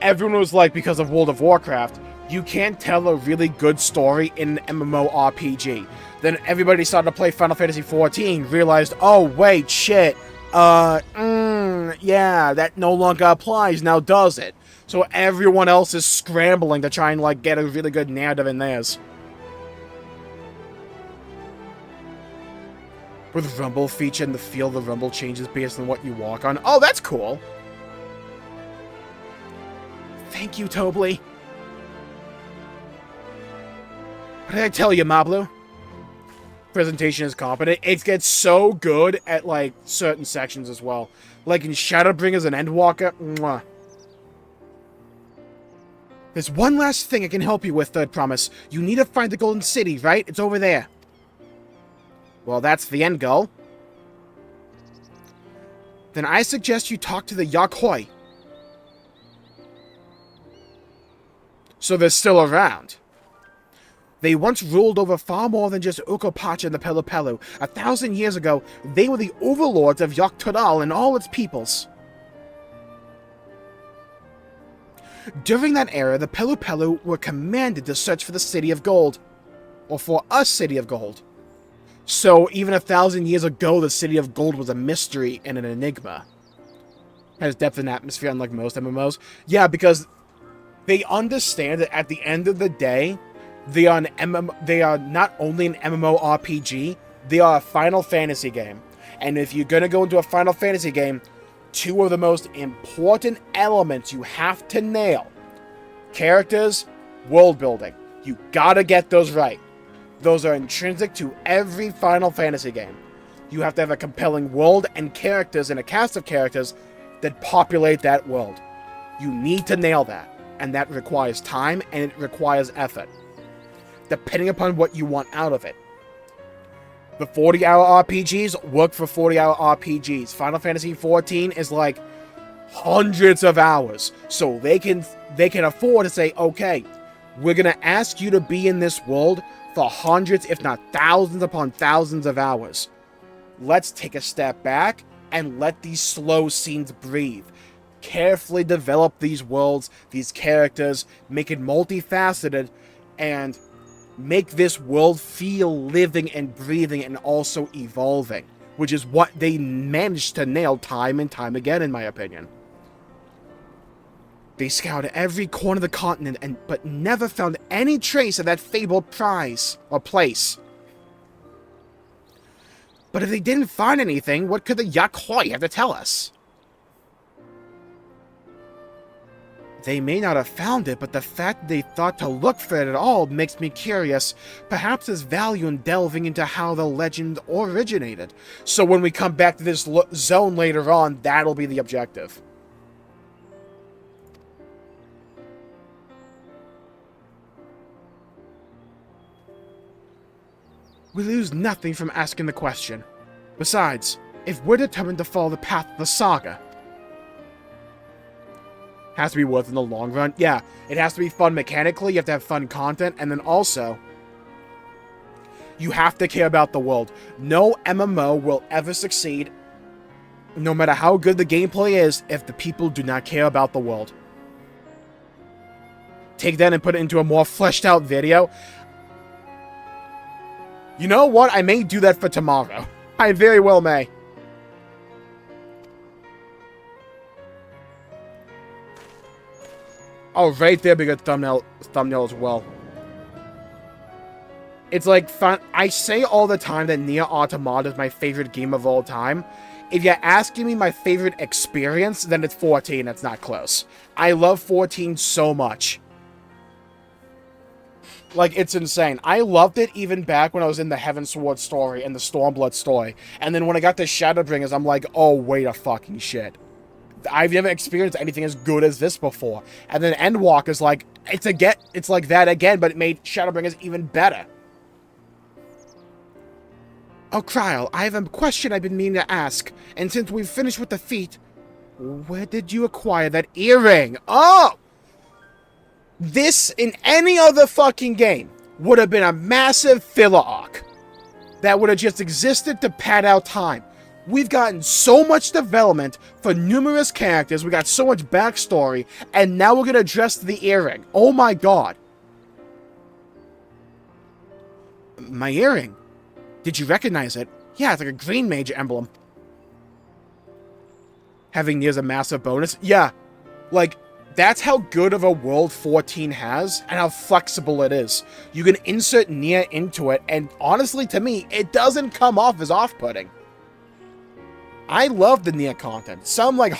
everyone was like, because of World of Warcraft, you can't tell a really good story in an MMORPG. Then everybody started to play Final Fantasy XIV, realized, oh, wait, shit, yeah, that no longer applies, now does it? So everyone else is scrambling to try and, like, get a really good narrative in theirs. With Rumble feature in the field, the Rumble changes based on what you walk on. Oh, that's cool! Thank you, Tobly. What did I tell you, Mablu? Presentation is competent. It gets so good at, like, certain sections as well. Like in Shadowbringers and Endwalker. Mwah. There's one last thing I can help you with, Third Promise. You need to find the Golden City, right? It's over there. Well, that's the end goal. Then I suggest you talk to the Yakhoi. So they're still around. They once ruled over far more than just Ukopacha and the Pelu Pelu. 1,000 years ago, they were the overlords of Yogg-Total and all its peoples. During that era, the Pelu Pelu were commanded to search for the City of Gold. Or for a City of Gold. So, even 1,000 years ago, the City of Gold was a mystery and an enigma. Has depth and atmosphere, unlike most MMOs. Yeah, because they understand that at the end of the day, they are not only an MMORPG, they are a Final Fantasy game. And if you're going to go into a Final Fantasy game, two of the most important elements you have to nail. Characters, world building. You gotta get those right. Those are intrinsic to every Final Fantasy game. You have to have a compelling world and characters and a cast of characters that populate that world. You need to nail that. And that requires time and it requires effort. Depending upon what you want out of it. The 40-hour RPGs work for 40-hour RPGs. Final Fantasy XIV is like hundreds of hours. So they can afford to say, okay, we're going to ask you to be in this world for hundreds, if not thousands upon thousands of hours. Let's take a step back and let these slow scenes breathe. Carefully develop these worlds, these characters, make it multifaceted, and make this world feel living and breathing and also evolving, which is what they managed to nail time and time again, in my opinion. They scoured every corner of the continent, but never found any trace of that fabled prize or place. But if they didn't find anything, what could the Yakhoi have to tell us? They may not have found it, but the fact they thought to look for it at all makes me curious. Perhaps there's value in delving into how the legend originated. So when we come back to this zone later on, that'll be the objective. We lose nothing from asking the question. Besides, if we're determined to follow the path of the saga, has to be worth in the long run. Yeah, it has to be fun mechanically, you have to have fun content, and then also, you have to care about the world. No MMO will ever succeed, no matter how good the gameplay is, if the people do not care about the world. Take that and put it into a more fleshed out video. You know what? I may do that for tomorrow. I very well may. Oh, right there, be a good thumbnail as well. It's like fun. I say all the time that Nier Automata is my favorite game of all time. If you're asking me my favorite experience, then it's 14. It's not close. I love 14 so much. Like, it's insane. I loved it even back when I was in the Heavensward story and the Stormblood story. And then when I got to Shadowbringers, I'm like, oh, wait a fucking shit. I've never experienced anything as good as this before. And then Endwalker's like, it's like that again, but it made Shadowbringers even better. Oh, Kryl, I have a question I've been meaning to ask. And since we've finished with the feat, Where did you acquire that earring? Oh! This, in any other fucking game, would have been a massive filler arc that would have just existed to pad out time. We've gotten so much development for numerous characters, we got so much backstory, and now we're going to address the earring. Oh my god. My earring? Did you recognize it? Yeah, it's like a green mage emblem. Having Nia's a massive bonus? Yeah. Like, that's how good of a world 14 has, and how flexible it is. You can insert Nia into it, and honestly, to me, it doesn't come off as off-putting. I love the Nia content. Some, like,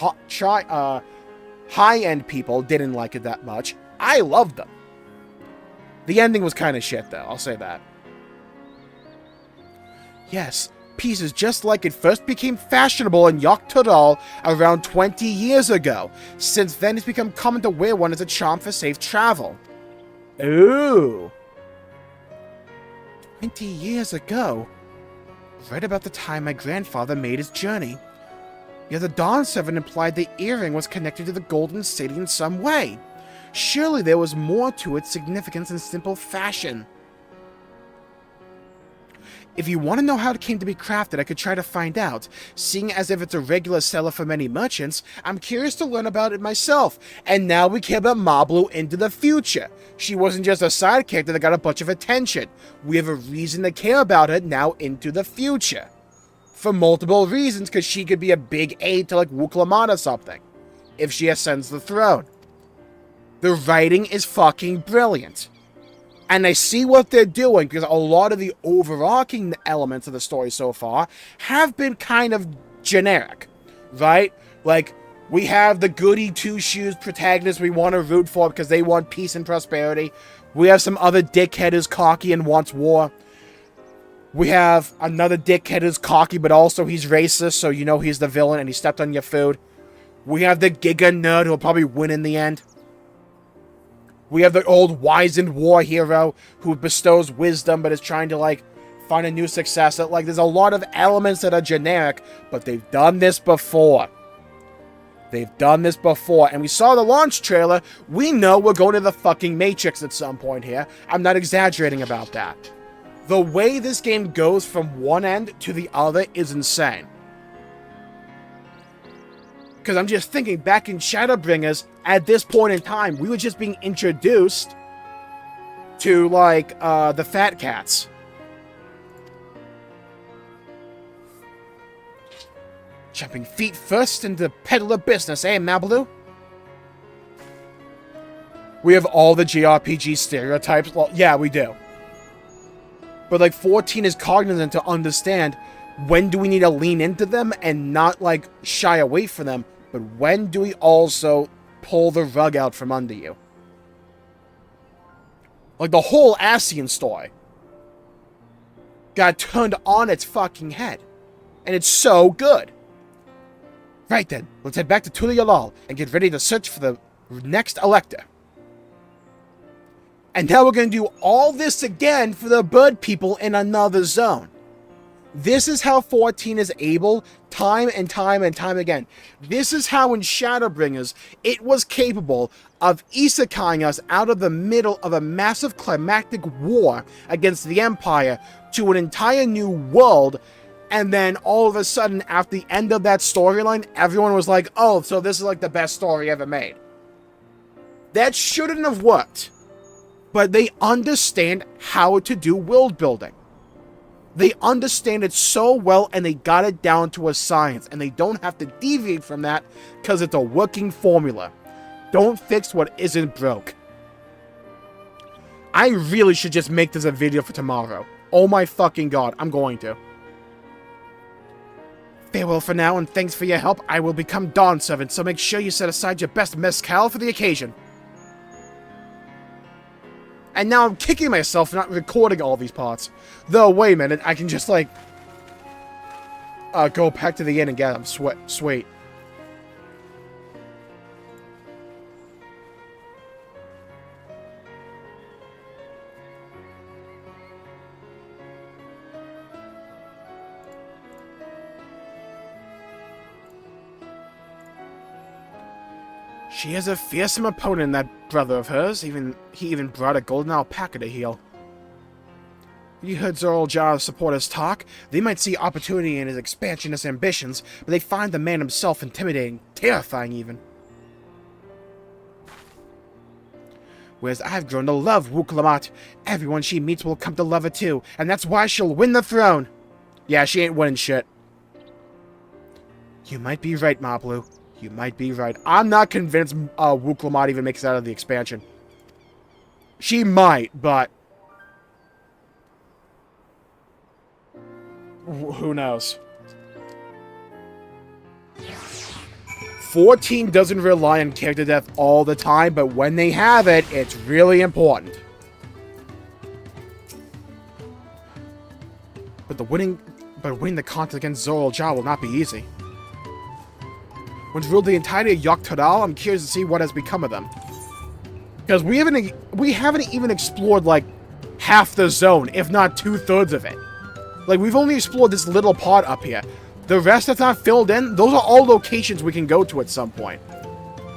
high-end people didn't like it that much. I loved them. The ending was kind of shit, though. I'll say that. Yes, pieces just like it first became fashionable in Walkthroughs around 20 years ago. Since then, it's become common to wear one as a charm for safe travel. Ooh. 20 years ago? Right about the time my grandfather made his journey. Yet the Dawn 7 implied the earring was connected to the Golden City in some way. Surely there was more to its significance than simple fashion. If you want to know how it came to be crafted, I could try to find out. Seeing as if it's a regular seller for many merchants, I'm curious to learn about it myself. And now we care about Mablu into the future. She wasn't just a side character that got a bunch of attention. We have a reason to care about her now into the future. For multiple reasons, because she could be a big aid to like Wuklamon or something. If she ascends the throne. The writing is fucking brilliant. And I see what they're doing, because a lot of the overarching elements of the story so far have been kind of generic, right? Like, we have the goody two-shoes protagonists we want to root for because they want peace and prosperity. We have some other dickhead who's cocky and wants war. We have another dickhead who's cocky, but also he's racist, so you know he's the villain and he stepped on your food. We have the Giga nerd who'll probably win in the end. We have the old wizened war hero who bestows wisdom but is trying to, like, find a new successor. Like, there's a lot of elements that are generic, but they've done this before. They've done this before. And we saw the launch trailer. We know we're going to the fucking Matrix at some point here. I'm not exaggerating about that. The way this game goes from one end to the other is insane. Because I'm just thinking, back in Shadowbringers, at this point in time, we were just being introduced to, like, the Fat Cats. Jumping feet first into peddler business, eh, Mablu? We have all the JRPG stereotypes. Well, yeah, we do. But, like, 14 is cognizant to understand when do we need to lean into them and not, like, shy away from them. But when do we also pull the rug out from under you? Like, the whole Asian story got turned on its fucking head. And it's so good. Right then, let's head back to Tulialal and get ready to search for the next Elector. And now we're going to do all this again for the bird people in another zone. This is how 14 is able, time and time and time again. This is how in Shadowbringers, it was capable of isekaiing us out of the middle of a massive climactic war against the Empire to an entire new world, and then all of a sudden, after the end of that storyline, everyone was like, oh, so this is like the best story ever made. That shouldn't have worked. But they understand how to do world building. They understand it so well, and they got it down to a science, and they don't have to deviate from that because it's a working formula. Don't fix what isn't broke. I really should just make this a video for tomorrow. Oh my fucking god, I'm going to. Farewell for now, and thanks for your help. I will become Dawn Servant, so make sure you set aside your best mezcal for the occasion. And now I'm kicking myself for not recording all these parts. Though, wait a minute, I can just, like, go back to the inn and get them. Sweet. She has a fearsome opponent, that brother of hers. He even brought a golden alpaca to heal. You heard Zoraljar's supporters talk. They might see opportunity in his expansionist ambitions, but they find the man himself intimidating, terrifying even. Whereas I've grown to love Wuk-Lamat. Everyone she meets will come to love her too, and that's why she'll win the throne. Yeah, she ain't winning shit. You might be right, Mablu. You might be right. I'm not convinced Wuk-Lamat even makes it out of the expansion. She might, but... who knows? 14 doesn't rely on character depth all the time, but when they have it, it's really important. But winning the contest against Zoraljar will not be easy. When ruled the entirety of Yogg-Todal, I'm curious to see what has become of them. Because we haven't even explored like half the zone, if not 2/3 of it. Like, we've only explored this little part up here. The rest that's not filled in, those are all locations we can go to at some point.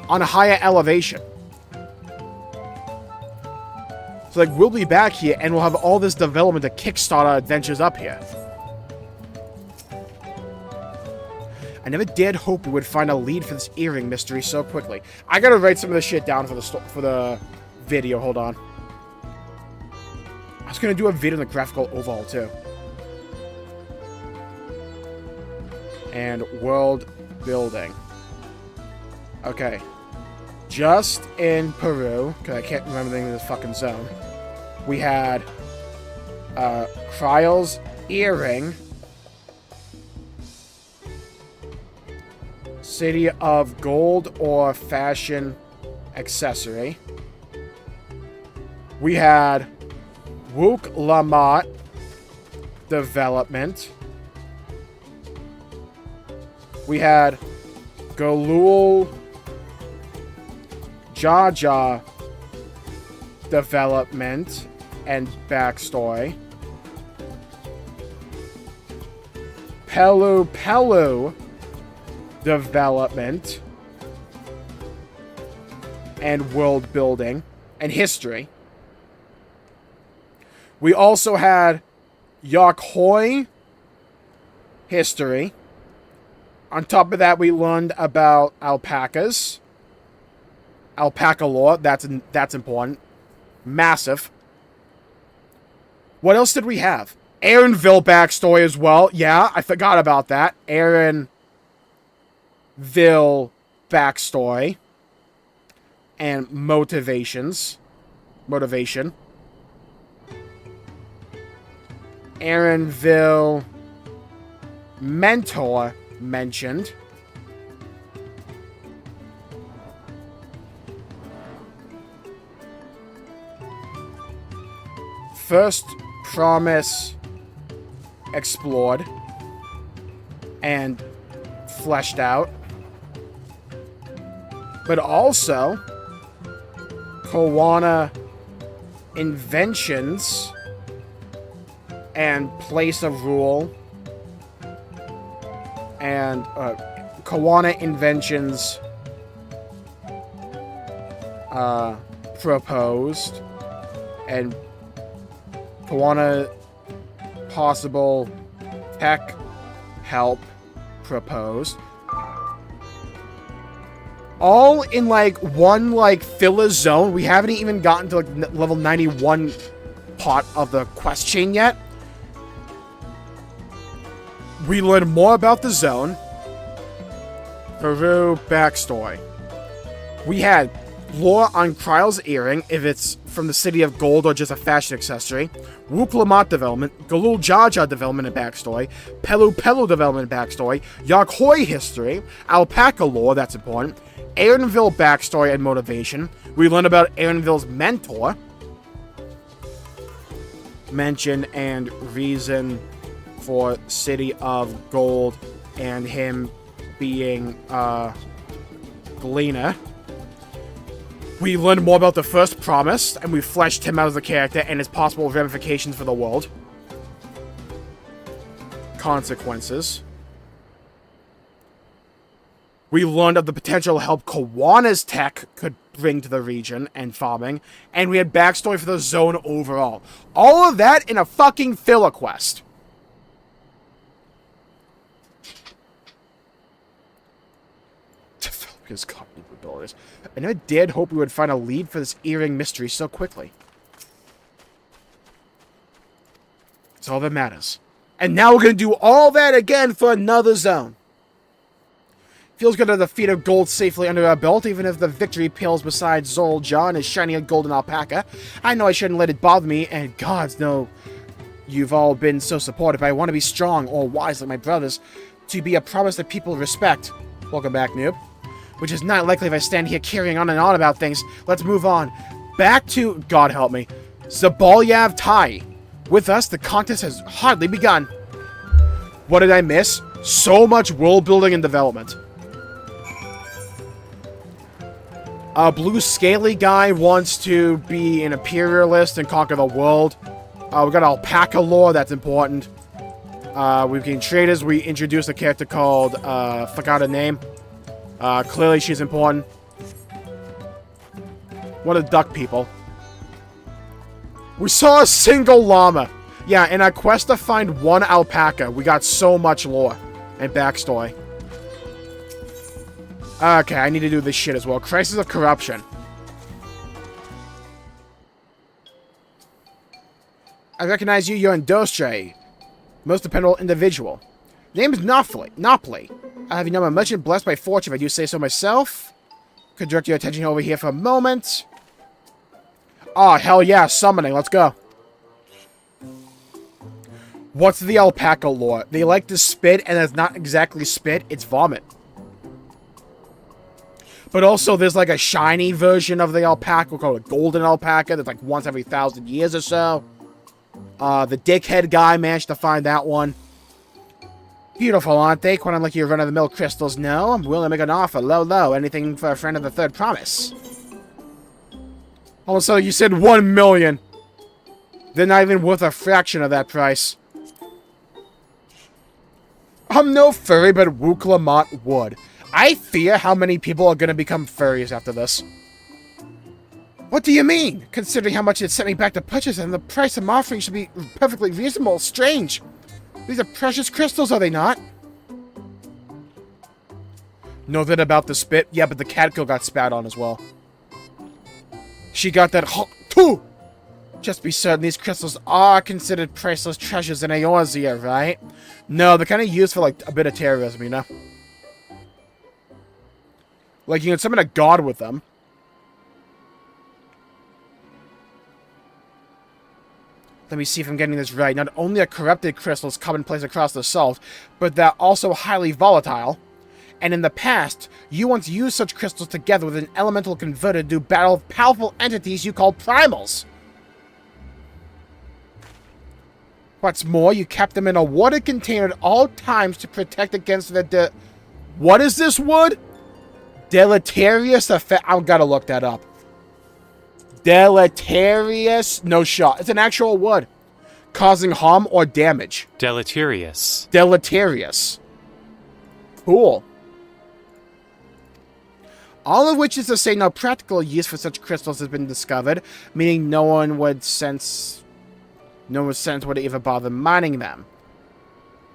On a higher elevation. So, like, we'll be back here, and we'll have all this development to kickstart our adventures up here. I never dared hope we would find a lead for this earring mystery so quickly. I gotta write some of this shit down for the video. Hold on. I was gonna do a video on the graphical overhaul, too. And world building. Okay. Just in Peru, because I can't remember the name of this fucking zone, we had Kryle's earring, City of Gold or Fashion Accessory. We had Wuk-Lamat Development. We had Galul Jaja Development and Backstory. Pelu Pelu Development and World Building and History. We also had Yakhoi History. On top of that, we learned about alpacas. Alpaca lore, that's important. Massive. What else did we have? Aaronville backstory as well. Yeah, I forgot about that. Aaronville backstory. And motivation. Aaronville mentor mentioned. First promise explored and fleshed out. But also Koana inventions and place of rule and Koana inventions proposed and Koana possible tech help proposed. All in like one like filler zone. We haven't even gotten to like level 91 part of the quest chain yet. We learn more about the zone. Peru backstory. We had lore on Kryle's earring, if it's from the City of Gold or just a fashion accessory. Wuk-Lamat development. Galul Jaja development and backstory. Pelu Pelu development and backstory. Yakhoi history. Alpaca lore, that's important. Aaronville backstory and motivation. We learn about Aaronville's mentor. Mention and reason for City of Gold and him being Galena. We learned more about the first promise, and we fleshed him out as a character and his possible ramifications for the world. Consequences. We learned of the potential help Kawana's tech could bring to the region and farming, and we had backstory for the zone overall. All of that in a fucking filler quest. His cognitive abilities. I never dared hope we would find a lead for this earring mystery so quickly. It's all that matters. And now we're going to do all that again for another zone. Feels good to defeat a gold safely under our belt, even if the victory pales beside Zol John and shiny a golden alpaca. I know I shouldn't let it bother me, and gods know you've all been so supportive. I want to be strong or wise like my brothers, to be a promise that people respect. Welcome back, noob. Which is not likely if I stand here carrying on and on about things. Let's move on. Back to, God help me, Zabalyav Tai. With us, the contest has hardly begun. What did I miss? So much world building and development. A blue scaly guy wants to be an imperialist and conquer the world. We got alpaca lore, that's important. We can traders. We introduced a character called, forgot her name. Clearly she's important. What a duck people. We saw a single llama. Yeah, in our quest to find one alpaca, we got so much lore and backstory. Okay, I need to do this shit as well. Crisis of Corruption. I recognize you. You're in Dawntrail. Most dependable individual. Name is Nopli. I have you known a merchant blessed by fortune, if I do say so myself. Could direct your attention over here for a moment. Oh, hell yeah, summoning. Let's go. What's the alpaca lore? They like to spit, and it's not exactly spit, it's vomit. But also, there's like a shiny version of the alpaca, we'll call it a golden alpaca, that's like once every 1,000 years or so. The dickhead guy managed to find that one. Beautiful, aren't they? Quite unlike your run-of-the-mill crystals. No, I'm willing to make an offer. Low. Anything for a friend of the third promise. All of a sudden, you said 1 million. They're not even worth a fraction of that price. I'm no furry, but Wuklamont would. I fear how many people are going to become furries after this. What do you mean? Considering how much it sent me back to purchase them, the price I'm offering should be perfectly reasonable. Strange. These are precious crystals, are they not? Know that about the spit? Yeah, but the catkill got spat on as well. She got that too. Just be certain these crystals are considered priceless treasures in Eorzea, right? No, they're kind of used for, like, a bit of terrorism, you know? Like, you can summon a god with them. Let me see if I'm getting this right. Not only are corrupted crystals commonplace across the salt, but they're also highly volatile. And in the past, you once used such crystals together with an elemental converter to battle powerful entities you call primals. What's more, you kept them in a water container at all times to protect against the what is this word? Deleterious effect. I've got to look that up. Deleterious? No shot. It's an actual word. Causing harm or damage. Deleterious. Deleterious. Cool. All of which is to say no practical use for such crystals has been discovered, meaning no one would sense would even bother mining them.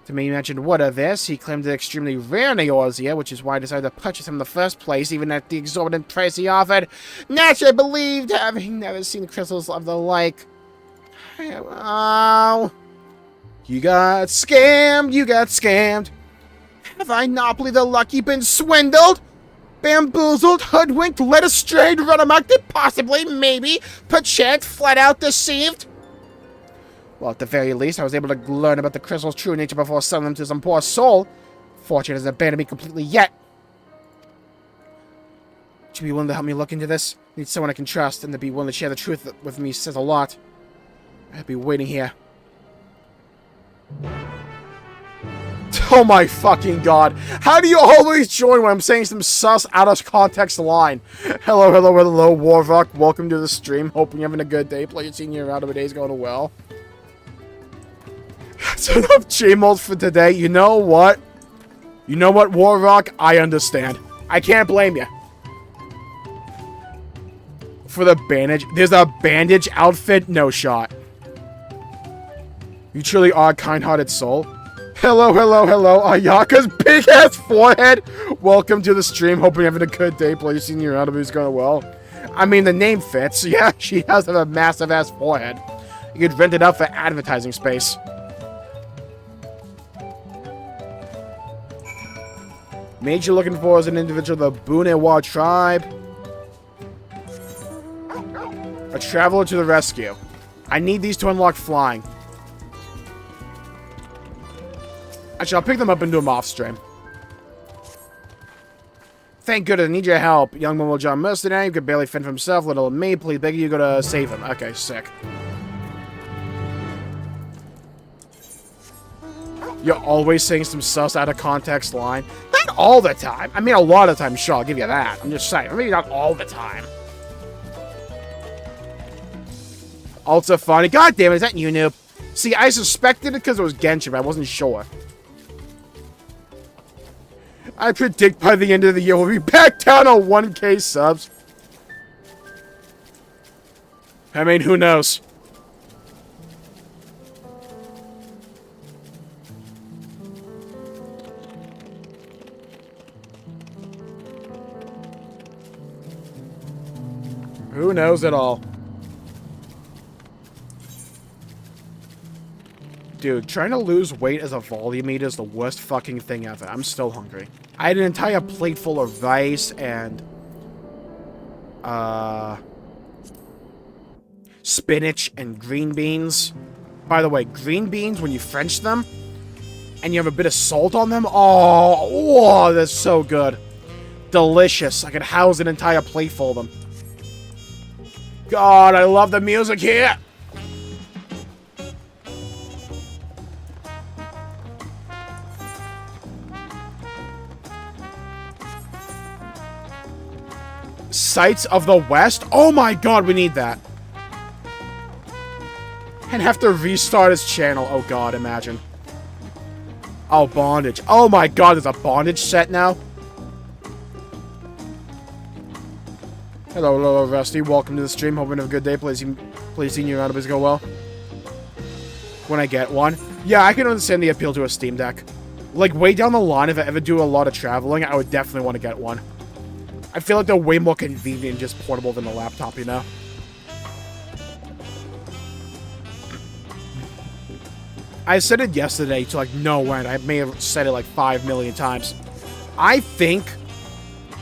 To me, mention what of this, he claimed it extremely rare in Eorzea, which is why I decided to purchase him in the first place, even at the exorbitant price he offered. Naturally, I believed, having never seen crystals of the like. Oh. You got scammed. Have I not believed the lucky been swindled? Bamboozled, hoodwinked, led astray, run amok, possibly, maybe, perchance, flat out deceived? Well, at the very least, I was able to learn about the crystal's true nature before selling them to some poor soul. Fortune hasn't abandoned me completely yet. Would you be willing to help me look into this? I need someone I can trust, and to be willing to share the truth with me says a lot. I'll be waiting here. Oh my fucking god. How do you always join when I'm saying some sus out of context line? Hello, Warrock. Welcome to the stream. Hoping you're having a good day. Play your senior round of the day's going well. That's enough Jmulls for today. You know what? You know what, Warrock? I understand. I can't blame you. For the bandage. There's a bandage outfit? No shot. You truly are a kind-hearted soul. Hello, hello, hello. Ayaka's big-ass forehead. Welcome to the stream. Hoping you're having a good day. Placing your enemies going well. I mean, the name fits. Yeah, she does have a massive-ass forehead. You could rent it out for advertising space. Mage you're looking for is an individual of the Bunewa tribe. A traveler to the rescue. I need these to unlock flying. Actually, I'll pick them up and do them off stream. Thank goodness, I need your help. Young Momo John mercenary, could barely fend for himself. Little me, please beg you, gotta save him. Okay, sick. You're always saying some sus out of context line. Not all the time. I mean, a lot of times, sure, I'll give you that. I'm just saying, maybe not all the time. Ultra funny. God damn it, is that you, noob? See, I suspected it because it was Genshin, but I wasn't sure. I predict by the end of the year we'll be back down on 1K subs. I mean, who knows? Who knows at all? Dude, trying to lose weight as a volume eater is the worst fucking thing ever. I'm still hungry. I had an entire plate full of rice and... spinach and green beans. By the way, green beans, when you French them, and you have a bit of salt on them, oh, that's so good. Delicious. I could house an entire plate full of them. God, I love the music here! Sights of the West? Oh my god, we need that. And have to restart his channel. Oh god, imagine. Oh, bondage. Oh my god, there's a bondage set now? Hello, hello, Rusty. Welcome to the stream. Hoping you have a good day. Please seeing your roundabout go well. When I get one. Yeah, I can understand the appeal to a Steam Deck. Like, way down the line, if I ever do a lot of traveling, I would definitely want to get one. I feel like they're way more convenient and just portable than a laptop, you know? I said it yesterday to, like, no end. I may have said it, like, 5 million times. I think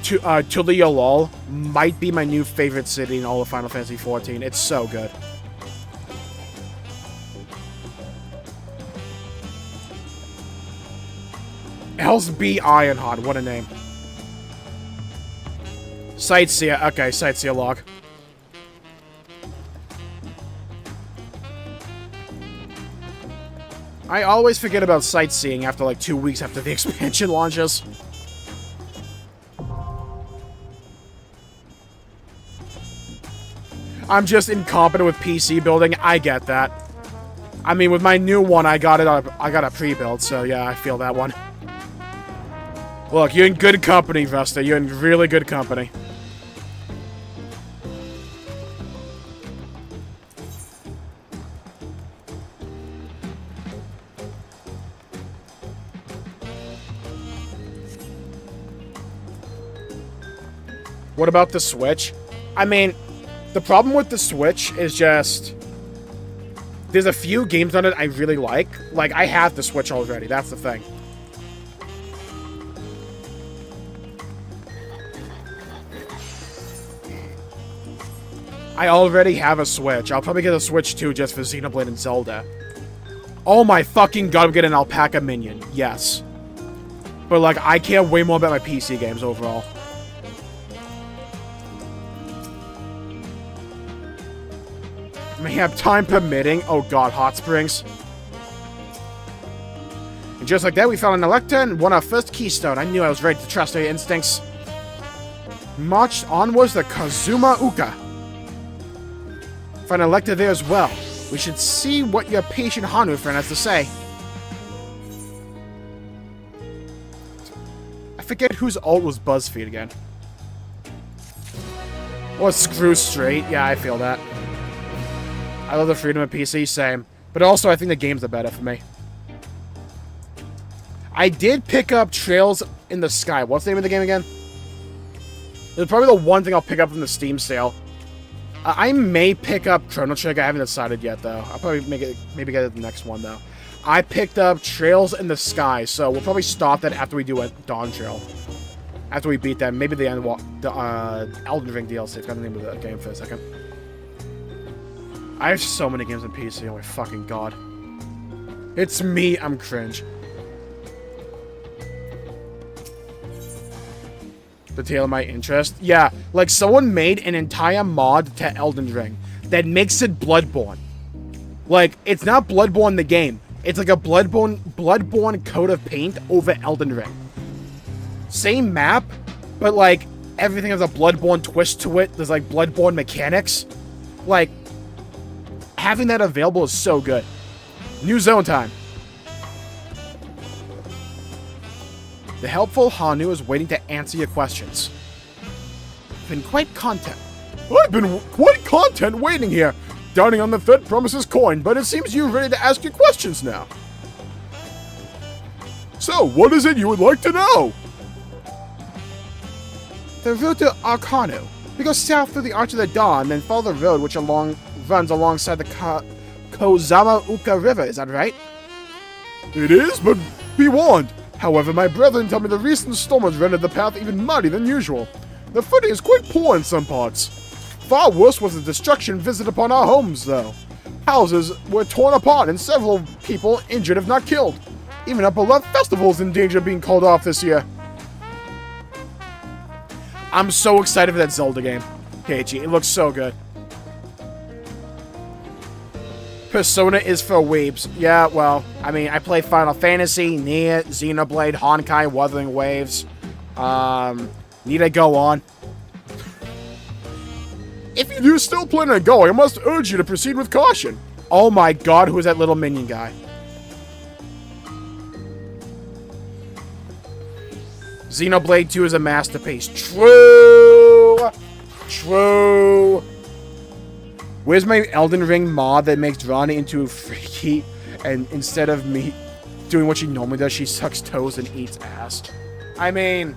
Tuliolol might be my new favorite city in all of Final Fantasy XIV. It's so good. Elsby Ironheart, what a name. Sightseer, okay, Sightseer log. I always forget about sightseeing after like 2 weeks after the expansion launches. I'm just incompetent with PC building, I get that. I mean, with my new one, I got a pre-build, so yeah, I feel that one. Look, you're in good company, Vesta. You're in really good company. What about the Switch? I mean, the problem with the Switch is just... there's a few games on it I really like. Like, I have the Switch already, that's the thing. I already have a Switch. I'll probably get a Switch too just for Xenoblade and Zelda. Oh my fucking god, I'm getting an ALPACA minion. Yes. But, like, I care way more about my PC games overall. Mayhap time permitting. Oh god, hot springs. And just like that, we found an Electa and won our first keystone. I knew I was ready to trust our instincts. Marched onwards to Kazuma Uka. Find an Electa there as well. We should see what your patient Hanu friend has to say. I forget whose alt was BuzzFeed again. Or Screw Straight. Yeah, I feel that. I love the freedom of PC, same. But also, I think the games are better for me. I did pick up Trails in the Sky. What's the name of the game again? It's probably the one thing I'll pick up from the Steam sale. I may pick up Chrono Trigger. I haven't decided yet, though. I'll probably maybe get it the next one, though. I picked up Trails in the Sky, so we'll probably stop that after we do a Dawntrail. After we beat them, maybe the end Elden Ring DLC. It's got the name of the game for a second. I have so many games on PC. Oh my fucking god! It's me. I'm cringe. The tale of my interest. Yeah, like someone made an entire mod to Elden Ring that makes it Bloodborne. Like it's not Bloodborne the game. It's like a Bloodborne coat of paint over Elden Ring. Same map, but like everything has a Bloodborne twist to it. There's like Bloodborne mechanics. Like having that available is so good. New zone time. The helpful Hanu is waiting to answer your questions. I've been quite content waiting here. Doubting on the third promises coin, but it seems you're ready to ask your questions now. So, what is it you would like to know? The route to Arcano. We go south through the Arch of the Dawn, then follow the road which runs alongside the Kozama Uka River, is that right? It is, but be warned. However, my brethren tell me the recent storm has rendered the path even muddy than usual. The footing is quite poor in some parts. Far worse was the destruction visited upon our homes, though. Houses were torn apart and several people injured if not killed. Even our beloved festival is in danger of being called off this year. I'm so excited for that Zelda game, Keiichi. It looks so good. Persona is for weebs. Yeah, well, I mean, I play Final Fantasy, Nier, Xenoblade, Honkai, Wuthering Waves. Need I go on? If you do still plan on going, I must urge you to proceed with caution. Oh my god, who is that little minion guy? Xenoblade 2 is a masterpiece. True! True! Where's my Elden Ring mod that makes Rani into a freaky, and instead of me doing what she normally does, she sucks toes and eats ass? I mean,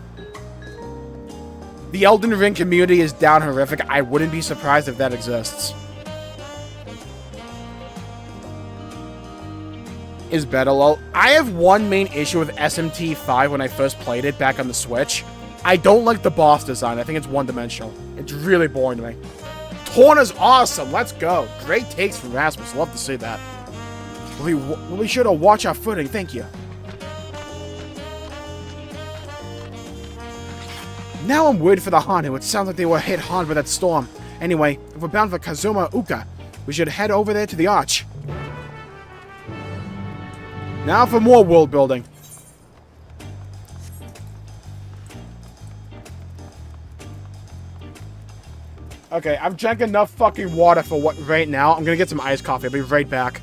the Elden Ring community is down horrific. I wouldn't be surprised if that exists. Is better, lol. I have one main issue with SMT5 when I first played it back on the Switch. I don't like the boss design. I think it's one-dimensional. It's really boring to me. Torna's awesome. Let's go. Great takes from Rasmus. Love to see that. We'll be sure to watch our footing. Thank you. Now I'm worried for the Hanu. It sounds like they were hit hard by that storm. Anyway, if we're bound for Kazuma Uka, we should head over there to the Arch. Now for more world building. Okay, I've drank enough fucking water for what right now. I'm gonna get some iced coffee. I'll be right back.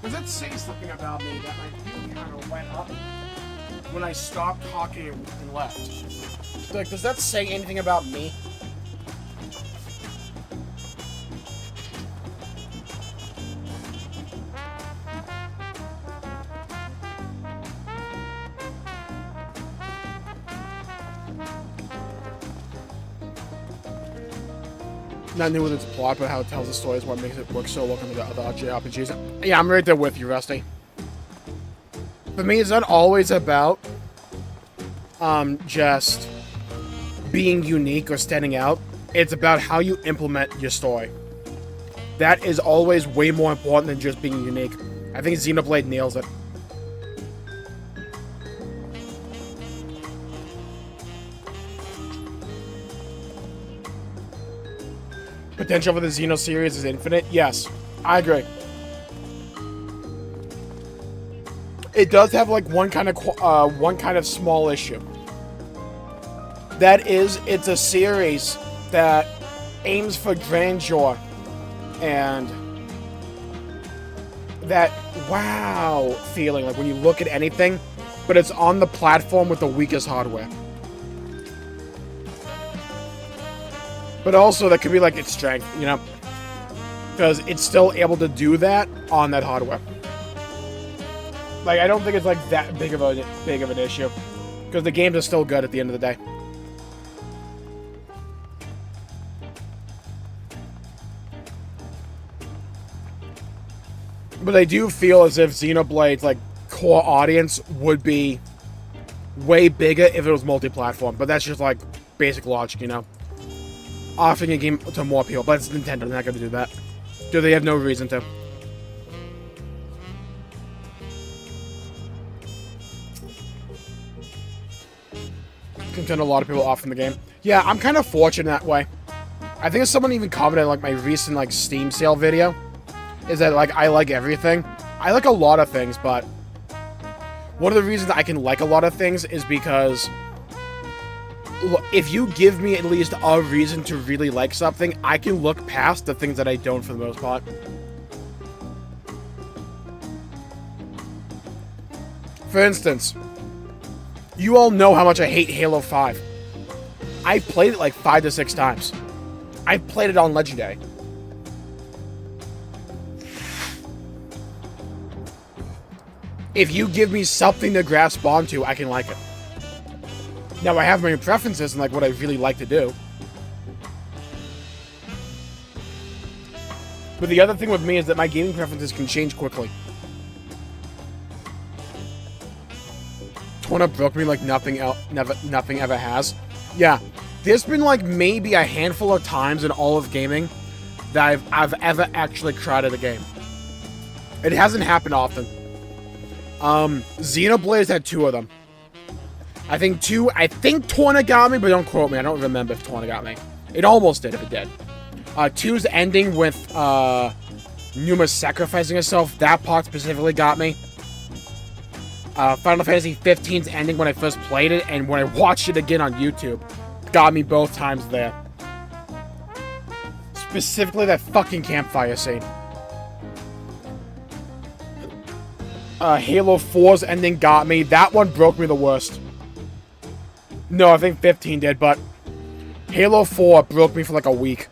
Does that say something about me that my view kind of went up when I stopped talking and left? Like, does that say anything about me? Not new with its plot, but how it tells the story is what makes it work so well compared to other JRPGs. Yeah, I'm right there with you, Rusty. For me, it's not always about just being unique or standing out. It's about how you implement your story. That is always way more important than just being unique. I think Xenoblade nails it. Potential for the Xeno series is infinite? Yes, I agree. It does have like one kind of small issue. That is, it's a series that aims for grandeur and that wow feeling, like when you look at anything, but it's on the platform with the weakest hardware. But also, that could be like its strength, you know? Because it's still able to do that on that hardware. Like, I don't think it's like that big of an issue. Because the games are still good at the end of the day. But I do feel as if Xenoblade's like core audience would be way bigger if it was multi-platform. But that's just like basic logic, you know? Offering a game to more people, but it's Nintendo, they're not going to do that. Do they have no reason to? Can turn a lot of people off from the game. Yeah, I'm kind of fortunate that way. I think someone even commented on like my recent like Steam sale video, is that like I like everything. I like a lot of things, but one of the reasons I can like a lot of things is because if you give me at least a reason to really like something, I can look past the things that I don't for the most part. For instance, you all know how much I hate Halo 5. I've played it like 5 to 6 times. I've played it on Legendary. If you give me something to grasp onto, I can like it. Now, I have my preferences and like what I really like to do. But the other thing with me is that my gaming preferences can change quickly. Torna broke me like nothing ever has. Yeah, there's been like maybe a handful of times in all of gaming that I've ever actually cried at a game. It hasn't happened often. Xenoblade's had 2 of them. I think Torna got me, but don't quote me. I don't remember if Torna got me. It almost did, if it did. 2's ending with Numa sacrificing herself. That part specifically got me. Final Fantasy XV's ending when I first played it, and when I watched it again on YouTube, got me both times there. Specifically that fucking campfire scene. Halo 4's ending got me. That one broke me the worst. No, I think 15 did, but Halo 4 broke me for like a week.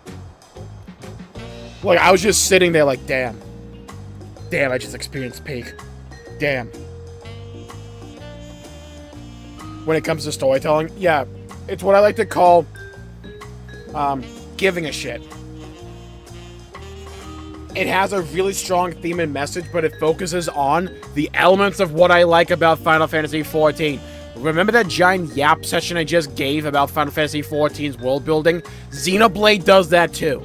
Like, I was just sitting there like, damn. Damn, I just experienced peak. Damn. When it comes to storytelling, yeah, it's what I like to call giving a shit. It has a really strong theme and message, but it focuses on the elements of what I like about Final Fantasy XIV. Remember that giant yap session I just gave about Final Fantasy XIV's world building? Xenoblade does that too.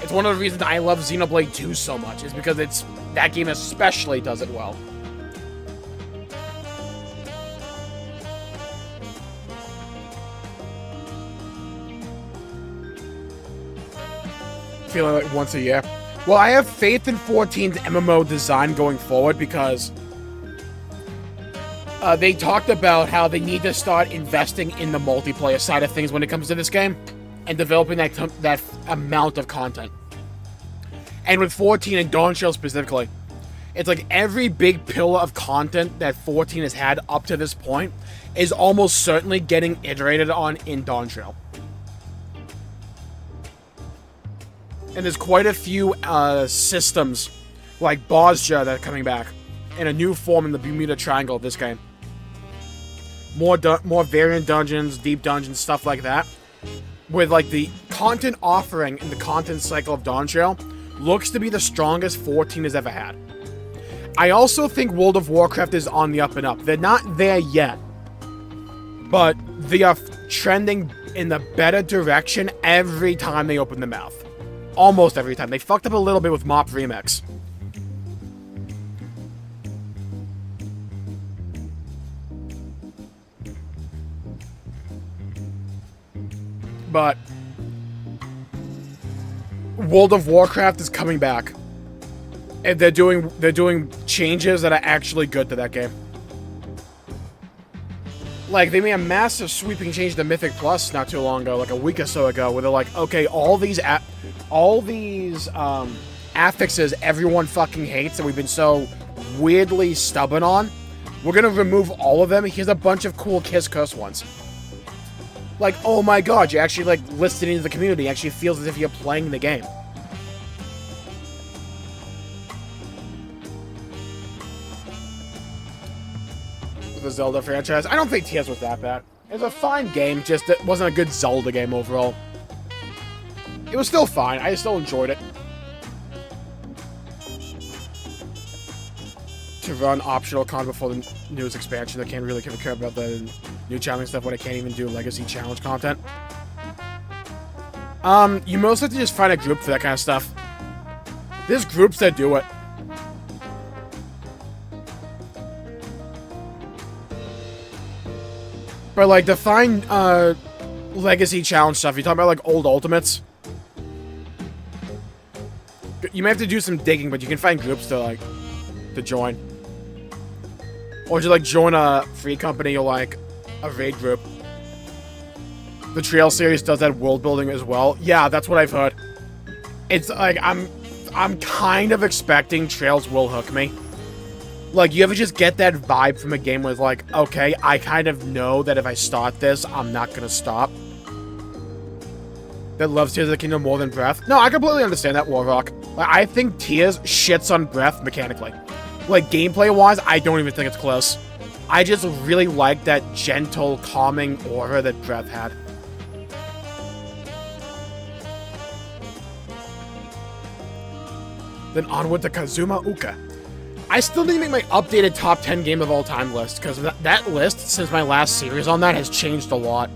It's one of the reasons I love Xenoblade 2 so much, is because that game especially does it well. Feeling like once a year. Well, I have faith in 14's MMO design going forward because they talked about how they need to start investing in the multiplayer side of things when it comes to this game and developing that amount of content. And with 14 and Dawntrail specifically, it's like every big pillar of content that 14 has had up to this point is almost certainly getting iterated on in Dawntrail. And there's quite a few systems like Bozja that are coming back in a new form in the Bermuda Triangle of this game. More variant dungeons, deep dungeons, stuff like that. With like the content offering in the content cycle of Dawntrail looks to be the strongest 14 has ever had. I also think World of Warcraft is on the up and up. They're not there yet, but they are trending in the better direction every time they open their mouth. Almost every time. They fucked up a little bit with Mop Remix. But World of Warcraft is coming back. And they're doing changes that are actually good to that game. Like, they made a massive sweeping change to Mythic Plus not too long ago, like a week or so ago, where they're like, okay, all these affixes everyone fucking hates that we've been so weirdly stubborn on, we're gonna remove all of them. Here's a bunch of cool Kiss Curse ones. Like, oh my god, you're actually, like, listening to the community. It actually feels as if you're playing the game. The Zelda franchise. I don't think Tears was that bad. It was a fine game, just it wasn't a good Zelda game overall. It was still fine. I still enjoyed it. To run optional content before the newest expansion. I can't really care about the new challenge stuff when I can't even do legacy challenge content. You mostly have to just find a group for that kind of stuff. There's groups that do it. But, like, to find, legacy challenge stuff, you're talking about, like, old Ultimates. You may have to do some digging, but you can find groups to, like, to join. Or just, like, join a free company or, like, a raid group. The Trail series does that world building as well. Yeah, that's what I've heard. It's, like, I'm kind of expecting Trails will hook me. Like, you ever just get that vibe from a game where it's like, okay, I kind of know that if I start this, I'm not gonna stop. That loves Tears of the Kingdom more than Breath. No, I completely understand that, Warrock. Like, I think Tears shits on Breath mechanically. Like, gameplay-wise, I don't even think it's close. I just really like that gentle, calming aura that Breath had. Then onward to Kazuma Uka. I still need to make my updated top 10 game of all time list, because that list, since my last series on that, has changed a lot.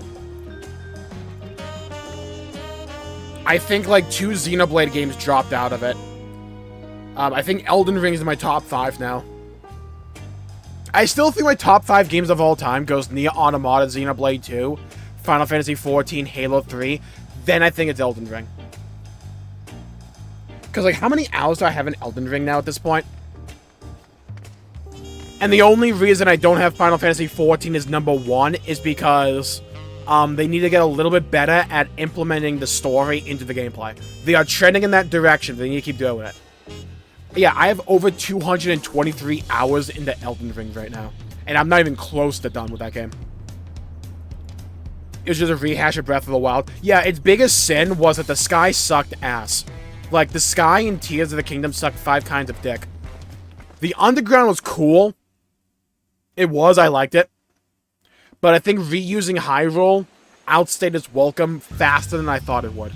I think, like, 2 Xenoblade games dropped out of it. I think Elden Ring is in my top 5 now. I still think my top 5 games of all time goes Nier Automata, Xenoblade 2, Final Fantasy XIV, Halo 3, then I think it's Elden Ring. Because, like, how many hours do I have in Elden Ring now at this point? And the only reason I don't have Final Fantasy XIV as number 1 is because they need to get a little bit better at implementing the story into the gameplay. They are trending in that direction. They need to keep doing it. Yeah, I have over 223 hours into Elden Ring right now. And I'm not even close to done with that game. It was just a rehash of Breath of the Wild. Yeah, its biggest sin was that the sky sucked ass. Like, the sky in Tears of the Kingdom sucked 5 kinds of dick. The underground was cool. It was, I liked it. But I think reusing Hyrule outstayed its welcome faster than I thought it would.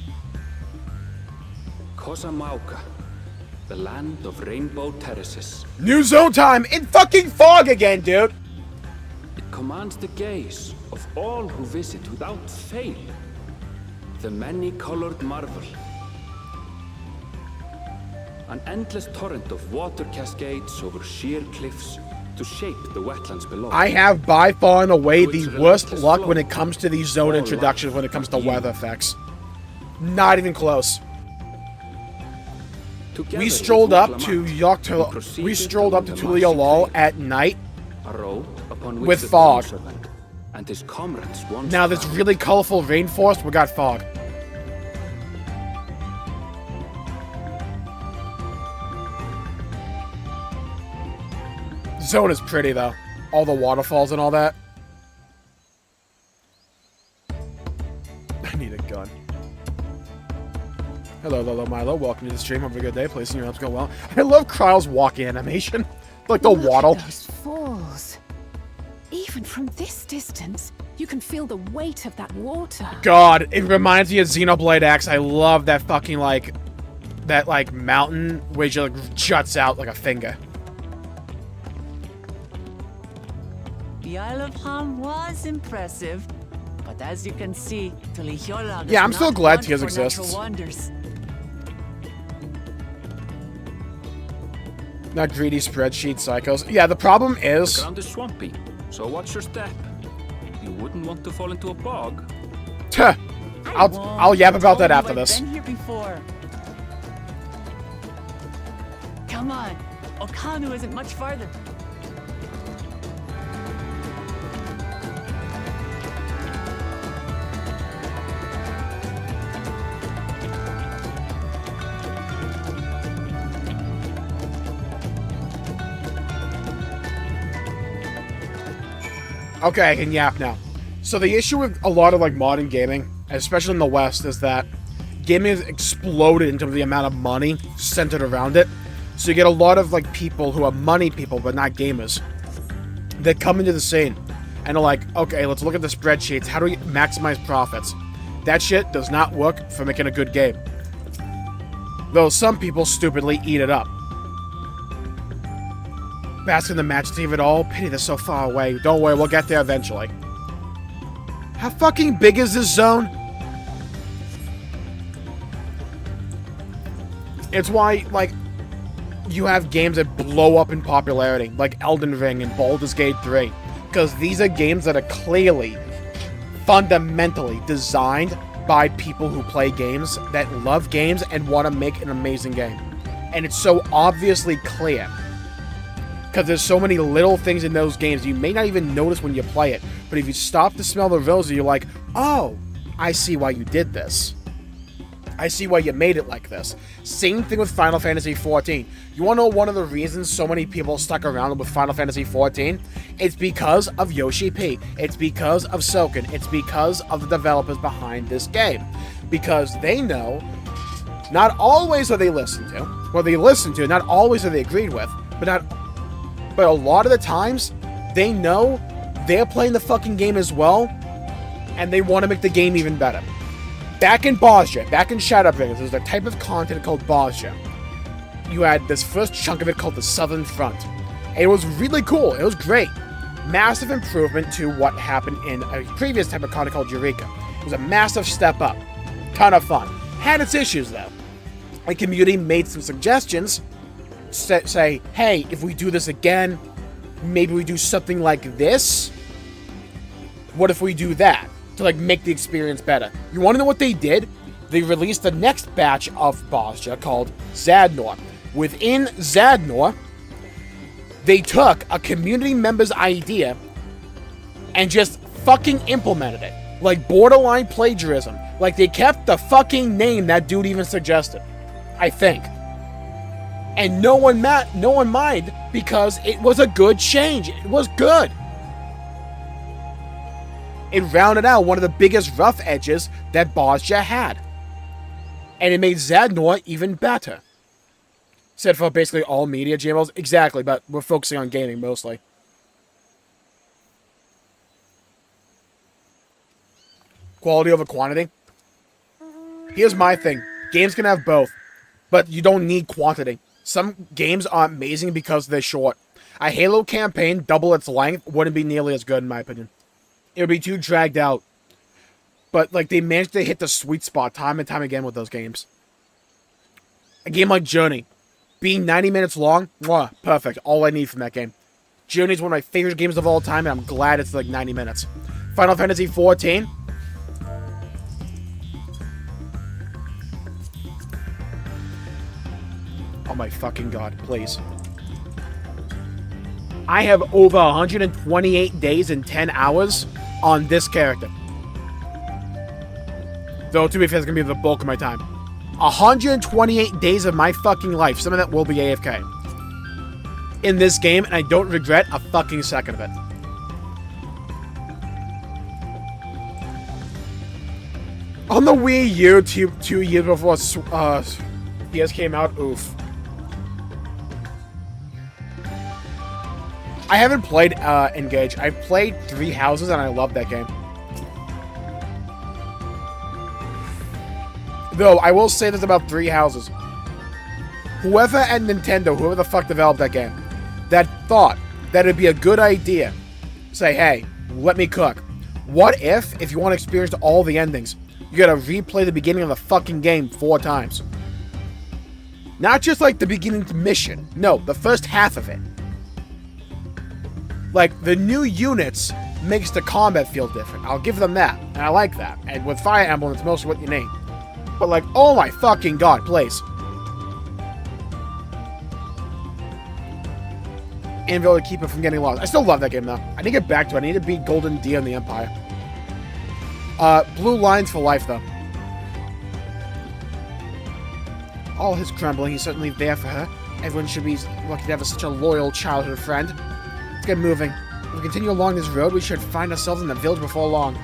Kosamauka, the land of rainbow terraces. New zone time in fucking fog again, dude! It commands the gaze of all who visit without fail. The many-colored marvel. An endless torrent of water cascades over sheer cliffs to shape the wetlands below. I have by far and away the worst luck when it comes to these zone introductions when it comes to weather effects. Not even close. We strolled up to Tulia Lol at night with fog. Now this really colorful rainforest, we got fog. zone is pretty, though. All the waterfalls and all that. I need a gun. Hello, Milo. Welcome to the stream. Have a good day. Placing your helps go well. I love Kryle's walk animation. Like the waddle. Look at those falls. Even from this distance, you can feel the weight of that water. God, it reminds me of Xenoblade X. I love that fucking, like, that, like, mountain which, like, juts out like a finger. The Isle of Ham was impressive, but as you can see, Tulihiolag Yeah, I'm is still not glad one Tears for exists. natural wonders. Not greedy spreadsheet psychos. Yeah, the problem The is... ground is swampy, so watch your step. You wouldn't want to fall into a bog. Tuh. I'll yap about that after this. I've been here before. Come on, Okanu isn't much farther. Okay, I can yap now. So the issue with a lot of like modern gaming, especially in the West, is that gaming has exploded in terms of the amount of money centered around it. So you get a lot of like people who are money people but not gamers that come into the scene and are like, okay, let's look at the spreadsheets. How do we maximize profits? That shit does not work for making a good game. Though some people stupidly eat it up. Bask in the majesty of it all. Pity they're so far away. Don't worry, we'll get there eventually. How fucking big is this zone? It's why, like, you have games that blow up in popularity, like Elden Ring and Baldur's Gate 3. Because these are games that are clearly, fundamentally designed by people who play games, that love games, and want to make an amazing game. And it's so obviously clear. Because there's so many little things in those games you may not even notice when you play it. But if you stop to smell the roses, you're like, oh, I see why you did this. I see why you made it like this. Same thing with Final Fantasy XIV. You want to know one of the reasons so many people stuck around with Final Fantasy XIV? It's because of Yoshi P. It's because of Soken. It's because of the developers behind this game. Because they know, not always are they listened to. Well, they listen to, not always are they agreed with, but a lot of the times, they know they're playing the fucking game as well, and they want to make the game even better. Back in Bozja, back in Shadowbringers, there's a type of content called Bozja. You had this first chunk of it called the Southern Front. And it was really cool. It was great. Massive improvement to what happened in a previous type of content called Eureka. It was a massive step up. Ton of fun. Had its issues, though. The community made some suggestions. Say, hey, if we do this again, maybe we do something like this? What if we do that? To, like, make the experience better. You want to know what they did? They released the next batch of Bozja called Zadnor. Within Zadnor, they took a community member's idea and just fucking implemented it. Like borderline plagiarism. Like they kept the fucking name that dude even suggested. I think. And no one minded because it was a good change. It was good. It rounded out one of the biggest rough edges that Bozja had. And it made Zadnor even better. Said for basically all media Jmulls. Exactly, but we're focusing on gaming mostly. Quality over quantity. Here's my thing. Games can have both, but you don't need quantity. Some games are amazing because they're short. A Halo campaign, double its length, wouldn't be nearly as good in my opinion. It would be too dragged out. But, like, they managed to hit the sweet spot time and time again with those games. A game like Journey. Being 90 minutes long, mwah, perfect. All I need from that game. Journey is one of my favorite games of all time, and I'm glad it's, like, 90 minutes. Final Fantasy XIV. Oh my fucking god, please. I have over 128 days and 10 hours on this character. Though, to be fair, it's going to be the bulk of my time. 128 days of my fucking life. Some of that will be AFK. in this game, and I don't regret a fucking second of it. On the Wii U, two years before PS came out, oof. I haven't played Engage. I've played 3 Houses, and I love that game. Though, I will say this about 3 Houses. Whoever at Nintendo, whoever the fuck developed that game, that thought that it'd be a good idea, say, hey, let me cook. What if you want to experience all the endings, you gotta replay the beginning of the fucking game 4 times? Not just like the beginning mission. No, the first half of it. Like, the new units makes the combat feel different. I'll give them that, and I like that. And with Fire Emblem, it's mostly what you need. But like, oh my fucking god, please. Anvil to keep it from getting lost. I still love that game though. I need to get back to it. I need to beat Golden Deer in the Empire. Blue lines for life though. All his grumbling, he's certainly there for her. Everyone should be lucky to have such a loyal childhood friend. Let's get moving. If we continue along this road, we should find ourselves in the village before long.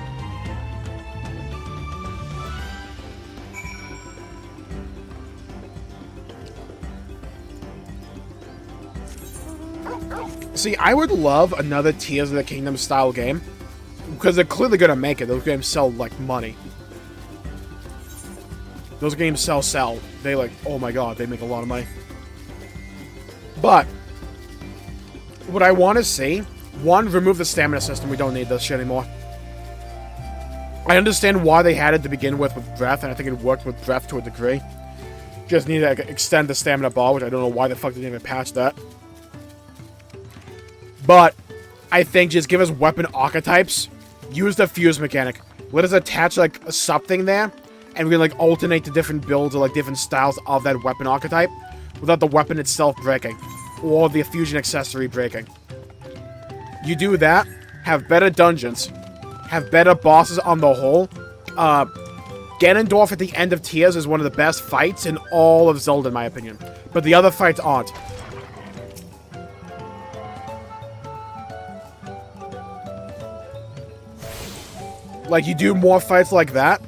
See, I would love another Tears of the Kingdom style game, because they're clearly gonna make it. Those games sell like money. Those games sell. They like, oh my god, they make a lot of money. But what I want to see, one, remove the stamina system. We don't need this shit anymore. I understand why they had it to begin with Breath, and I think it worked with Breath to a degree. Just need to extend the stamina bar, which I don't know why the fuck they didn't even patch that. But I think just give us weapon archetypes. Use the fuse mechanic. Let us attach like something there, and we can like alternate the different builds or like different styles of that weapon archetype without the weapon itself breaking or the fusion accessory breaking. You do that, have better dungeons, have better bosses on the whole. Ganondorf at the end of Tears is one of the best fights in all of Zelda, in my opinion. But the other fights aren't. Like, you do more fights like that.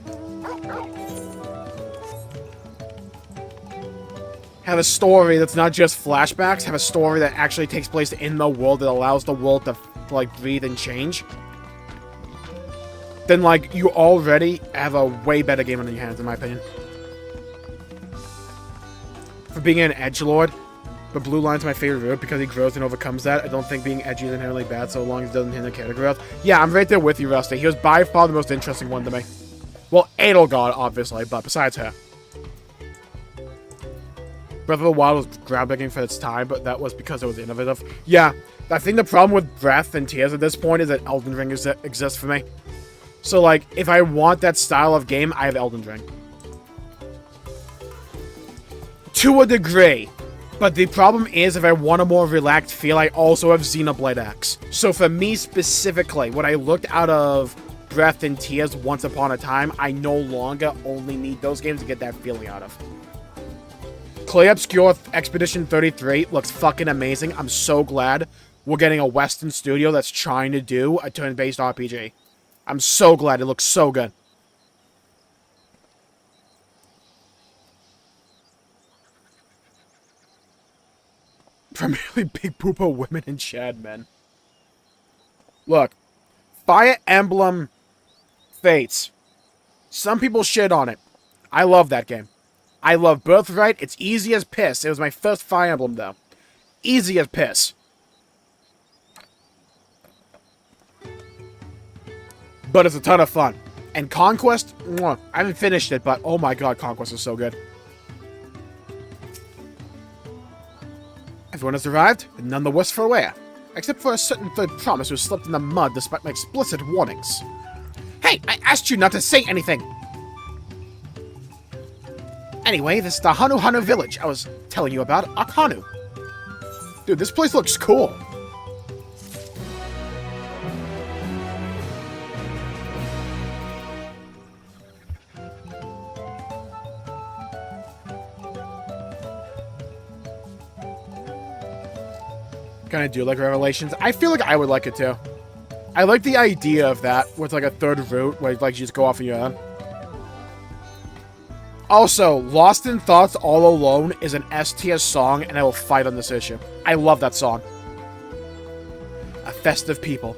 Have a story that's not just flashbacks. Have a story that actually takes place in the world that allows the world to, like, breathe and change. Then, like, you already have a way better game on your hands, in my opinion. For being an edgelord, but Blue Line's my favorite route because he grows and overcomes that. I don't think being edgy is inherently bad so long as it doesn't hinder character growth. Yeah, I'm right there with you, Rusty. He was by far the most interesting one to me. Well, Edelgard, obviously, but besides her. Breath of the Wild was groundbreaking for its time, but that was because it was innovative. Yeah, I think the problem with Breath and Tears at this point is that Elden Ring exists for me. So, like, if I want that style of game, I have Elden Ring. To a degree. But the problem is, if I want a more relaxed feel, I also have Xenoblade X. So for me specifically, when I looked out of Breath and Tears once upon a time, I no longer only need those games to get that feeling out of. Clay Obscure Expedition 33 looks fucking amazing. I'm so glad we're getting a Western studio that's trying to do a turn-based RPG. I'm so glad. It looks so good. Primarily big pooper women and Chad men. Look, Fire Emblem Fates. Some people shit on it. I love that game. I love Birthright. It's easy as piss. It was my first Fire Emblem, though. Easy as piss. But it's a ton of fun. And Conquest, mwah, I haven't finished it, but oh my god, Conquest is so good. Everyone has arrived, and none the worse for wear. Except for a certain third promise who slipped in the mud despite my explicit warnings. Hey, I asked you not to say anything! Anyway, this is the Hanu village I was telling you about, Akhanu. Dude, this place looks cool. Kind of do like Revelations. I feel like I would like it too. I like the idea of that with like a third route where like you just go off on your own. Also, Lost in Thoughts All Alone is an S-tier song, and I will fight on this issue. I love that song. A festive people.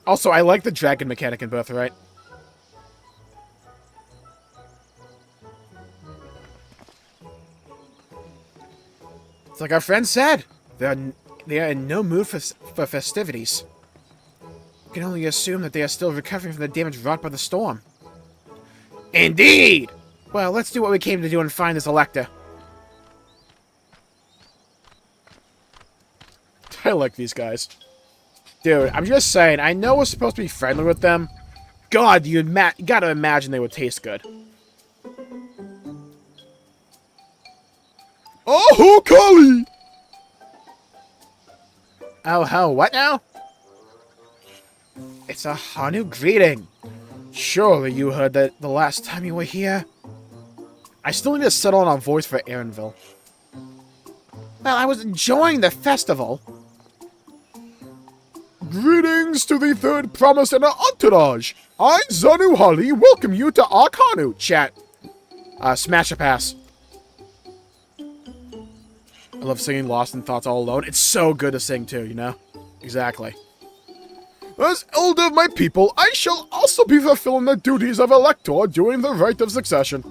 Also, I like the dragon mechanic in Birthright. It's like our friend said. They are in no mood for festivities. We can only assume that they are still recovering from the damage wrought by the storm. Indeed! Well, let's do what we came to do and find this Electa. I like these guys. Dude, I'm just saying, I know we're supposed to be friendly with them. God, you gotta imagine they would taste good. Oh, Kali! Oh, what now? It's a Hanu greeting. Surely you heard that the last time you were here. I still need to settle on a voice for Aaronville. Well, I was enjoying the festival. Greetings to the third promise and our entourage. I, Zanu Holly, welcome you to Arkanu. Chat. Smash a pass. I love singing Lost in Thoughts All Alone. It's so good to sing too, you know? Exactly. As elder of my people, I shall also be fulfilling the duties of elector during the rite of succession.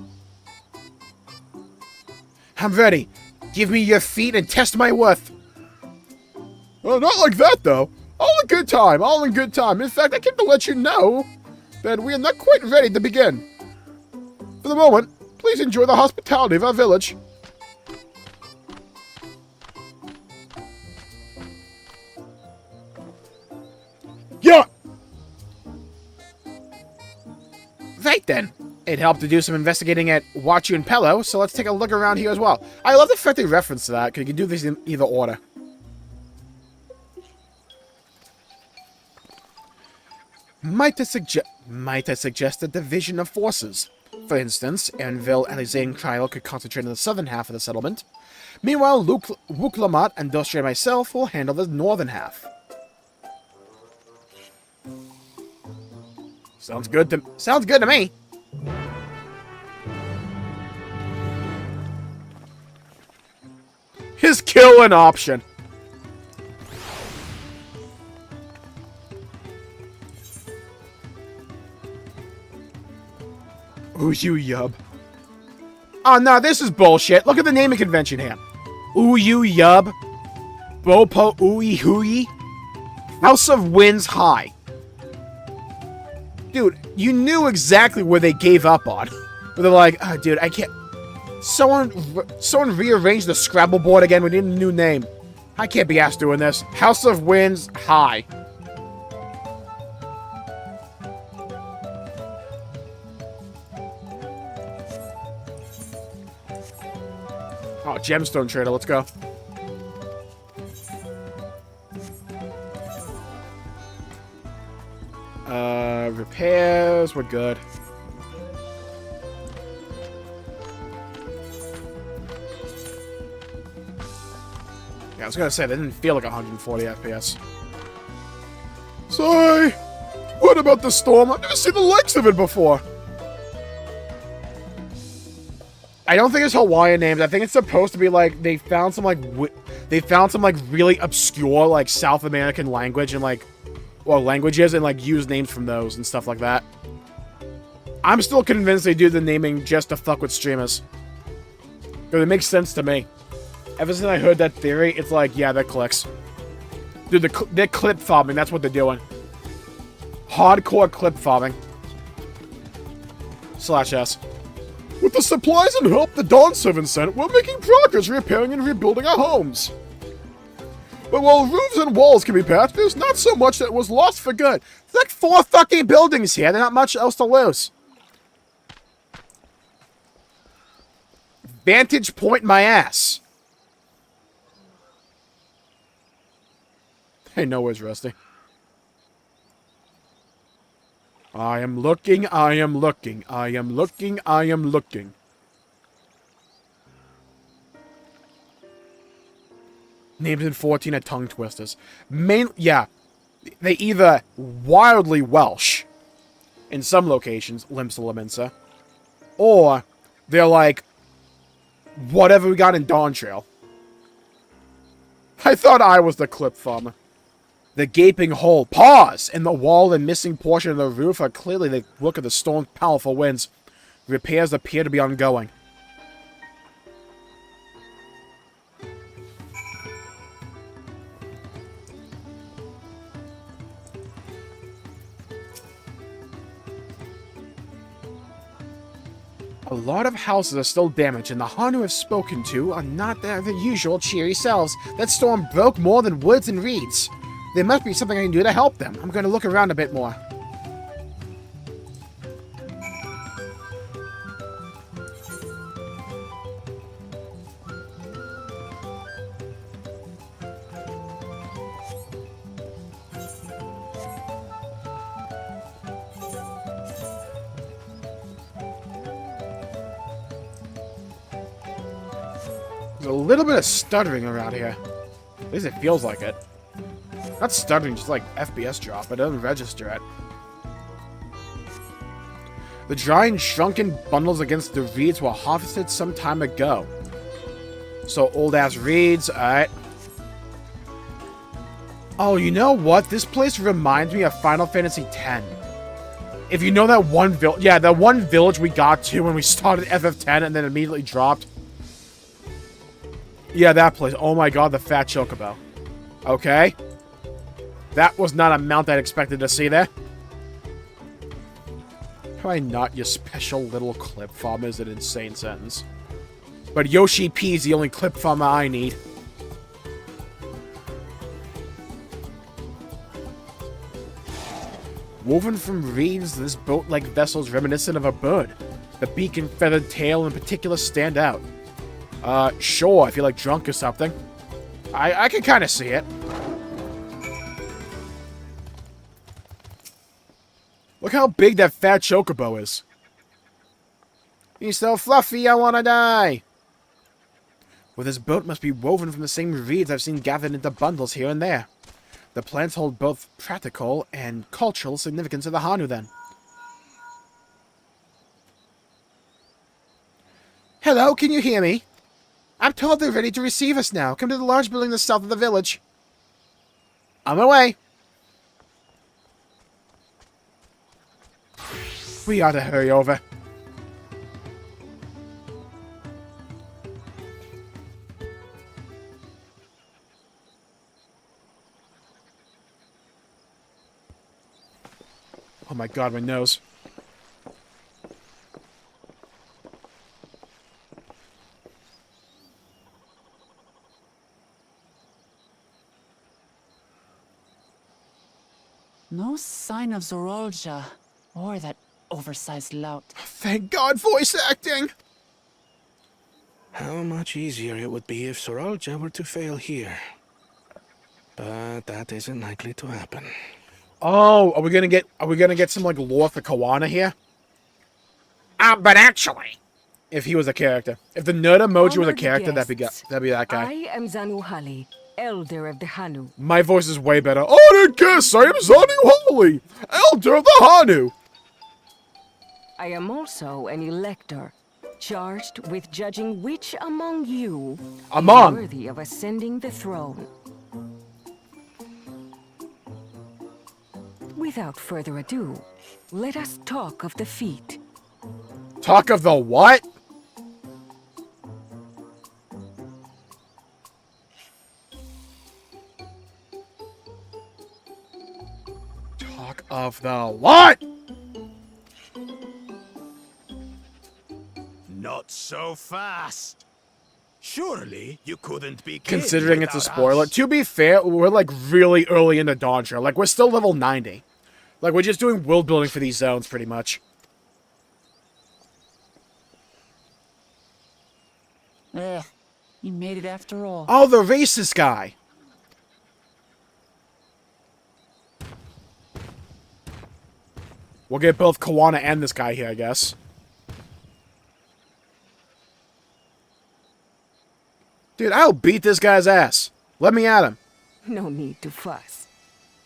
I'm ready. Give me your feet and test my worth. Well, not like that, though. All in good time, all in good time. In fact, I came to let you know that we are not quite ready to begin. For the moment, please enjoy the hospitality of our village. Yeah! Right then. It helped to do some investigating at Wachu and Pello, so let's take a look around here as well. I love the fact they reference to that, because you can do this in either order. Might I suggest a division of forces? For instance, Aaronville and Zane Trial could concentrate on the southern half of the settlement. Meanwhile, Wuk Lamat and Dawntrail and myself will handle the northern half. Sounds good to me. His kill an option. Ooh, you yub. Oh, no, this is bullshit. Look at the naming convention here. Ooh, you yub. Bopo ooey hooey. House of Winds High. Dude, you knew exactly where they gave up on. Where they're like, oh, dude, I can't... Someone rearranged the Scrabble board again. We need a new name. I can't be asked doing this. House of Winds High. Oh, Gemstone Trader, let's go. Repairs, we're good. Yeah, I was gonna say, that didn't feel like 140 FPS. Sorry! What about the storm? I've never seen the likes of it before! I don't think it's Hawaiian names. I think it's supposed to be like, they found some really obscure, like, South American language and, like, well, languages and, like, use names from those and stuff like that. I'm still convinced they do the naming just to fuck with streamers. Because it makes sense to me. Ever since I heard that theory, it's like, yeah, that clicks. Dude, they're clip farming. That's what they're doing. Hardcore clip farming. /S. With the supplies and help the Dawn Servant sent, we're making progress repairing and rebuilding our homes. But while roofs and walls can be patched, there's not so much that was lost for good. There's like 4 fucking buildings here. There's not much else to lose. Vantage point my ass. Hey, no, where's Rusty? I am looking, I am looking, I am looking, I am looking. Names in 14 are tongue twisters. Yeah. They either wildly Welsh, in some locations, Limsa, or they're like, whatever we got in Dawntrail. I thought I was the clip farmer. The gaping hole, pause, in the wall and missing portion of the roof are clearly the work of the storm's powerful winds. Repairs appear to be ongoing. A lot of houses are still damaged, and the Hanu I've spoken to are not their usual cheery selves. That storm broke more than woods and reeds. There must be something I can do to help them. I'm going to look around a bit more. There's a little bit of stuttering around here. At least it feels like it. Not stuttering, just like FPS drop. It doesn't register it. The drying shrunken bundles against the reeds were harvested some time ago. So old-ass reeds, alright. Oh, you know what? This place reminds me of Final Fantasy X. If you know that one village... Yeah, that one village we got to when we started FF10 and then immediately dropped. Yeah, that place. Oh my god, the fat chocobo. Okay. That was not a mount I'd expected to see there. Probably not your special little clip farmer is an insane sentence. But Yoshi P is the only clip farmer I need. Woven from reeds, this boat-like vessel is reminiscent of a bird. The beak and feathered tail in particular stand out. Sure, I feel like drunk or something. I can kind of see it. Look how big that fat chocobo is. He's so fluffy, I wanna die. Well, this boat must be woven from the same reeds I've seen gathered into bundles here and there. The plants hold both practical and cultural significance of the Hanu, then. Hello, can you hear me? I'm told they're ready to receive us now. Come to the large building to the south of the village. On my way. We ought to hurry over. Oh my god, my nose. No sign of Zorolja or that oversized lout. Thank God, voice acting! How much easier it would be if Zorolja were to fail here. But that isn't likely to happen. Oh, are we gonna get some like lore for Kawana here? But actually, if he was a character, if the nerd emoji was a character, that'd be that guy. I am Zanuhali, elder of the Hanu. My voice is way better. Oh, I didn't guess. I am Zanuhali, elder of the Hanu. I am also an elector, charged with judging which among you is worthy of ascending the throne. Without further ado, let us talk of the feat. Talk of the what? Talk of the what? Not so fast. Surely you couldn't be considering it's a spoiler. To be fair, we're like really early into Dawntrail. Like we're still level 90. Like we're just doing world building for these zones pretty much. You made it after all. Oh, the racist guy. We'll get both Kawana and this guy here, I guess. Dude, I'll beat this guy's ass. Let me at him. No need to fuss.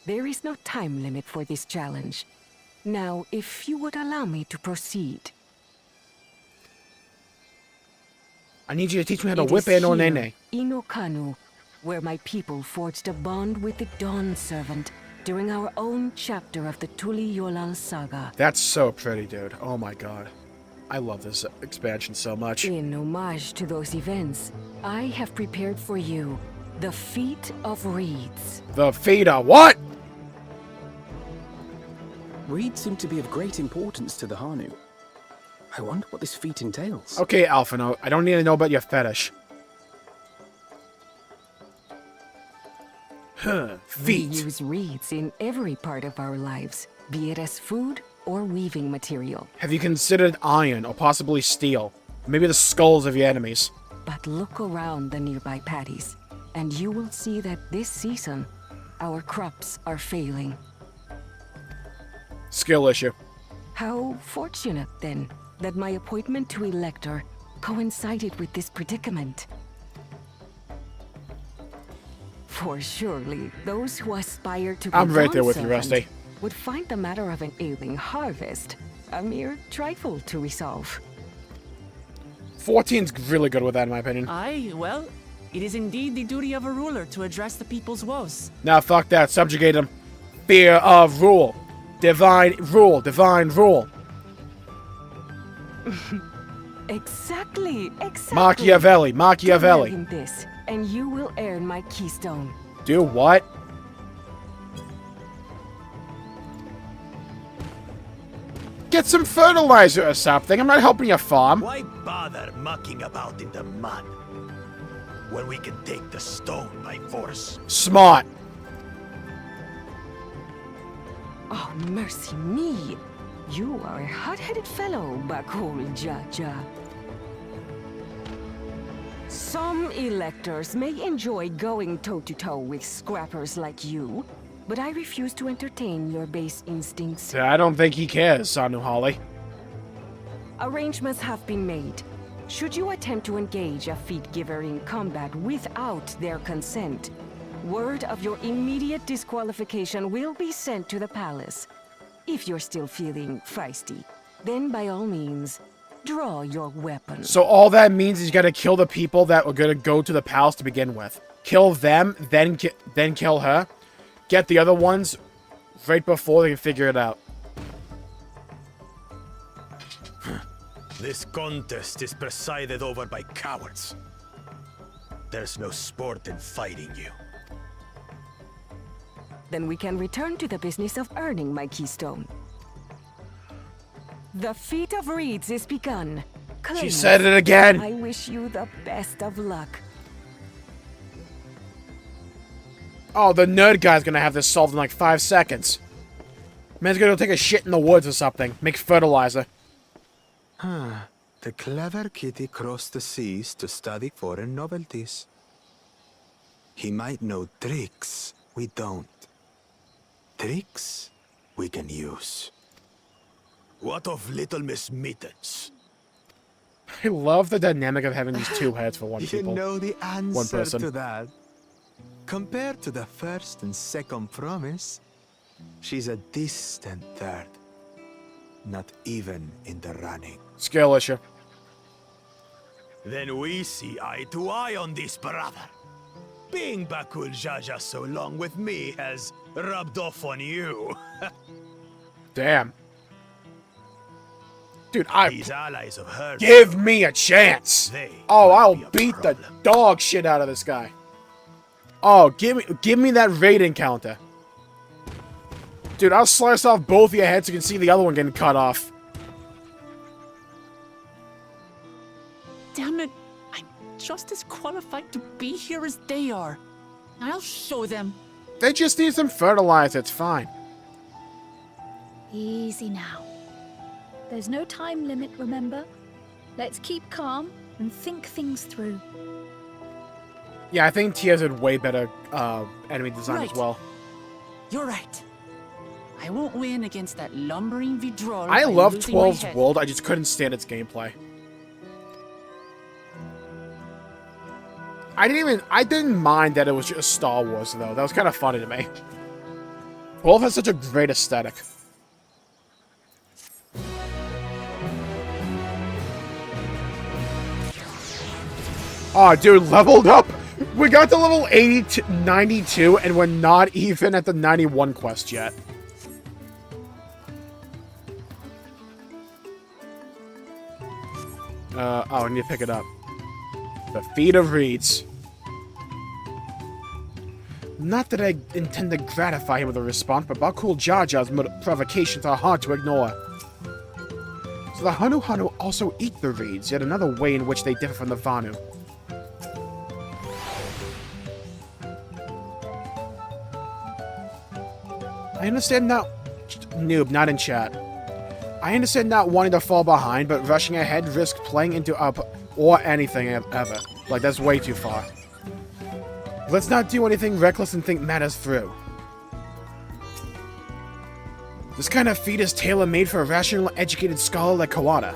There is no time limit for this challenge. Now, if you would allow me to proceed. I need you to teach me how to whip Ano Nene. Inokanu, where my people forged a bond with the Dawn Servant during our own chapter of the Tuli Yolal saga. That's so pretty, dude. Oh my god. I love this expansion so much. In homage to those events, I have prepared for you the Feet of Reeds. The feet of what? Reeds seem to be of great importance to the Hanu. I wonder what this feat entails. Okay, Alphino, I don't need to know about your fetish. Feet. We use reeds in every part of our lives, be it as food or weaving material. Have you considered iron or possibly steel? Maybe the skulls of your enemies. But look around the nearby paddies, and you will see that this season, our crops are failing. Skill issue. How fortunate, then, that my appointment to Elector coincided with this predicament. For surely, those who aspire to be I'm right there with you, Dawn Rusty. Servant would find the matter of an ailing harvest a mere trifle to resolve. 14's really good with that, in my opinion. Aye, well, it is indeed the duty of a ruler to address the people's woes. Now, fuck that. Subjugate them. Fear of rule. Divine rule. Divine rule. Exactly. Machiavelli. Machiavelli. Do this, and you will earn my keystone. Do what? Get some fertilizer or something. I'm not helping you farm. Why bother mucking about in the mud when we can take the stone by force? Smart. Oh, mercy me. You are a hot-headed fellow, Bakul Jaja. Some electors may enjoy going toe-to-toe with scrappers like you, but I refuse to entertain your base instincts. I don't think he cares, Sanu Holly. Arrangements have been made. Should you attempt to engage a feat giver in combat without their consent, word of your immediate disqualification will be sent to the palace. If you're still feeling feisty, then by all means, draw your weapon. So all that means is you gotta kill the people that were gonna go to the palace to begin with. Kill them, then kill her. Get the other ones right before they can figure it out. This contest is presided over by cowards. There's no sport in fighting you. Then we can return to the business of earning my keystone. The Feat of Reeds is begun. Claim She said it again! I wish you the best of luck. Oh, the nerd guy's gonna have this solved in like 5 seconds. Man's gonna go take a shit in the woods or something. Make fertilizer. The clever kitty crossed the seas to study foreign novelties. He might know tricks we don't. Tricks we can use. What of Little Miss Mittens? I love the dynamic of having these two heads for one You people. know the One answer person. to that. Compared to the first and second promise, she's a distant third. Not even in the running. Skill issue. Then we see eye to eye on this, brother. Being Bakul Jaja so long with me has rubbed off on you. Damn. Dude, These allies of hers. give me a chance. Oh, I'll beat the dog shit out of this guy. Oh, give me that raid encounter. Dude, I'll slice off both of your heads so you can see the other one getting cut off. Damn it. I'm just as qualified to be here as they are. I'll show them. They just need some fertilizer, it's fine. Easy now. There's no time limit, remember? Let's keep calm and think things through. Yeah, I think Tia's had way better enemy design as Right. well. You're right. I won't win against that lumbering Vidrol. I by love losing my 12's head. World, I just couldn't stand its gameplay. I didn't mind that it was just Star Wars, though. That was kind of funny to me. 12 has such a great aesthetic. Oh, dude, leveled up! We got to level 92, and we're not even at the 91 quest yet. Oh, I need to pick it up. The Feet of Reeds. Not that I intend to gratify him with a response, but Bakul Jaja's provocations are hard to ignore. So the Hanu Hanu also eat the reeds, yet another way in which they differ from the Vanu. I understand not... Noob, not in chat. I understand not wanting to fall behind, but rushing ahead risks playing into up or anything ever. Like, that's way too far. Let's not do anything reckless and think matters through. This kind of feat is tailor-made for a rational, educated scholar like Kawada.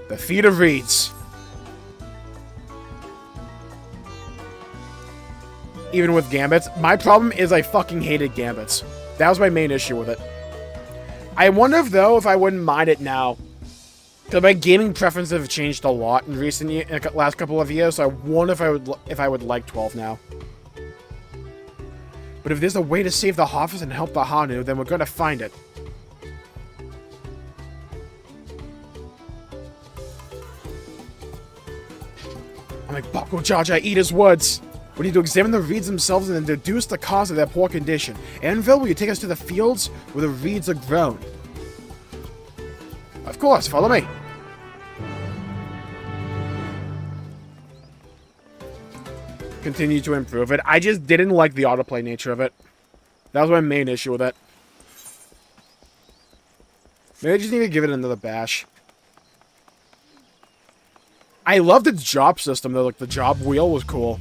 The Feet of Reeds. Even with Gambits. My problem is I fucking hated Gambits. That was my main issue with it. I wonder, though, if I wouldn't mind it now. Because my gaming preferences have changed a lot in the last couple of years, so I wonder if I would like 12 now. But if there's a way to save the Hoffers and help the Hanu, then we're gonna find it. I'm like, Bako Jaja, eat his words! We need to examine the reeds themselves and then deduce the cause of their poor condition. Anvil, will you take us to the fields where the reeds are grown? Of course, follow me. Continue to improve it. I just didn't like the autoplay nature of it. That was my main issue with it. Maybe I just need to give it another bash. I loved its job system though, like the job wheel was cool.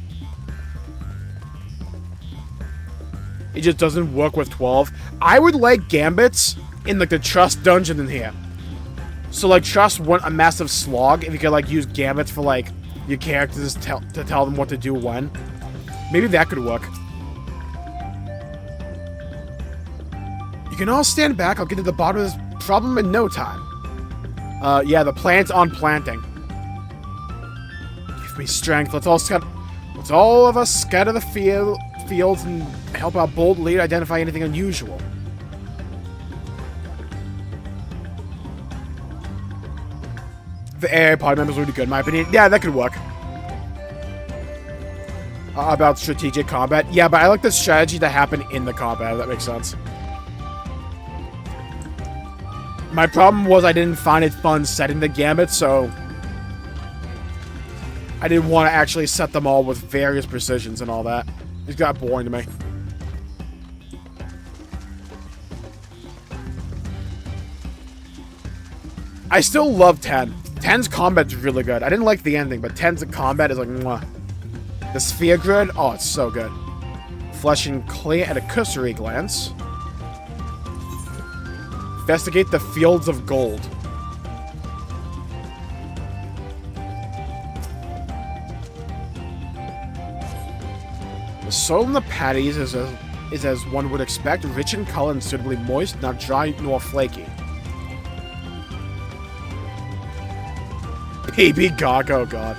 It just doesn't work with 12. I would like Gambits in like the Trust dungeon in here. So like Trust want a massive slog if you could like use Gambits for like your characters to tell them what to do when. Maybe that could work. You can all stand back. I'll get to the bottom of this problem in no time. Yeah, the plant's on planting. Give me strength. Let's all of us scatter the fields and help our bold leader identify anything unusual. The AI pod members would be good, in my opinion. Yeah, that could work. About strategic combat. Yeah, but I like the strategy to happen in the combat, if that makes sense. My problem was I didn't find it fun setting the gambit, so I didn't want to actually set them all with various precisions and all that. It got boring to me. I still love 10. 10's combat's really good. I didn't like the ending, but 10's combat is like, mwah. The sphere grid, oh, it's so good. Flesh and clear at a cursory glance. Investigate the fields of gold. The soil in the patties is as one would expect, rich in color and suitably moist, not dry nor flaky. Baby Gog, oh god.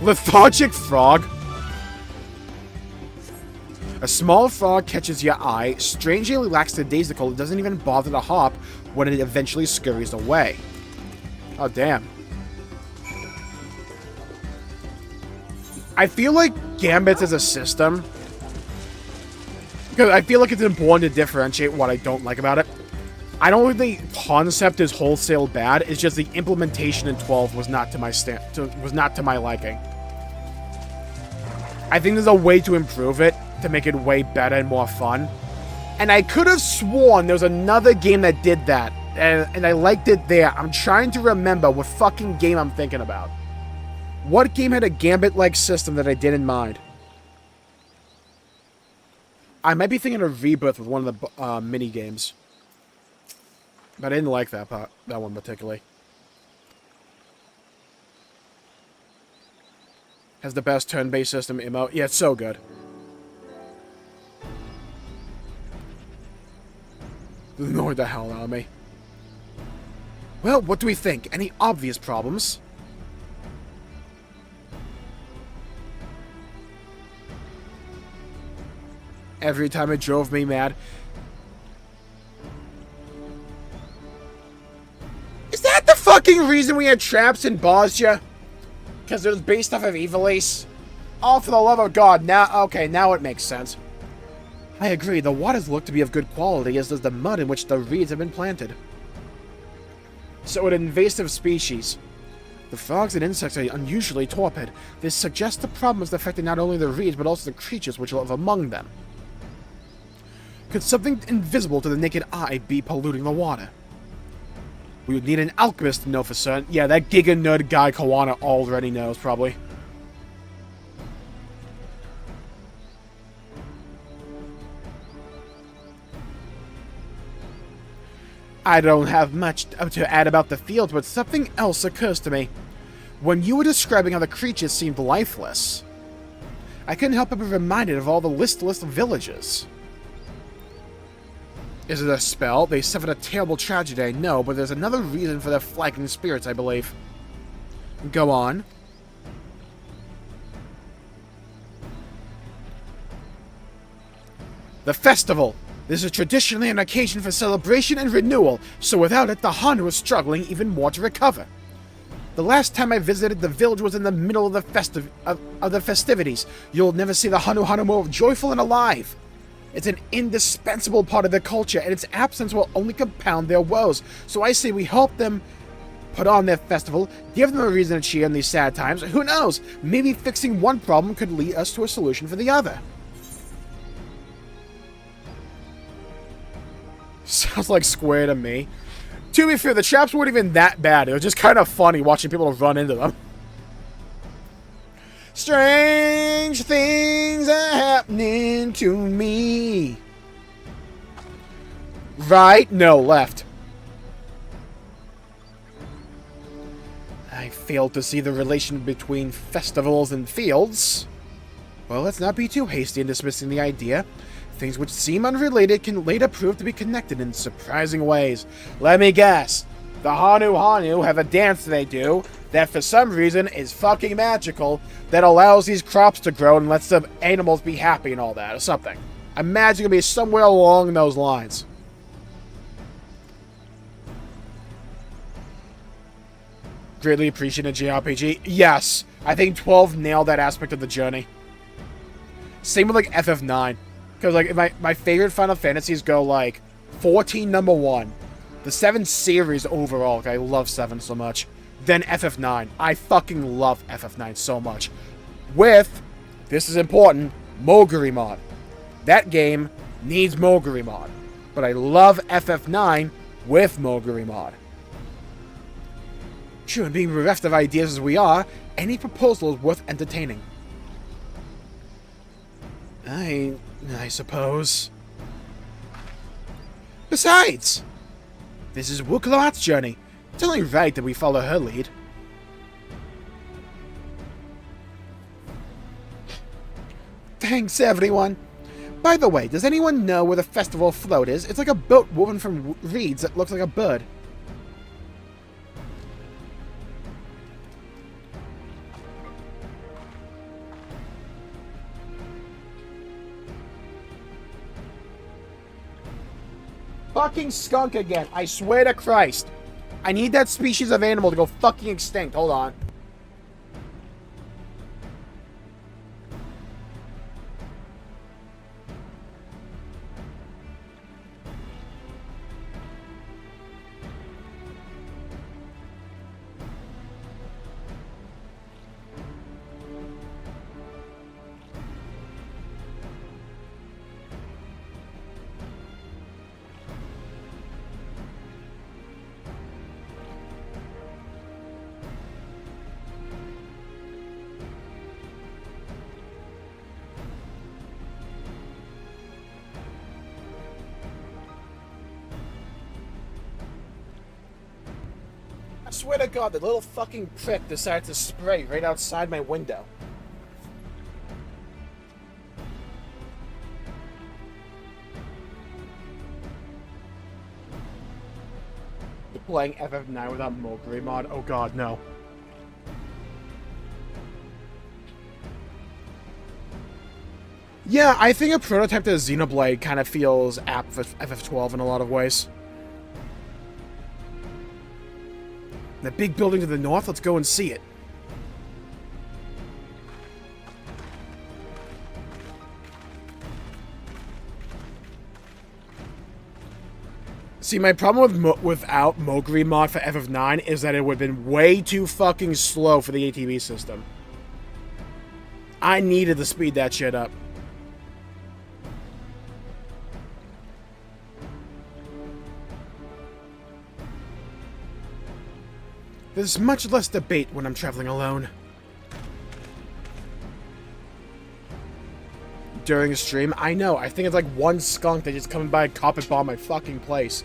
Lethargic frog. A small frog catches your eye, strangely lackadaisical, it doesn't even bother to hop when it eventually scurries away. Oh, damn. I feel like Gambits as a system, because I feel like it's important to differentiate what I don't like about it. I don't think the concept is wholesale bad, it's just the implementation in 12 was not to my liking. I think there's a way to improve it, to make it way better and more fun. And I could have sworn there was another game that did that, and I liked it there. I'm trying to remember what fucking game I'm thinking about. What game had a Gambit-like system that I didn't mind? I might be thinking of Rebirth with one of the mini games. But I didn't like that one particularly. Has the best turn-based system emote. Yeah, it's so good. Annoyed the hell out of me. Well, what do we think? Any obvious problems? Every time it drove me mad. Is that the fucking reason we had traps in Bosnia? Because it was based off of Ivalice? Oh, for the love of God. Now, okay, now it makes sense. I agree, the waters look to be of good quality, as does the mud in which the reeds have been planted. So an invasive species. The frogs and insects are unusually torpid. This suggests the problem is affecting not only the reeds, but also the creatures which live among them. Could something invisible to the naked eye be polluting the water? We would need an alchemist to know for certain. Yeah, that giga nerd guy Kawana already knows, probably. I don't have much to add about the fields, but something else occurs to me. When you were describing how the creatures seemed lifeless, I couldn't help but be reminded of all the listless villages. Is it a spell? They suffered a terrible tragedy, I know, but there's another reason for their flagging spirits, I believe. Go on. The festival! This is traditionally an occasion for celebration and renewal, so without it, the Hanu is struggling even more to recover. The last time I visited the village was in the middle of the festivities. You'll never see the Hanu more joyful and alive. It's an indispensable part of their culture, and its absence will only compound their woes. So I say we help them put on their festival, give them a reason to cheer in these sad times. Who knows? Maybe fixing one problem could lead us to a solution for the other. Sounds like Square to me. To be fair, the traps weren't even that bad. It was just kind of funny watching people run into them. Strange things are happening to me. Right? No, left. I failed to see the relation between festivals and fields. Well, let's not be too hasty in dismissing the idea. Things which seem unrelated can later prove to be connected in surprising ways. Let me guess. The Hanu have a dance they do that for some reason is fucking magical that allows these crops to grow and lets the animals be happy and all that or something. I imagine it'll be somewhere along those lines. Greatly appreciated JRPG. Yes, I think 12 nailed that aspect of the journey. Same with like FF9. Because like my favorite Final Fantasies go like 14 number 1. The 7 series overall. Like, I love 7 so much. Then FF9. I fucking love FF9 so much. With, this is important, Moguri mod. That game needs Moguri mod. But I love FF9 with Moguri mod. True, and being bereft of ideas as we are, any proposal is worth entertaining. I suppose. Besides, this is Wuklaat's journey. It's only right that we follow her lead. Thanks, everyone. By the way, does anyone know where the festival float is? It's like a boat woven from reeds that looks like a bird. Fucking skunk again. I swear to Christ. I need that species of animal to go fucking extinct. Hold on. I swear to God, the little fucking prick decided to spray right outside my window. Playing FF9 without Mowgli mod? Oh god, no. Yeah, I think a prototype to Xenoblade kind of feels apt for FF12 in a lot of ways. The big building to the north, let's go and see it. See, my problem without Mowgli mod for FF9 is that it would have been way too fucking slow for the ATV system. I needed to speed that shit up. There's much less debate when I'm traveling alone. During a stream, I know, I think it's like one skunk that just coming by and carpet bomb my fucking place.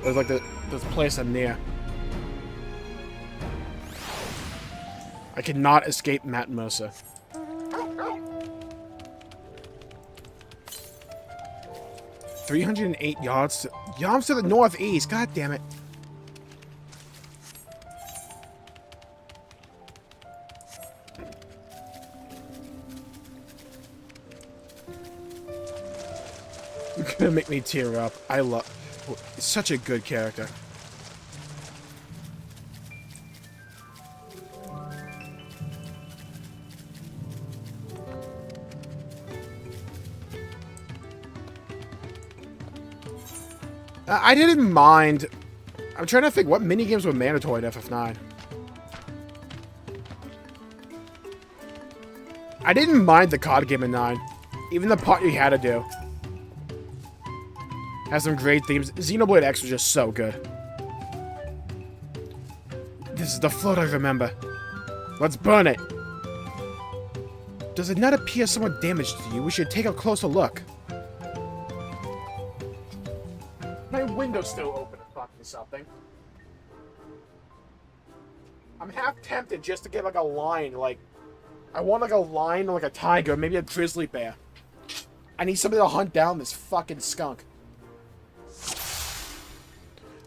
There's like this place I'm near. I cannot escape Matt Mosa. $308 yards to the northeast, god damn it. You're gonna make me tear up. I love... It's such a good character. I didn't mind... I'm trying to think what minigames were mandatory in FF9. I didn't mind the card game in 9. Even the part you had to do. Has some great themes. Xenoblade X was just so good. This is the float I remember. Let's burn it. Does it not appear somewhat damaged to you? We should take a closer look. My window's still open. Fuck me something. I'm half tempted just to get like a lion, like... I want like a lion or like a tiger, maybe a grizzly bear. I need somebody to hunt down this fucking skunk.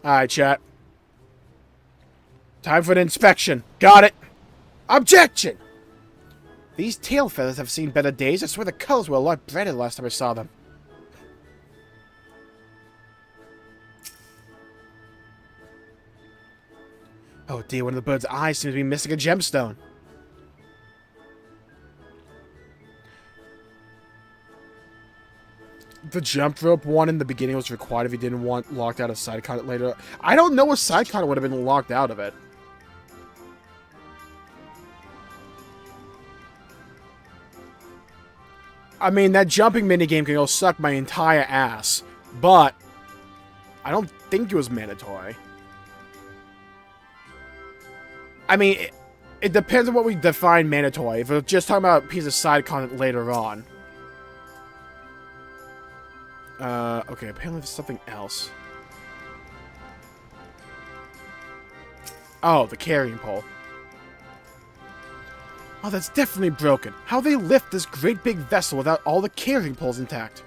Alright, chat. Time for an inspection. Got it. Objection! These tail feathers have seen better days. I swear the colors were a lot brighter the last time I saw them. Oh dear, one of the bird's eyes seems to be missing a gemstone. The jump rope one in the beginning was required if you didn't want locked out of side content later. I don't know what side content would have been locked out of it. I mean, that jumping minigame can go suck my entire ass, but I don't think it was mandatory. I mean, it depends on what we define mandatory. If we're just talking about a piece of side content later on. Okay, apparently there's something else. Oh, the carrying pole. Oh, that's definitely broken. How they lift this great big vessel without all the carrying poles intact?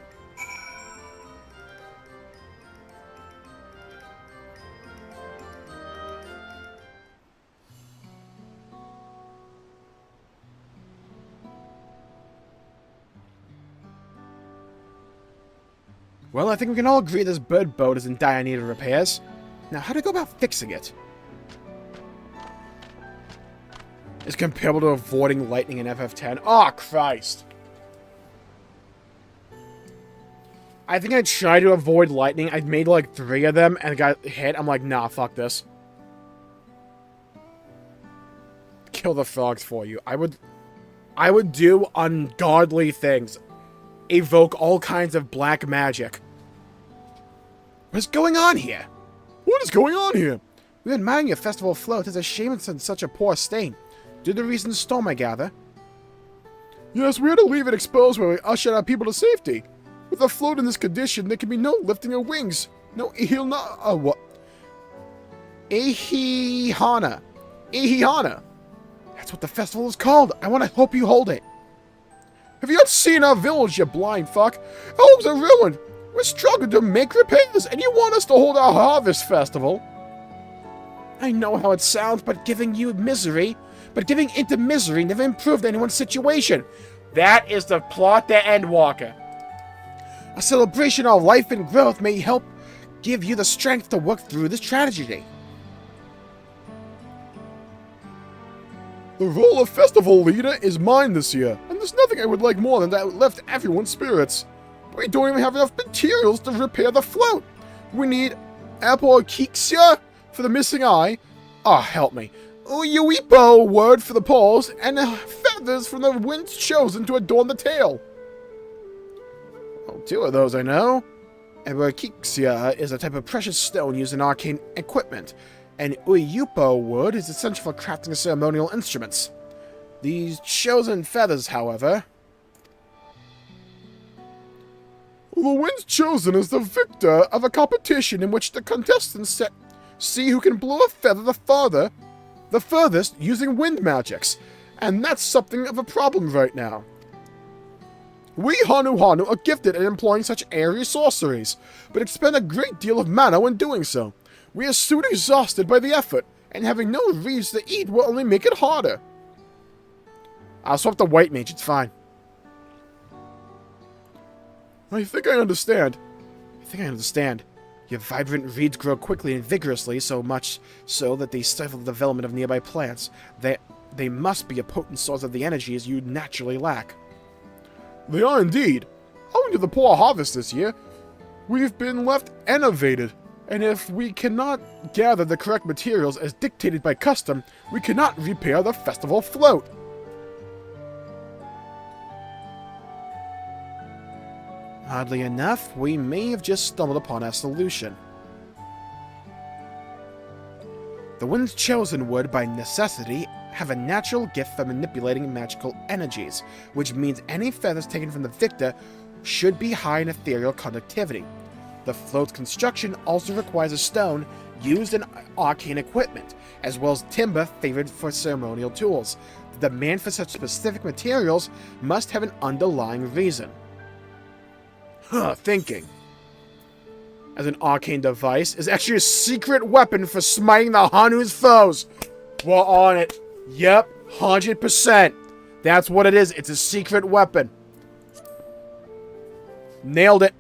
Well, I think we can all agree this bird boat is in dire need of repairs. Now, how to go about fixing it? Is comparable to avoiding lightning in FF10. Oh, Christ. I think I tried to avoid lightning. I made like 3 of them and got hit. I'm like, nah, fuck this. Kill the frogs for you. I would do ungodly things. Evoke all kinds of black magic. What's going on here? What is going on here? We're admiring your festival float. It's a shame it's in such a poor state. Due to the recent storm, I gather. Yes, we had to leave it exposed where we ushered our people to safety. With a float in this condition, there can be no lifting of wings. No what? Ahihana. Ahihana. That's what the festival is called. I want to help you hold it. Have you not seen our village, you blind fuck? Homes are ruined. We're struggling to make repairs, and you want us to hold our harvest festival? I know how it sounds, but giving into misery never improved anyone's situation. That is the plot to Endwalker. A celebration of life and growth may help give you the strength to work through this tragedy. The role of festival leader is mine this year, and there's nothing I would like more than to lift everyone's spirits. But we don't even have enough materials to repair the float. We need ALPACA for the missing eye. Ah, help me. Uipo word for the paws, and feathers from the winds chosen to adorn the tail. Oh, 2 of those I know. ALPACA is a type of precious stone used in arcane equipment, and Uipo wood is essential for crafting ceremonial instruments. These chosen feathers, however... The winds chosen is the victor of a competition in which the contestants see who can blow a feather the furthest using wind magics, and that's something of a problem right now. We Hanu are gifted at employing such airy sorceries, but expend a great deal of mana when doing so. We are soon exhausted by the effort, and having no reeds to eat will only make it harder. I'll swap the white mage, it's fine. I think I understand. Your vibrant reeds grow quickly and vigorously, so much so that they stifle the development of nearby plants. They must be a potent source of the energies you naturally lack. They are indeed. Owing to the poor harvest this year, we've been left enervated, and if we cannot gather the correct materials as dictated by custom, we cannot repair the festival float. Oddly enough, we may have just stumbled upon our solution. The winds chosen would, by necessity, have a natural gift for manipulating magical energies, which means any feathers taken from the victor should be high in ethereal conductivity. The float's construction also requires a stone used in arcane equipment, as well as timber favored for ceremonial tools. The demand for such specific materials must have an underlying reason. Thinking. As an arcane device is actually a secret weapon for smiting the Hanu's foes. We're on it. Yep, 100%. That's what it is. It's a secret weapon. Nailed it.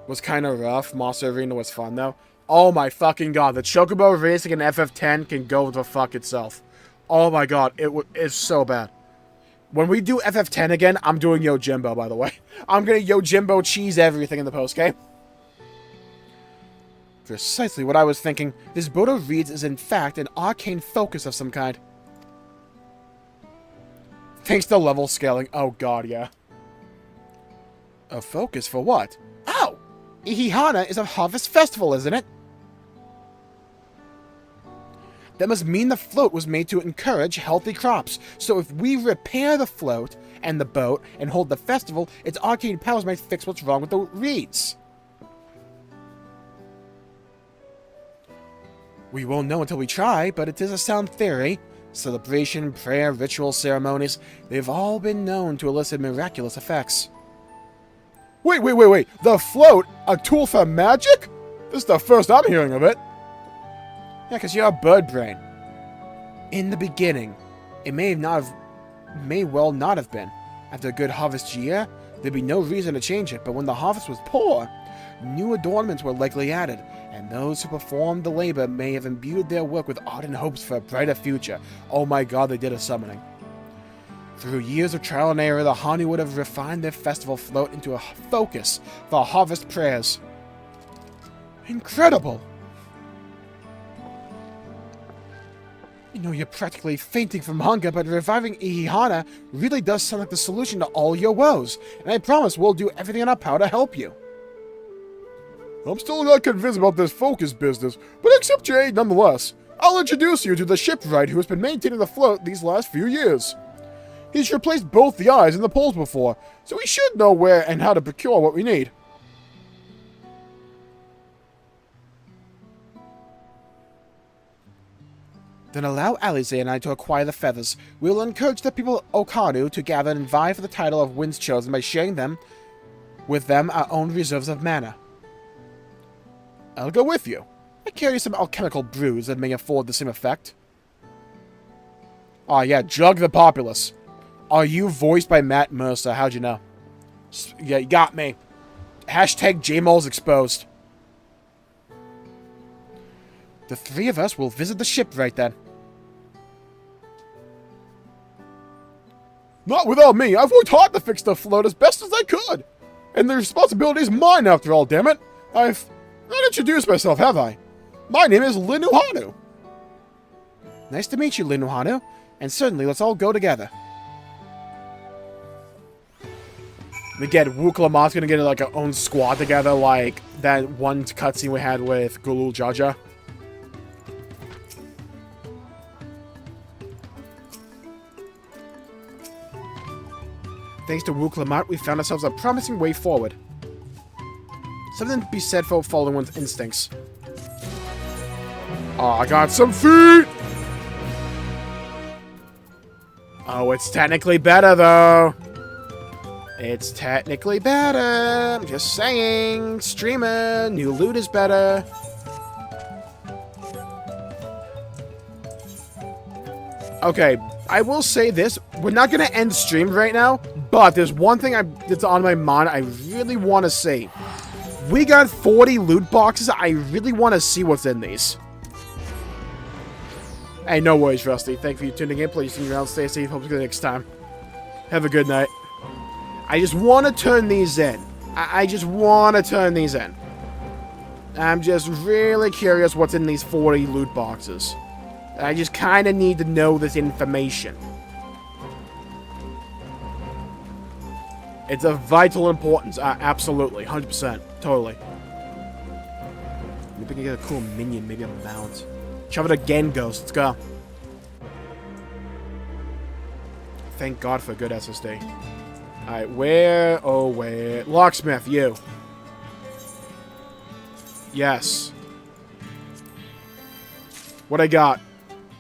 Was kind of rough. Monster Arena was fun, though. Oh my fucking god. The Chocobo racing in FF10 can go to fuck itself. Oh my god. It's so bad. When we do FF10 again, I'm doing Yojimbo, by the way. I'm gonna Yojimbo cheese everything in the post-game. Precisely what I was thinking. This boat of reeds is in fact an arcane focus of some kind. Thanks to level scaling. Oh god, yeah. A focus for what? Oh! Ihihana is a harvest festival, isn't it? That must mean the float was made to encourage healthy crops. So if we repair the float and the boat and hold the festival, its arcane powers might fix what's wrong with the reeds. We won't know until we try, but it is a sound theory. Celebration, prayer, ritual ceremonies, they've all been known to elicit miraculous effects. Wait. The float? A tool for magic? This is the first I'm hearing of it. Yeah, because you're a bird brain. In the beginning, it may well not have been. After a good harvest year, there'd be no reason to change it, but when the harvest was poor, new adornments were likely added, and those who performed the labor may have imbued their work with ardent hopes for a brighter future. Oh my god, they did a summoning. Through years of trial and error, the Hanu would have refined their festival float into a focus for harvest prayers. Incredible! You know, you're practically fainting from hunger, but reviving Ihihana really does sound like the solution to all your woes, and I promise we'll do everything in our power to help you. I'm still not convinced about this focus business, but I accept your aid nonetheless. I'll introduce you to the shipwright who has been maintaining the float these last few years. He's replaced both the eyes and the poles before, so he should know where and how to procure what we need. Then allow Alize and I to acquire the feathers. We will encourage the people of Okanu to gather and vie for the title of Winds Chosen by sharing with them our own reserves of mana. I'll go with you. I carry some alchemical brews that may afford the same effect. Oh yeah, Jug the Populace. Are you voiced by Matt Mercer? How'd you know? Yeah, you got me. Hashtag Jmulls exposed. The three of us will visit the ship right then. Not without me. I've worked hard to fix the float as best as I could. And the responsibility is mine after all, damn it. I've not introduced myself, have I? My name is Linuhanu. Nice to meet you, Linuhanu. And certainly, let's all go together. Again, Wuklamat's gonna get like our own squad together, like that one cutscene we had with Gulul Jaja. Thanks to Wuklamat, we found ourselves a promising way forward. Something to be said for following one's instincts. Oh, I got some feet! Oh, it's technically better, though. It's technically better. I'm just saying. Streamer, new loot is better. Okay, I will say this. We're not going to end stream right now, but there's one thing that's on my mind I really want to see. We got 40 loot boxes. I really want to see what's in these. Hey, no worries, Rusty. Thank you for tuning in. Please see you around. Stay safe. Hope to see you next time. Have a good night. I just want to turn these in. I just want to turn these in. I'm just really curious what's in these 40 loot boxes. I just kind of need to know this information. It's of vital importance. Absolutely. 100%. Totally. Maybe I can get a cool minion. Maybe a mount. Shove it again, Ghost. Let's go. Thank God for a good SSD. Alright, where? Oh, where? Locksmith, you. Yes. What I got?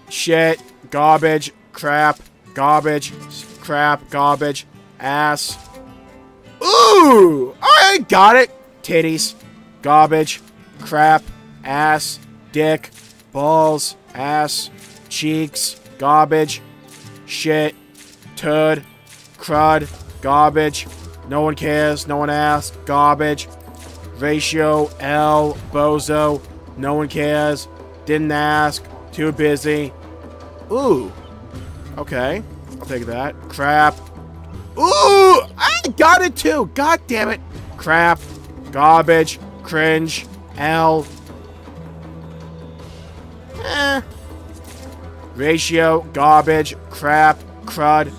Shit. Garbage. Crap. Garbage. Crap. Garbage. Ass. Ooh! I got it! Titties. Garbage. Crap. Ass. Dick. Balls. Ass. Cheeks. Garbage. Shit. Turd. Crud. Garbage. No one cares. No one asks. Garbage. Ratio. L. Bozo. No one cares. Didn't ask. Too busy. Ooh. Okay. I'll take that. Crap. Ooh! I got it too! God damn it. Crap. Garbage. Cringe. L. Ratio. Garbage. Crap. Crud.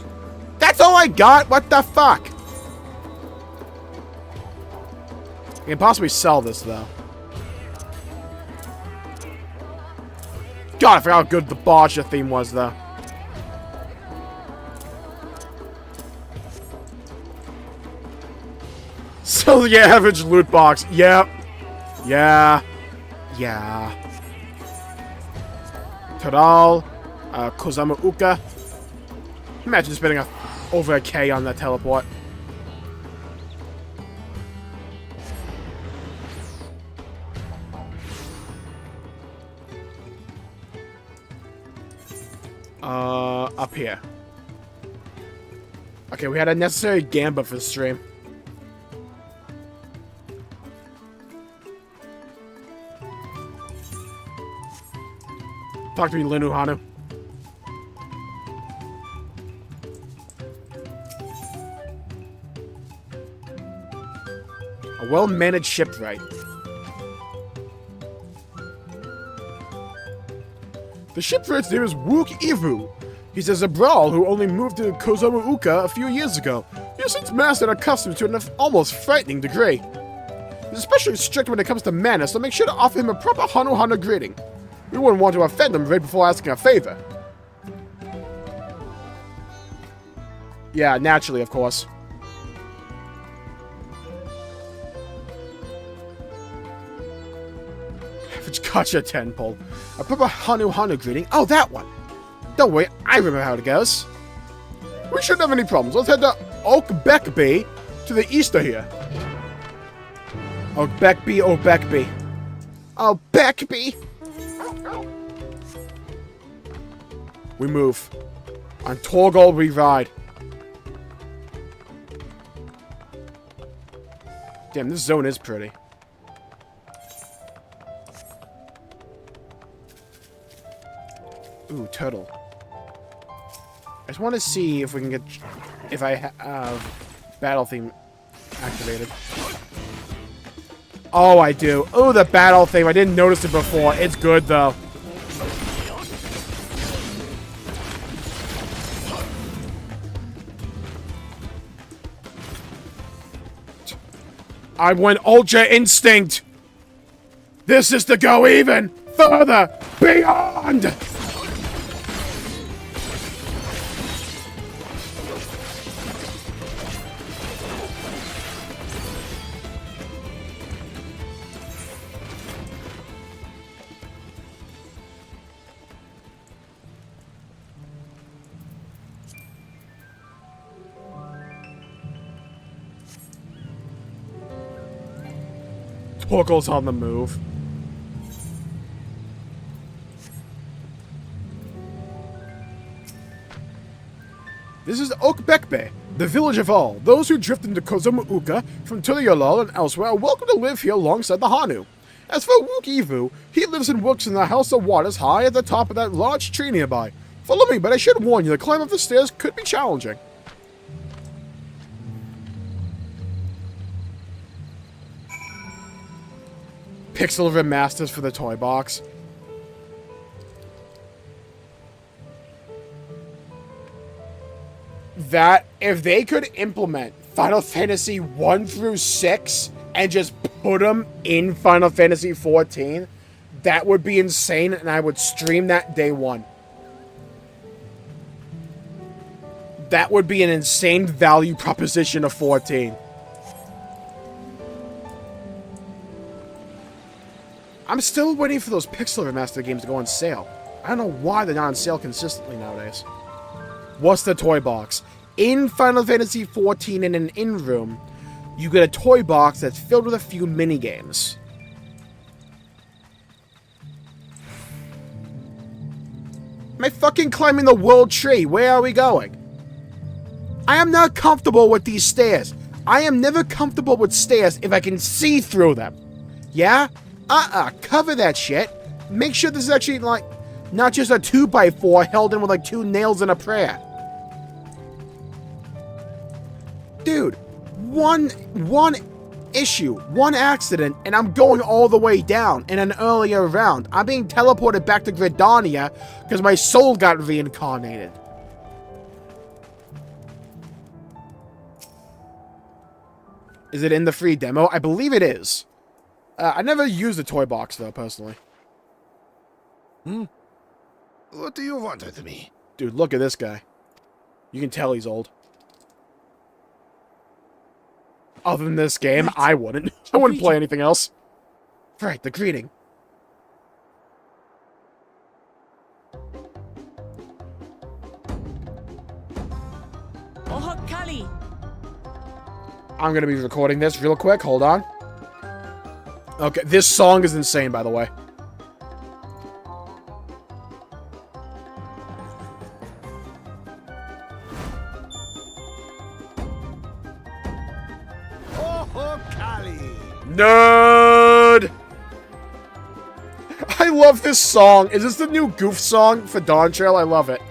That's all I got? What the fuck? I can possibly sell this, though. God, I forgot how good the Boscha theme was, though. So the average loot box. Yep. Yeah. Yeah. Tadal. Kozama Uka. Imagine spending over a K on that teleport. Up here. Okay, we had a necessary gamba for the stream. Talk to me, Linuhanu. A well-managed shipwright. The shipwright's name is Wook Ivu. He's a Zabral who only moved to Kozama Uka a few years ago. He has since mastered our customs to an almost frightening degree. He's especially strict when it comes to manners, so make sure to offer him a proper Hanu greeting. We wouldn't want to offend him right before asking a favor. Yeah, naturally, of course. Average gotcha 10 pull. A proper Hanu greeting. Oh, that one! Don't worry, I remember how it goes. We shouldn't have any problems. Let's head to Oakbeckby to the east of here. Oakbeckby. Oh, Beckby! We move. On Torgal we ride. Damn, this zone is pretty. Ooh, turtle. I just want to see if we can get... if I have battle theme activated. Oh, I do. Oh, the battle theme. I didn't notice it before. It's good, though. I went Ultra Instinct. This is to go even further beyond. Torgal's on the move. This is Okbekbe, the village of all. Those who drift into Kozomu-uka from Turiolol and elsewhere are welcome to live here alongside the Hanu. As for Wukivu, he lives and works in the house of waters high at the top of that large tree nearby. Follow me, but I should warn you, the climb up the stairs could be challenging. Pixel remasters for the toy box. That, if they could implement Final Fantasy 1 through 6 and just put them in Final Fantasy 14, that would be insane, and I would stream that day one. That would be an insane value proposition of 14. I'm still waiting for those Pixel Remaster games to go on sale. I don't know why they're not on sale consistently nowadays. What's the toy box? In Final Fantasy XIV in an in-room, you get a toy box that's filled with a few mini-games. Am I fucking climbing the world tree? Where are we going? I am not comfortable with these stairs. I am never comfortable with stairs if I can see through them. Yeah? Cover that shit. Make sure this is actually, like, not just a 2x4 held in with, like, 2 nails and a prayer. Dude, one issue, one accident, and I'm going all the way down in an earlier round. I'm being teleported back to Gridania because my soul got reincarnated. Is it in the free demo? I believe it is. I never used the toy box, though, personally. What do you want with me? Dude, look at this guy. You can tell he's old. Other than this game, right. I wouldn't. I wouldn't play anything else. Right, the greeting. Oh, Kali. I'm gonna be recording this real quick. Hold on. Okay, this song is insane, by the way. Oh, Kali! Nerd! I love this song. Is this the new goof song for Dawntrail? I love it.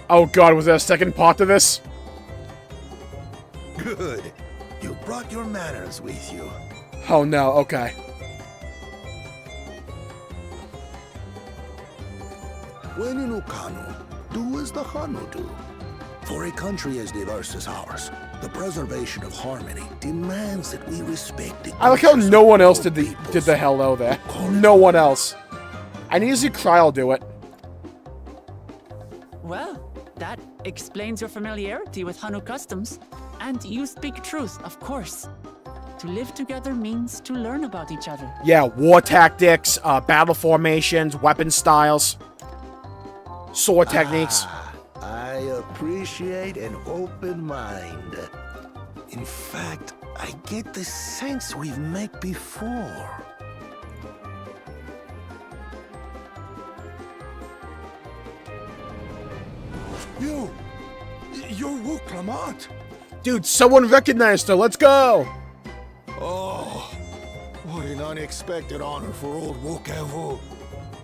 Oh god, was there a second part to this? Good. You brought your manners with you. Oh no, okay. When in Ukanu, do as the Hanu do. For a country as diverse as ours, the preservation of harmony demands that we respect the... I like how no one else did the hello there. No one else. I need to see Kryl do it. Well, that explains your familiarity with Hanu customs. And you speak truth, of course. To live together means to learn about each other. Yeah, war tactics, battle formations, weapon styles, sword techniques. I appreciate an open mind. In fact, I get the sense we've met before. You're Wook Lamont. Dude, someone recognized her. Let's go. Oh, what an unexpected honor for old Walkthroughs.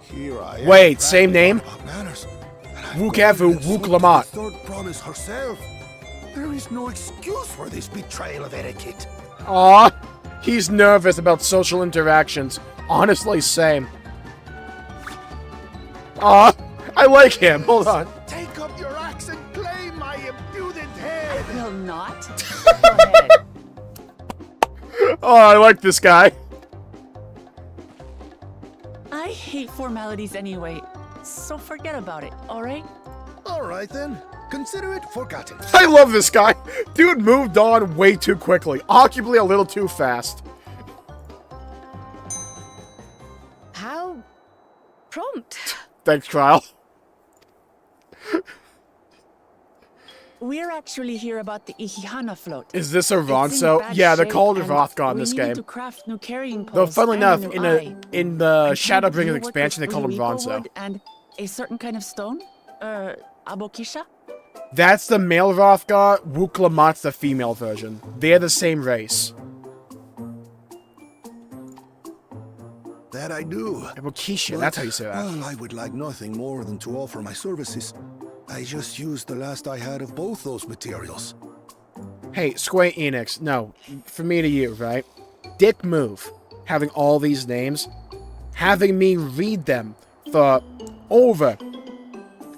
Here I am. Wait, same name? Walkthroughs, Wook Lamont. Third promise herself. There is no excuse for this betrayal of etiquette. Aw, he's nervous about social interactions. Honestly, same. Aw, I like him. Hold on. Take up your axe and claim my impudent head. I will not. Go ahead. Oh, I like this guy. I hate formalities anyway, so forget about it, alright? Alright then. Consider it forgotten. I love this guy. Dude moved on way too quickly. Arguably a little too fast. How prompt. Thanks, Trial. We're actually here about the Ihihana float. Is this a It's in Ronso? bad Yeah, they're shape, called and Rothgar in we this need game. to craft new carrying Though, poles funnily and enough, a new eye. in the I Shadowbringers can't expansion, they call him Uipo Ronso. wood and a certain kind of stone? Abokisha? That's the male Rothgar. Wook Lamont's the female version. They're the same race. That I do. Abokisha, that's how you say that. Well, I would like nothing more than to offer my services. I just used the last I had of both those materials. Hey, Square Enix, no, from me to you, right? Dick move, having all these names, having me read them for over,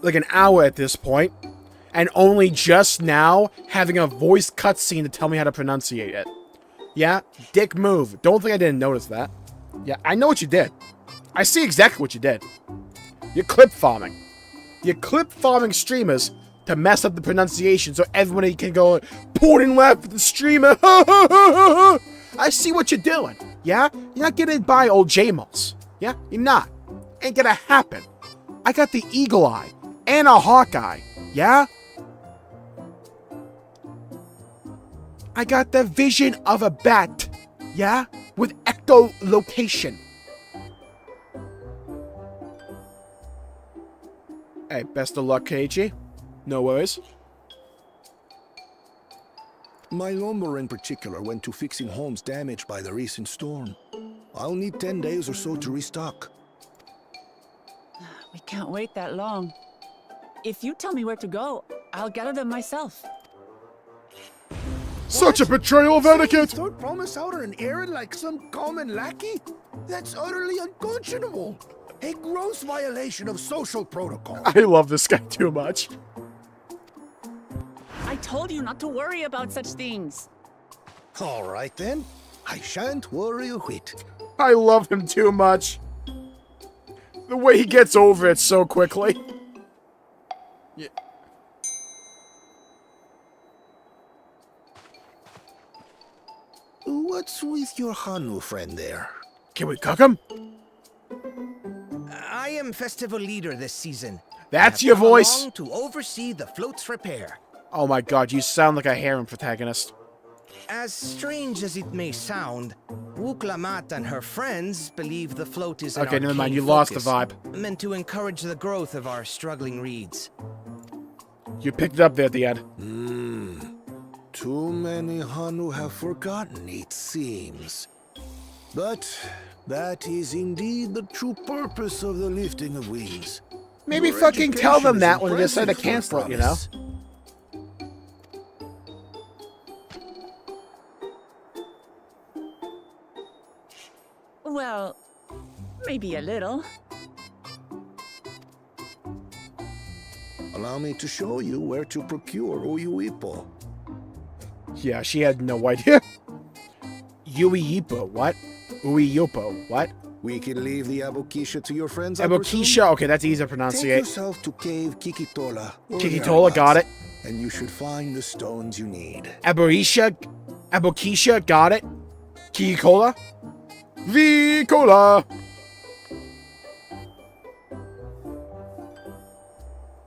like an hour at this point, and only just now having a voice cutscene to tell me how to pronunciate it. Yeah, dick move. Don't think I didn't notice that. Yeah, I know what you did. I see exactly what you did. You're clip farming. You're clip farming streamers to mess up the pronunciation so everybody can go point and laugh at the streamer. I see what you're doing. Yeah? You're not getting by old Jmulls. Yeah? You're not. Ain't gonna happen. I got the eagle eye and a hawk eye. Yeah? I got the vision of a bat. Yeah? With echolocation. Hey, best of luck, KG. No worries. My lumber in particular went to fixing homes damaged by the recent storm. I'll need 10 days or so to restock. We can't wait that long. If you tell me where to go, I'll gather them myself. Such a betrayal of etiquette! Don't promise out on an errand like some common lackey? That's utterly unconscionable. A gross violation of social protocol. I love this guy too much. I told you not to worry about such things. All right then. I shan't worry a whit. I love him too much. The way he gets over it so quickly. Yeah. What's with your Hanu friend there? Can we cook him? I am festival leader this season. That's I have your come voice? along to oversee the float's repair. Oh my god, you sound like a harem protagonist. As strange as it may sound, Wook Lamont and her friends believe the float is an Okay, never mind, arcane you lost the focus, vibe. meant to encourage the growth of our struggling reeds. You picked it up there at the end. Too many Hanu have forgotten, it seems. But that is indeed the true purpose of the lifting of wings. Maybe Your fucking tell them education that is when they decide to impressive, cancel it, you know? promise. Well, maybe a little. Allow me to show you where to procure Uyuipo. Yeah, she had no idea. Uiipo, what? Uiupo, what? We can leave the Abokisha to your friends. I presume? Abokisha, okay, that's easy to Take pronunciate. yourself to Cave Kikitola. or Kikitola, got thereabouts, it. And you should find the stones you need. Abokisha, got it. Kikola? Vicola!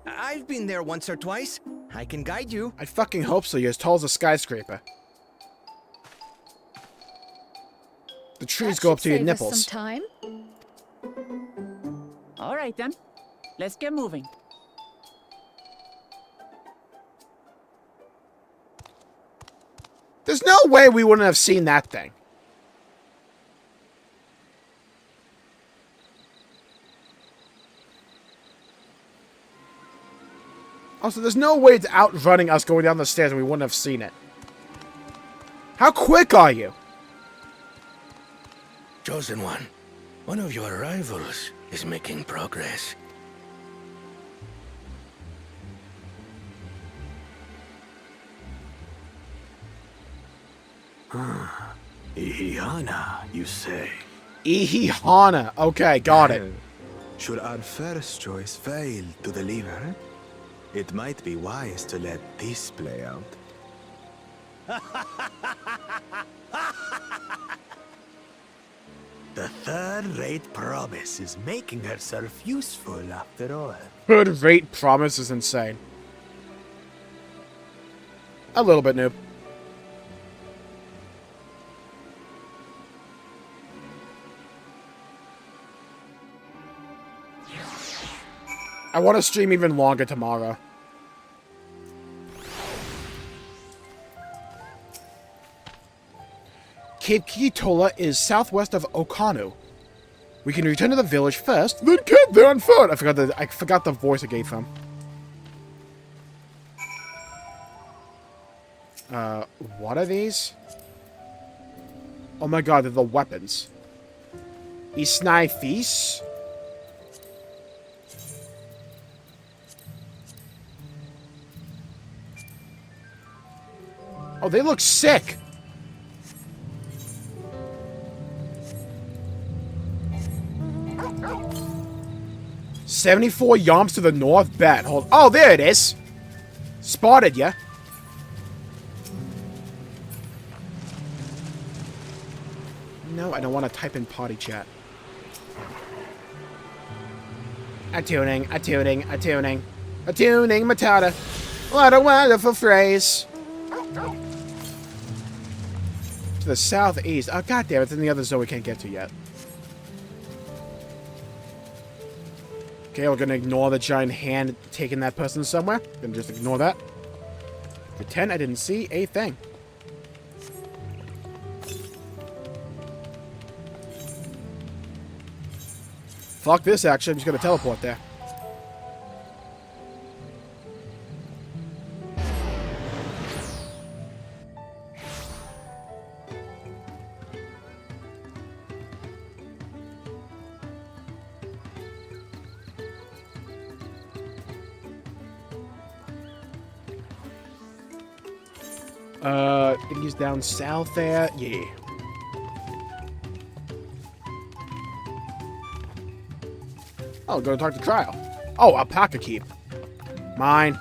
I've been there once or twice. I can guide you. I fucking hope so, you're as tall as a skyscraper. trees That go up should to your save us nipples. some time. All right, then. Let's get moving. There's no way we wouldn't have seen that thing. Also, there's no way it's outrunning us going down the stairs and we wouldn't have seen it. How quick are you? Chosen one of your rivals is making progress. Ihihana, you say? Ihihana. Okay, got it. Should our first choice fail to deliver, it might be wise to let this play out. The third-rate promise is making herself useful after all. Third rate promise is insane. A little bit, noob. I want to stream even longer tomorrow. Cape Kitola is southwest of Okanu. We can return to the village first, then get there on foot. I forgot the voice I gave from. What are these? Oh my god, they're the weapons. Isnai Feast? Oh, they look sick! $74 yomps to the north. Bet. Hold. Oh, there it is. Spotted ya. No, I don't want to type in potty chat. Attuning, Matata. What a wonderful phrase. To the southeast. Oh, goddamn, it's in the other zone we can't get to yet. Okay, we're gonna ignore the giant hand taking that person somewhere. Gonna just ignore that. Pretend I didn't see a thing. Fuck this, actually. I'm just gonna teleport there. I think he's down south there. Yeah. Oh, go talk to Trial. Oh, Alpaca Keep. Mine.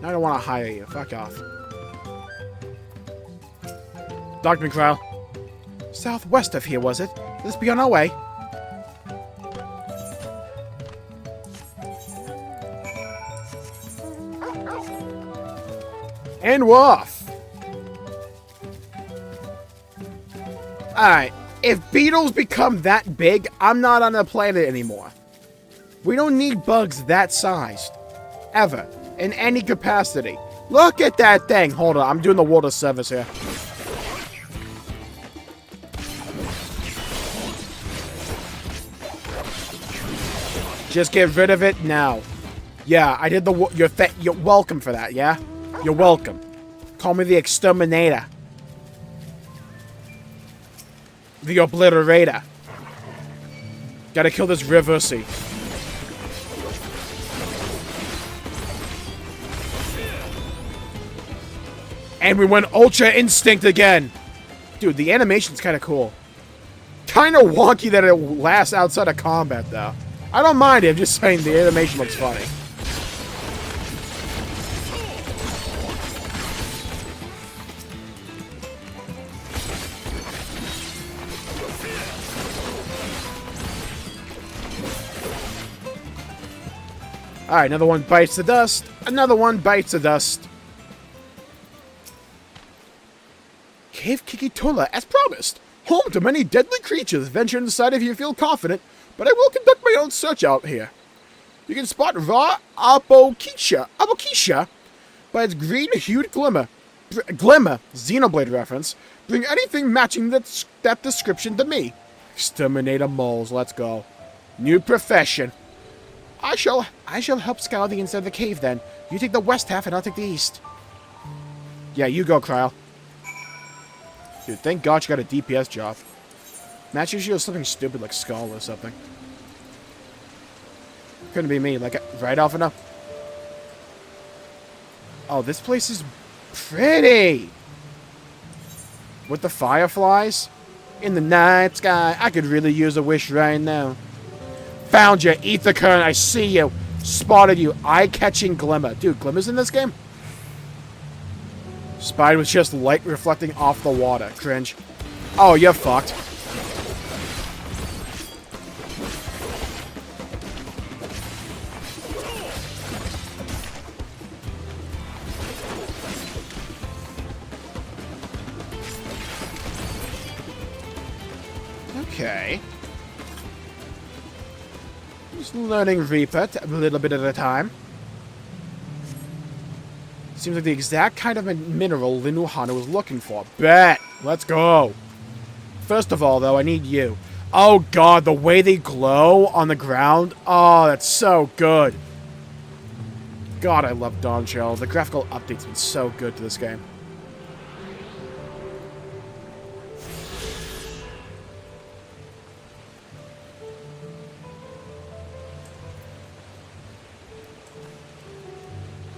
I don't want to hire you. Fuck off. Dr. McCryle. Southwest of here, was it? Let's be on our way. And we're off. Alright. If beetles become that big, I'm not on the planet anymore. We don't need bugs that sized. Ever. In any capacity. Look at that thing. Hold on. I'm doing the water service here. Just get rid of it now. Yeah, I did the... You're welcome for that, yeah? You're welcome. Call me the Exterminator. The Obliterator. Gotta kill this Reversey. And we went Ultra Instinct again. Dude, the animation's kind of cool. Kind of wonky that it lasts outside of combat, though. I don't mind it, I'm just saying the animation looks funny. Alright, another one bites the dust. Another one bites the dust. Cave Kikitola, as promised. Home to many deadly creatures. Venture inside if you feel confident, but I will conduct my own search out here. You can spot raw ALPACA by its green-hued glimmer. Xenoblade reference. Bring anything matching that description to me. Exterminator moles, let's go. New profession. I shall help scour the inside of the cave then. You take the west half and I'll take the east. Yeah, you go, Kryle. Dude, thank God you got a DPS job. Match usually was something stupid like Skull or something. Couldn't be me, like, right, Alphina? Oh, this place is pretty! With the fireflies? In the night sky, I could really use a wish right now. Found you, Ether Current, I see you. Spotted you, eye-catching glimmer. Dude, glimmers in this game? Spied with just light reflecting off the water. Cringe. Oh, you're fucked. Okay. Just learning Reaper a little bit at a time. Seems like the exact kind of mineral Linuhana was looking for. Bet! Let's go! First of all, though, I need you. Oh god, the way they glow on the ground. Oh, that's so good. God, I love Dawntrail. The graphical update's been so good to this game.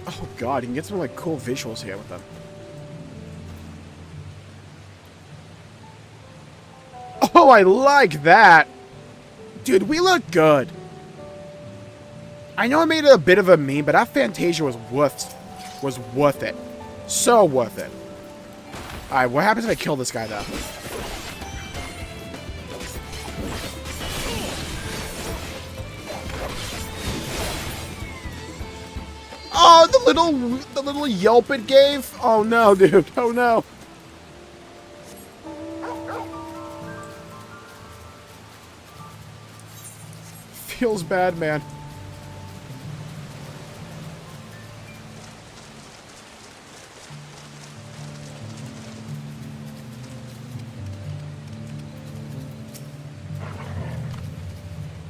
Oh god, you can get some like cool visuals here with them. Oh, I like that! Dude, we look good. I know I made it a bit of a meme, but that Fantasia was worth it. So worth it. Alright, what happens if I kill this guy though? Oh, the little yelp it gave? Oh no, dude. Oh no. Feels bad, man.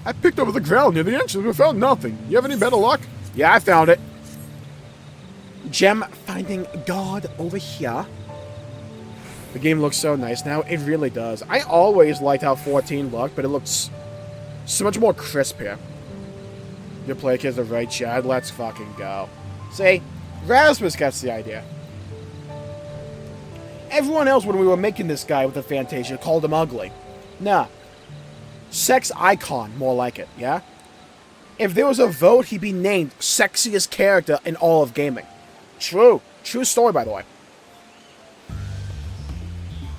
I picked over the ground near the entrance but found nothing. You have any better luck? Yeah, I found it. Gem finding God over here. The game looks so nice now. It really does. I always liked how 14 looked, but it looks so much more crisp here. Your play kids are right, Chad. Let's fucking go. See? Rasmus gets the idea. Everyone else, when we were making this guy with the Fantasia, called him ugly. Nah. Sex icon, more like it, yeah? If there was a vote, he'd be named sexiest character in all of gaming. True. True story, by the way.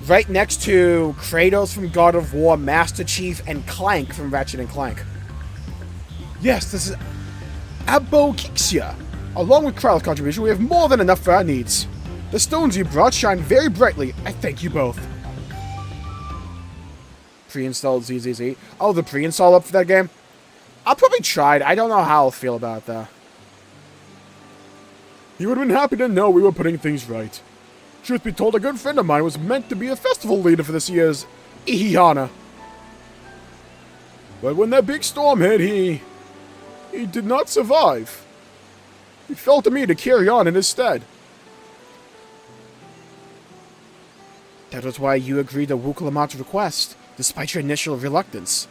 Right next to Kratos from God of War, Master Chief, and Clank from Ratchet & Clank. Yes, this is ALPACA. Along with Kryle's contribution, we have more than enough for our needs. The stones you brought shine very brightly. I thank you both. Pre-installed ZZZ. Oh, the pre-install up for that game? I'll probably try it. I don't know how I'll feel about it, though. You would have been happy to know we were putting things right. Truth be told, a good friend of mine was meant to be a festival leader for this year's Ihihana. But when that big storm hit, he did not survive. He fell to me to carry on in his stead. That was why you agreed to Wukalamat's request, despite your initial reluctance.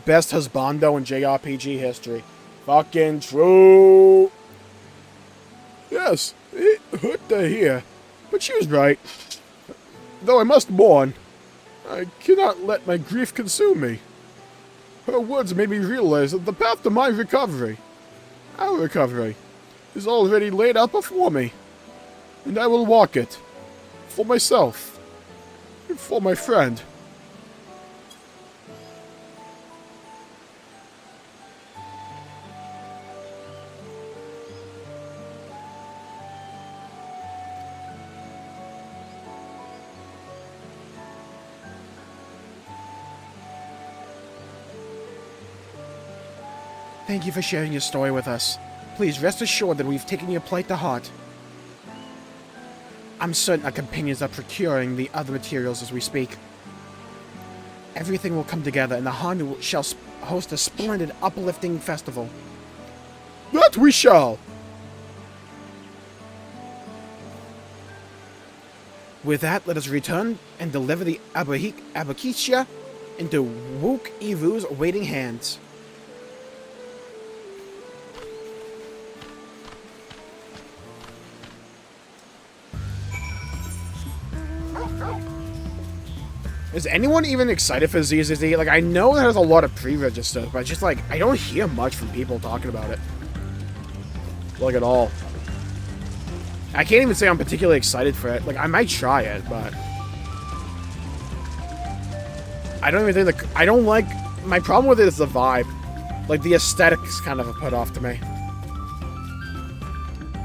Best husbando in JRPG history. Fucking true. Yes, it hurt to hear, but she was right. Though I must mourn, I cannot let my grief consume me. Her words made me realize that the path to my recovery, our recovery, is already laid out before me, and I will walk it, for myself, and for my friend. Thank you for sharing your story with us. Please rest assured that we've taken your plight to heart. I'm certain our companions are procuring the other materials as we speak. Everything will come together and the Hanu shall host a splendid, uplifting festival. That we shall! With that, let us return and deliver the ALPACA into Wook Ivu's waiting hands. Is anyone even excited for ZZZ? Like, I know there's a lot of pre-registered, but just like, I don't hear much from people talking about it. Like, at all. I can't even say I'm particularly excited for it. Like, I might try it, but I don't even think I don't like... My problem with it is the vibe. Like, the aesthetics kind of a put off to me.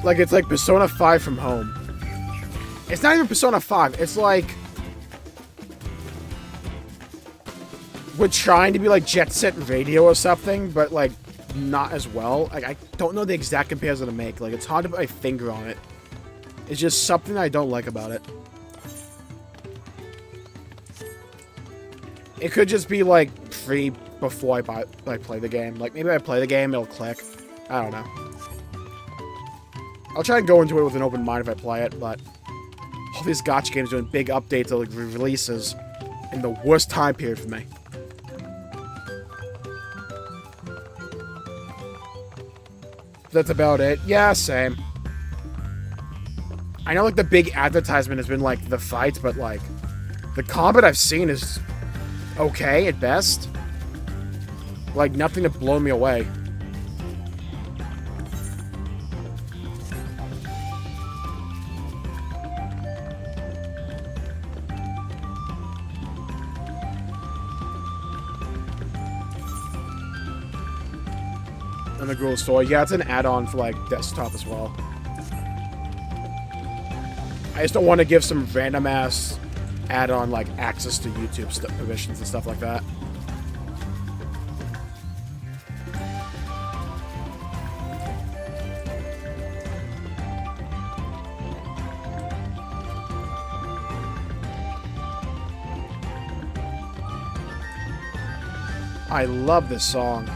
Like, it's like Persona 5 from home. It's not even Persona 5. It's like... we're trying to be like Jet Set Radio or something, but like not as well. Like, I don't know the exact comparison to make. Like, it's hard to put my finger on it. It's just something I don't like about it. It could just be like free before I play the game. Like, maybe I play the game, it'll click. I don't know. I'll try and go into it with an open mind if I play it, but all these gacha games doing big updates or like releases in the worst time period for me. That's about it. Yeah, same. I know, like, the big advertisement has been, like, the fights, but, like, the combat I've seen is okay at best. Like, nothing to blow me away. And the Gruel Story. Yeah, it's an add-on for, like, desktop as well. I just don't want to give some random-ass add-on, like, access to YouTube permissions and stuff like that. I love this song.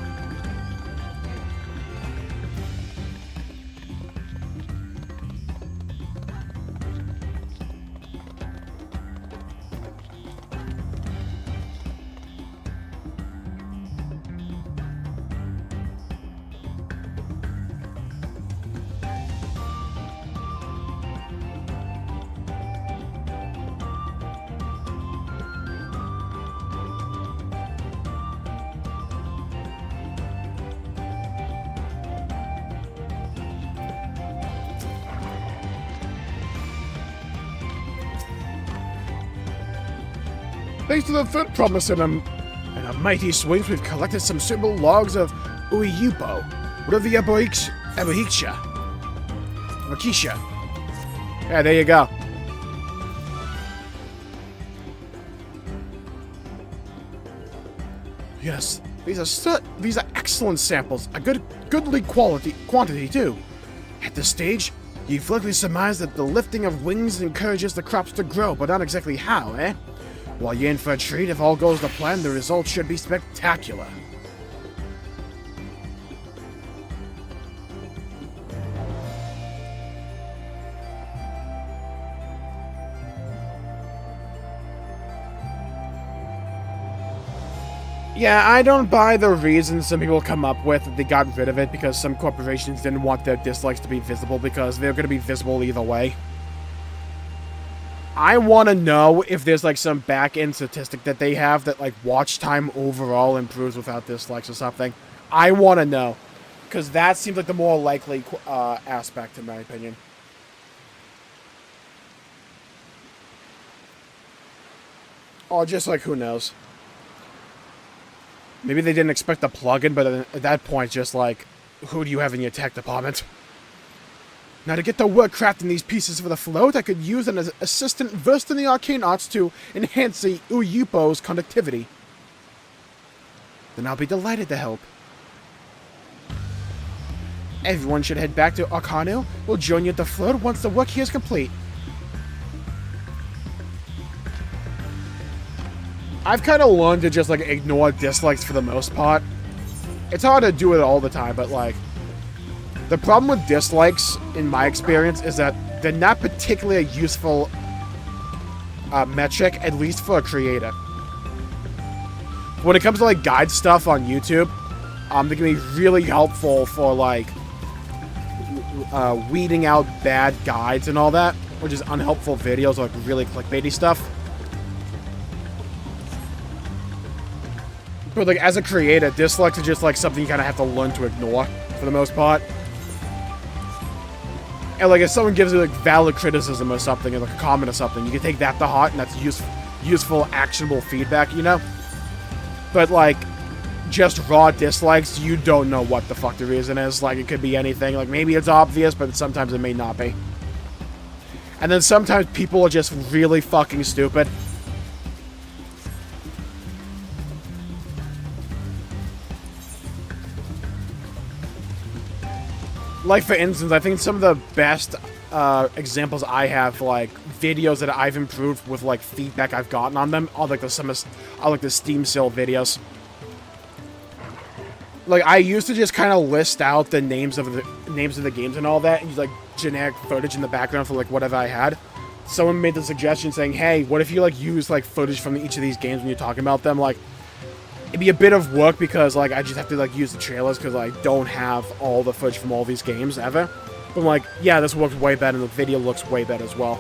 Thanks to the third promise and a mighty swings, we've collected some suitable logs of Uiyupo. What of the ALPACA? Yeah, there you go. Yes, these are excellent samples. A goodly quantity too. At this stage, you've likely surmised that the lifting of wings encourages the crops to grow, but not exactly how, eh? While you're in for a treat, if all goes to plan, the results should be spectacular. Yeah, I don't buy the reasons some people come up with that they got rid of it because some corporations didn't want their dislikes to be visible because they're going to be visible either way. I want to know if there's, like, some back-end statistic that they have that, like, watch time overall improves without dislikes or something. I want to know. Because that seems like the more likely aspect, in my opinion. Or just, like, who knows. Maybe they didn't expect the plugin, but at that point, just, like, who do you have in your tech department? Now, to get to work crafting these pieces for the float, I could use an assistant versed in the arcane arts to enhance the Uiyupo's conductivity. Then I'll be delighted to help. Everyone should head back to Akanu. We'll join you at the float once the work here is complete. I've kind of learned to just, like, ignore dislikes for the most part. It's hard to do it all the time, but, like, the problem with dislikes, in my experience, is that they're not particularly a useful metric, at least for a creator. When it comes to, like, guide stuff on YouTube, they can be really helpful for, like, weeding out bad guides and all that, or just unhelpful videos, like really clickbaity stuff. But, like, as a creator, dislikes are just, like, something you kind of have to learn to ignore, for the most part. And, like, if someone gives you, like, valid criticism or something, or, like, a comment or something, you can take that to heart, and that's useful, actionable feedback, you know? But, like, just raw dislikes, you don't know what the fuck the reason is. Like, it could be anything. Like, maybe it's obvious, but sometimes it may not be. And then sometimes people are just really fucking stupid. Like, for instance, I think some of the best examples I have, like, videos that I've improved with, like, feedback I've gotten on them are, like, the Steam sale videos. Like, I used to just kind of list out the names of the games and all that, and use, like, generic footage in the background for, like, whatever I had. Someone made the suggestion saying, hey, what if you, like, use, like, footage from each of these games when you're talking about them? Like, it'd be a bit of work because, like, I just have to, like, use the trailers because I don't have all the footage from all these games ever. But I'm like, yeah, this works way better, and the video looks way better as well.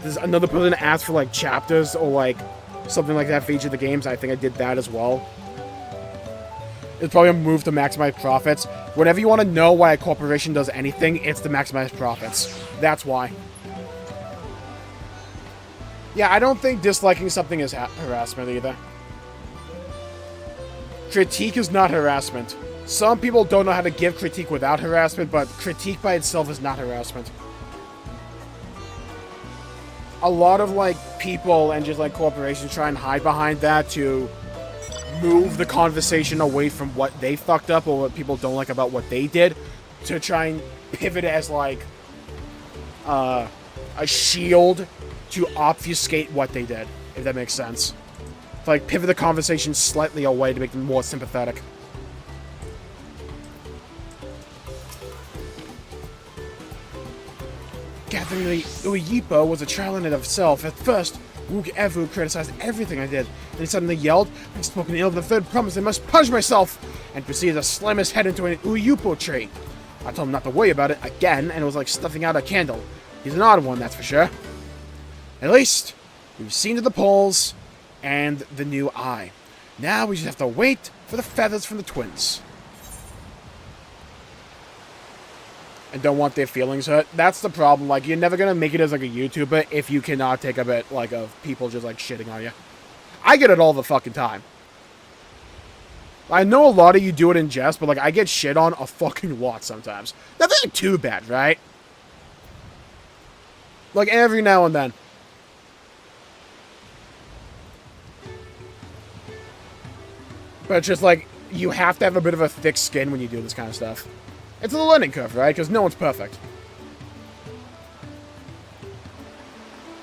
There's another person asked for, like, chapters or, like, something like that for each of the games. I think I did that as well. It's probably a move to maximize profits. Whenever you want to know why a corporation does anything, it's to maximize profits. That's why. Yeah, I don't think disliking something is harassment either. Critique is not harassment. Some people don't know how to give critique without harassment, but critique by itself is not harassment. A lot of, like, people and just, like, corporations try and hide behind that to move the conversation away from what they fucked up or what people don't like about what they did, to try and pivot it as, like, a shield to obfuscate what they did, if that makes sense. To, like, pivot the conversation slightly away to make them more sympathetic. Gathering the Uyipo was a trial in and of itself. At first, Evu criticized everything I did. Then he suddenly yelled, "I've spoken ill of the third promise, I must punish myself!" and proceeded to slam his head into an Uyipo tree. I told him not to worry about it again, and it was like stuffing out a candle. He's an odd one, that's for sure. At least, we've seen to the polls and the new eye. Now we just have to wait for the feathers from the twins. And don't want their feelings hurt. That's the problem. Like, you're never gonna make it as, like, a YouTuber if you cannot take a bit, like, of people just, like, shitting on you. I get it all the fucking time. I know a lot of you do it in jest, but, like, I get shit on a fucking lot sometimes. Nothing too bad, right? Like, every now and then. But it's just, like, you have to have a bit of a thick skin when you do this kind of stuff. It's a learning curve, right? Because no one's perfect.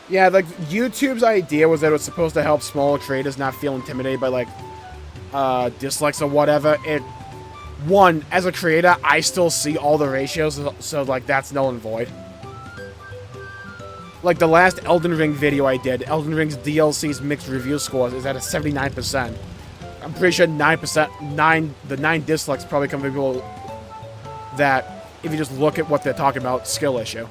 Yeah, like, YouTube's idea was that it was supposed to help smaller creators not feel intimidated by, like, dislikes or whatever. One, as a creator, I still see all the ratios, so, like, that's null and void. Like, the last Elden Ring video I did, Elden Ring's DLC's mixed review scores is at a 79%. I'm pretty sure the 9 dislikes probably come from people that, if you just look at what they're talking about, skill issue.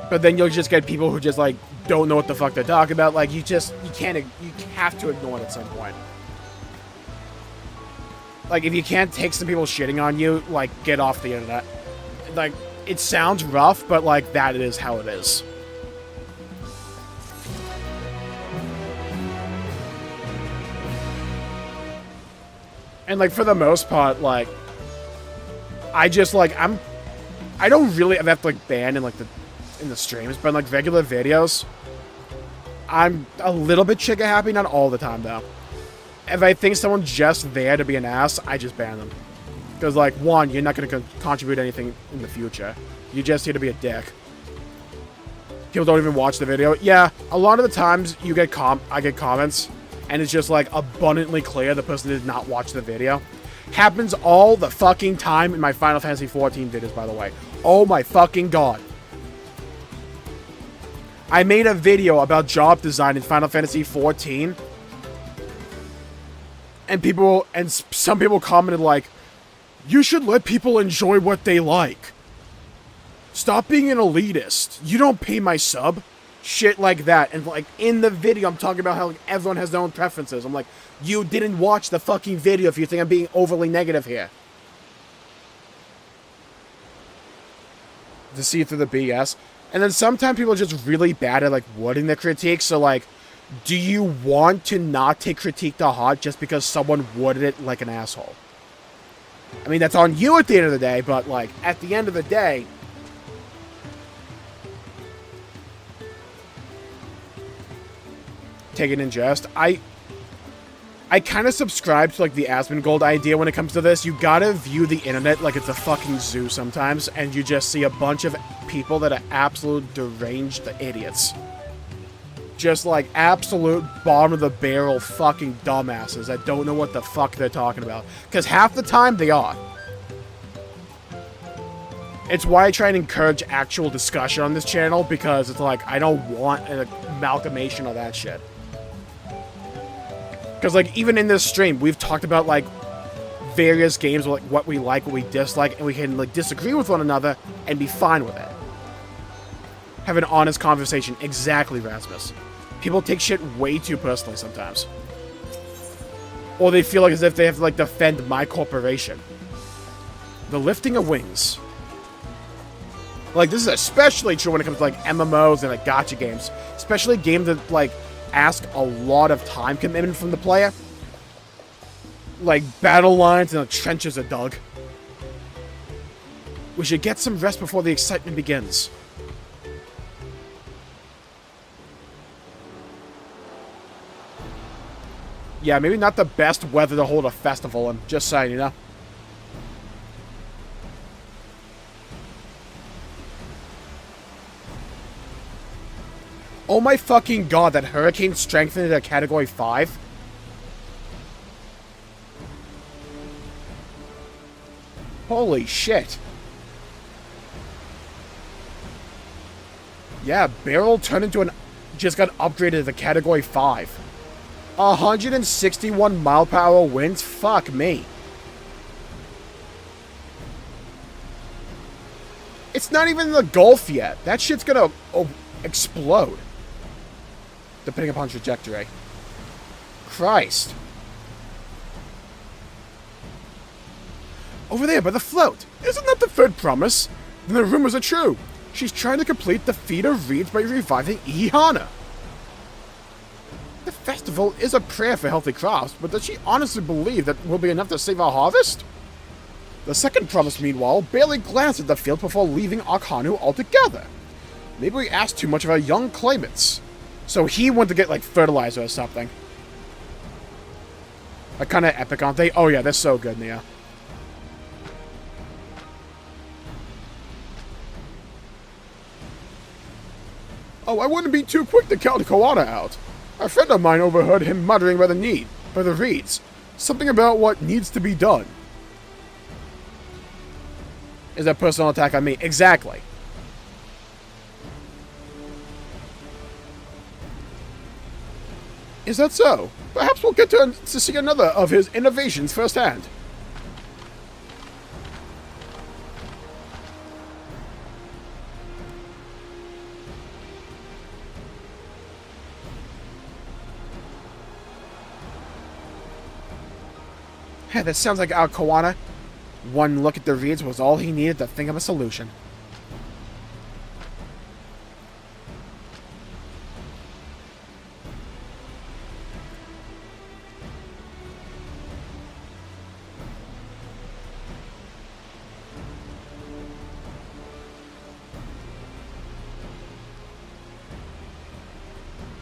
But then you'll just get people who just, like, don't know what the fuck they're talking about. Like, you have to ignore it at some point. Like, if you can't take some people shitting on you, like, get off the internet. Like, it sounds rough, but, like, that is how it is. And, like, for the most part, like, I just, like, I don't really have to, like, ban in, like, in the streams, but in, like, regular videos, I'm a little bit trigger happy, not all the time, though. if I think someone's just there to be an ass, I just ban them. Because, like, one, you're not going to contribute anything in the future. You're just here to be a dick. People don't even watch the video. Yeah, a lot of the times you get I get comments, and it's just, like, abundantly clear the person did not watch the video. Happens all the fucking time in my Final Fantasy XIV videos, by the way. Oh my fucking god. I made a video about job design in Final Fantasy XIV, and some people commented like, you should let people enjoy what they like. Stop being an elitist. You don't pay my sub. Shit like that. And like in the video, I'm talking about how like, everyone has their own preferences. I'm like, you didn't watch the fucking video if you think I'm being overly negative here. To see through the BS. And then sometimes people are just really bad at like wording their critiques. So like, do you want to not take critique to heart just because someone worded it like an asshole? I mean, that's on you at the end of the day, but like, at the end of the day, take it in jest. I kind of subscribe to like the Asmongold idea when it comes to this. You gotta view the internet like it's a fucking zoo sometimes, and you just see a bunch of people that are absolute deranged idiots. Just like absolute bottom of the barrel fucking dumbasses that don't know what the fuck they're talking about. Because half the time they are. It's why I try and encourage actual discussion on this channel, because it's like, I don't want an amalgamation of that shit. Because like, even in this stream, we've talked about like various games, like what we like, what we dislike, and we can like disagree with one another and be fine with it. Have an honest conversation. Exactly, Rasmus. People take shit way too personally sometimes. Or they feel like as if they have to like defend my corporation. The lifting of wings. Like, this is especially true when it comes to like MMOs and like gacha games. Especially games that like ask a lot of time commitment from the player. Like battle lines and the trenches are dug. We should get some rest before the excitement begins. Yeah, maybe not the best weather to hold a festival in. Just saying, you know? Oh my fucking god, that hurricane strengthened at Category 5? Holy shit. Yeah, Barrel turned into an... just got upgraded to Category 5. 161 mile-per-hour winds? Fuck me. It's not even in the Gulf yet. That shit's gonna explode. Depending upon trajectory. Christ. Over there by the float. Isn't that the third promise? Then the rumors are true. She's trying to complete the feat of reeds by reviving Ihana. The festival is a prayer for healthy crops, but does she honestly believe that will be enough to save our harvest? The second promise, meanwhile, barely glanced at the field before leaving Arcanu altogether. Maybe we asked too much of our young claimants. So he went to get, like, fertilizer or something. They're kind of epic, aren't they? Oh yeah, they're so good, Nia. Oh, I wouldn't be too quick to count Koana out. A friend of mine overheard him muttering by the reeds. Something about what needs to be done. Is that personal attack on me? Exactly. Is that so? Perhaps we'll get to see another of his innovations firsthand. Hey, that sounds like our Koana. One look at the reeds was all he needed to think of a solution.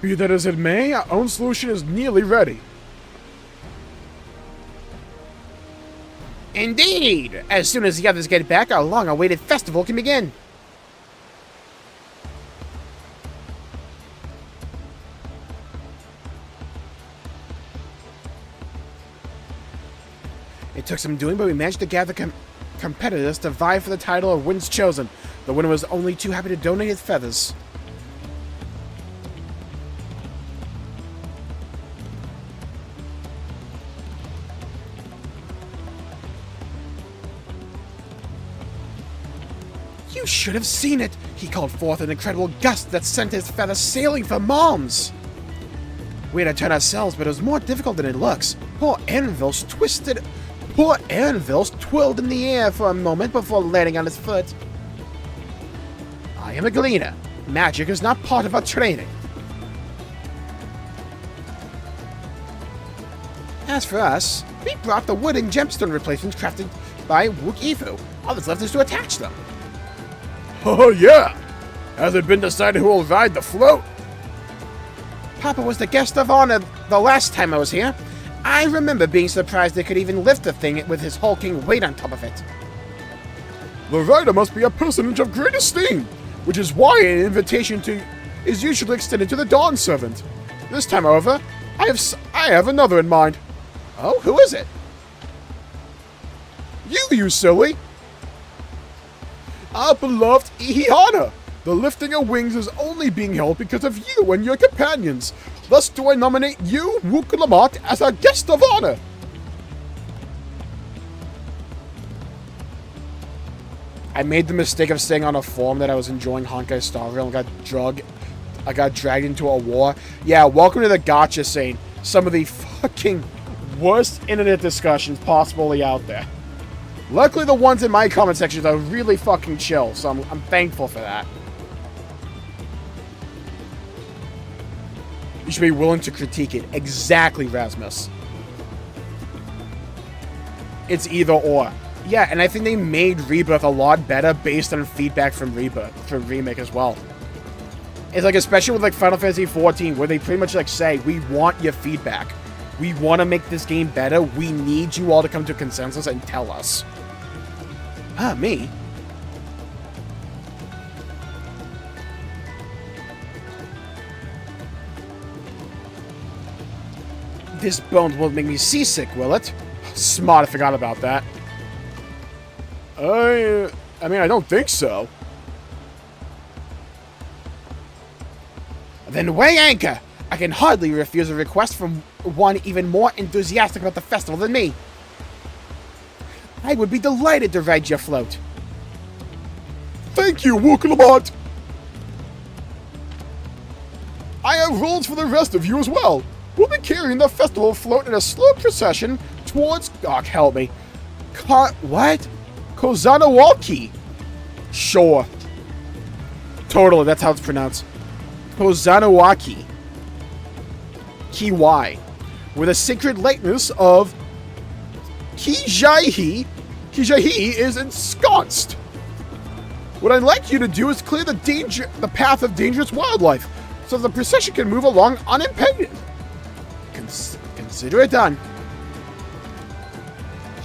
Be that as it may, our own solution is nearly ready. Indeed! As soon as the others get back, our long-awaited festival can begin. It took some doing, but we managed to gather competitors to vie for the title of Win's Chosen. The winner was only too happy to donate his feathers. You should have seen it! He called forth an incredible gust that sent his feathers sailing for Moms! We had to turn ourselves, but it was more difficult than it looks. Poor Anvil's twirled in the air for a moment before landing on his foot. I am a gleaner. Magic is not part of our training. As for us, we brought the wooden gemstone replacements crafted by Wuk'ifu. All that's left is to attach them. Oh yeah! Has it been decided who will ride the float? Papa was the guest of honor the last time I was here. I remember being surprised they could even lift the thing with his hulking weight on top of it. The rider must be a personage of great esteem, which is why an invitation is usually extended to the Dawn Servant. This time, however, I have another in mind. Oh, who is it? You silly! Our beloved Ihihana! The lifting of wings is only being held because of you and your companions. Thus do I nominate you, Wukulamat, as our guest of honor. I made the mistake of saying on a forum that I was enjoying Honkai Star Rail and I got dragged into a war. Yeah, welcome to the gotcha scene. Some of the fucking worst internet discussions possibly out there. Luckily, the ones in my comment sections are really fucking chill, so I'm thankful for that. You should be willing to critique it. Exactly, Rasmus. It's either or. Yeah, and I think they made Rebirth a lot better based on feedback from Remake as well. It's like, especially with like Final Fantasy XIV, where they pretty much like say, we want your feedback. We want to make this game better. We need you all to come to a consensus and tell us. Ah, me? This bone won't make me seasick, will it? Smart, I forgot about that. I mean, I don't think so. Then weigh anchor! I can hardly refuse a request from one even more enthusiastic about the festival than me. I would be delighted to ride your float. Thank you, Wukulamat! I have rules for the rest of you as well. We'll be carrying the festival float in a slow procession towards... God help me. What? Kozanawaki. Sure. Totally, that's how it's pronounced. Kozanawaki. Kiwai. With a sacred likeness of Kijaihi. Kijaihi is ensconced. What I'd like you to do is clear the path of dangerous wildlife, so the procession can move along unimpeded. Consider it done.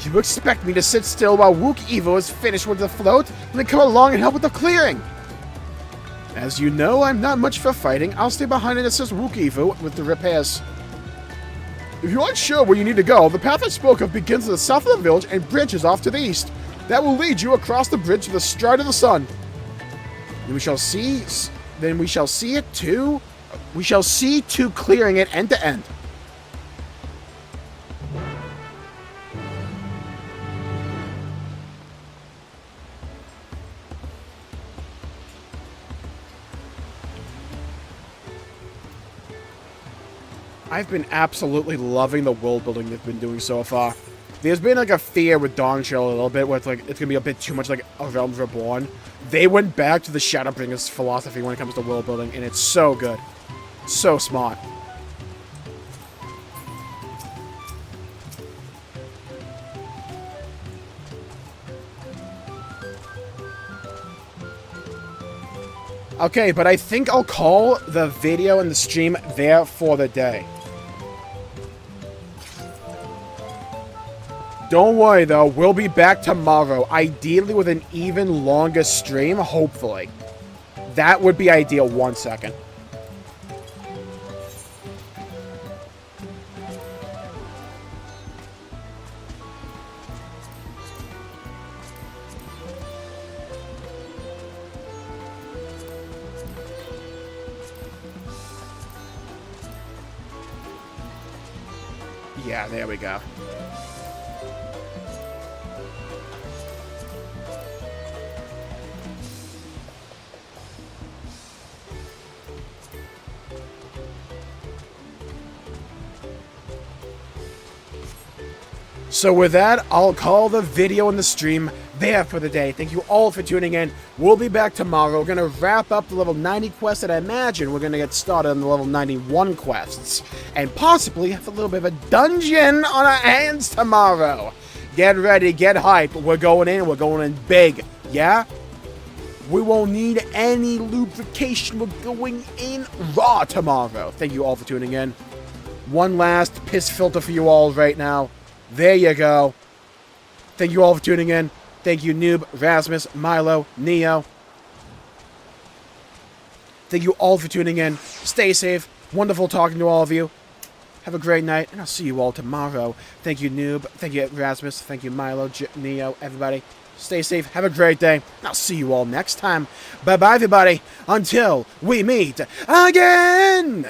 You expect me to sit still while Wuk'ifu is finished with the float, and then come along and help with the clearing? As you know, I'm not much for fighting. I'll stay behind and assist Wuk'ifu with the repairs. If you're unsure where you need to go, the path I spoke of begins to the south of the village and branches off to the east. That will lead you across the bridge to the stride of the sun. Then we shall see to clearing it end to end. I've been absolutely loving the world building they've been doing so far. There's been like a fear with Dawntrail a little bit, where it's like it's gonna be a bit too much like a Realms Reborn. They went back to the Shadowbringers philosophy when it comes to world building, and it's so good, so smart. Okay, but I think I'll call the video and the stream there for the day. Don't worry, though. We'll be back tomorrow. Ideally with an even longer stream, hopefully. That would be ideal. 1 second. Yeah, there we go. So with that, I'll call the video and the stream there for the day. Thank you all for tuning in. We'll be back tomorrow. We're going to wrap up the level 90 quest, and I imagine we're going to get started on the level 91 quests. And possibly have a little bit of a dungeon on our hands tomorrow. Get ready, get hyped. We're going in big. Yeah? We won't need any lubrication. We're going in raw tomorrow. Thank you all for tuning in. One last piss filter for you all right now. There you go. Thank you all for tuning in. Thank you, Noob, Rasmus, Milo, Neo. Thank you all for tuning in. Stay safe. Wonderful talking to all of you. Have a great night, and I'll see you all tomorrow. Thank you, Noob. Thank you, Rasmus. Thank you, Milo, Neo, everybody. Stay safe. Have a great day. And I'll see you all next time. Bye-bye, everybody. Until we meet again.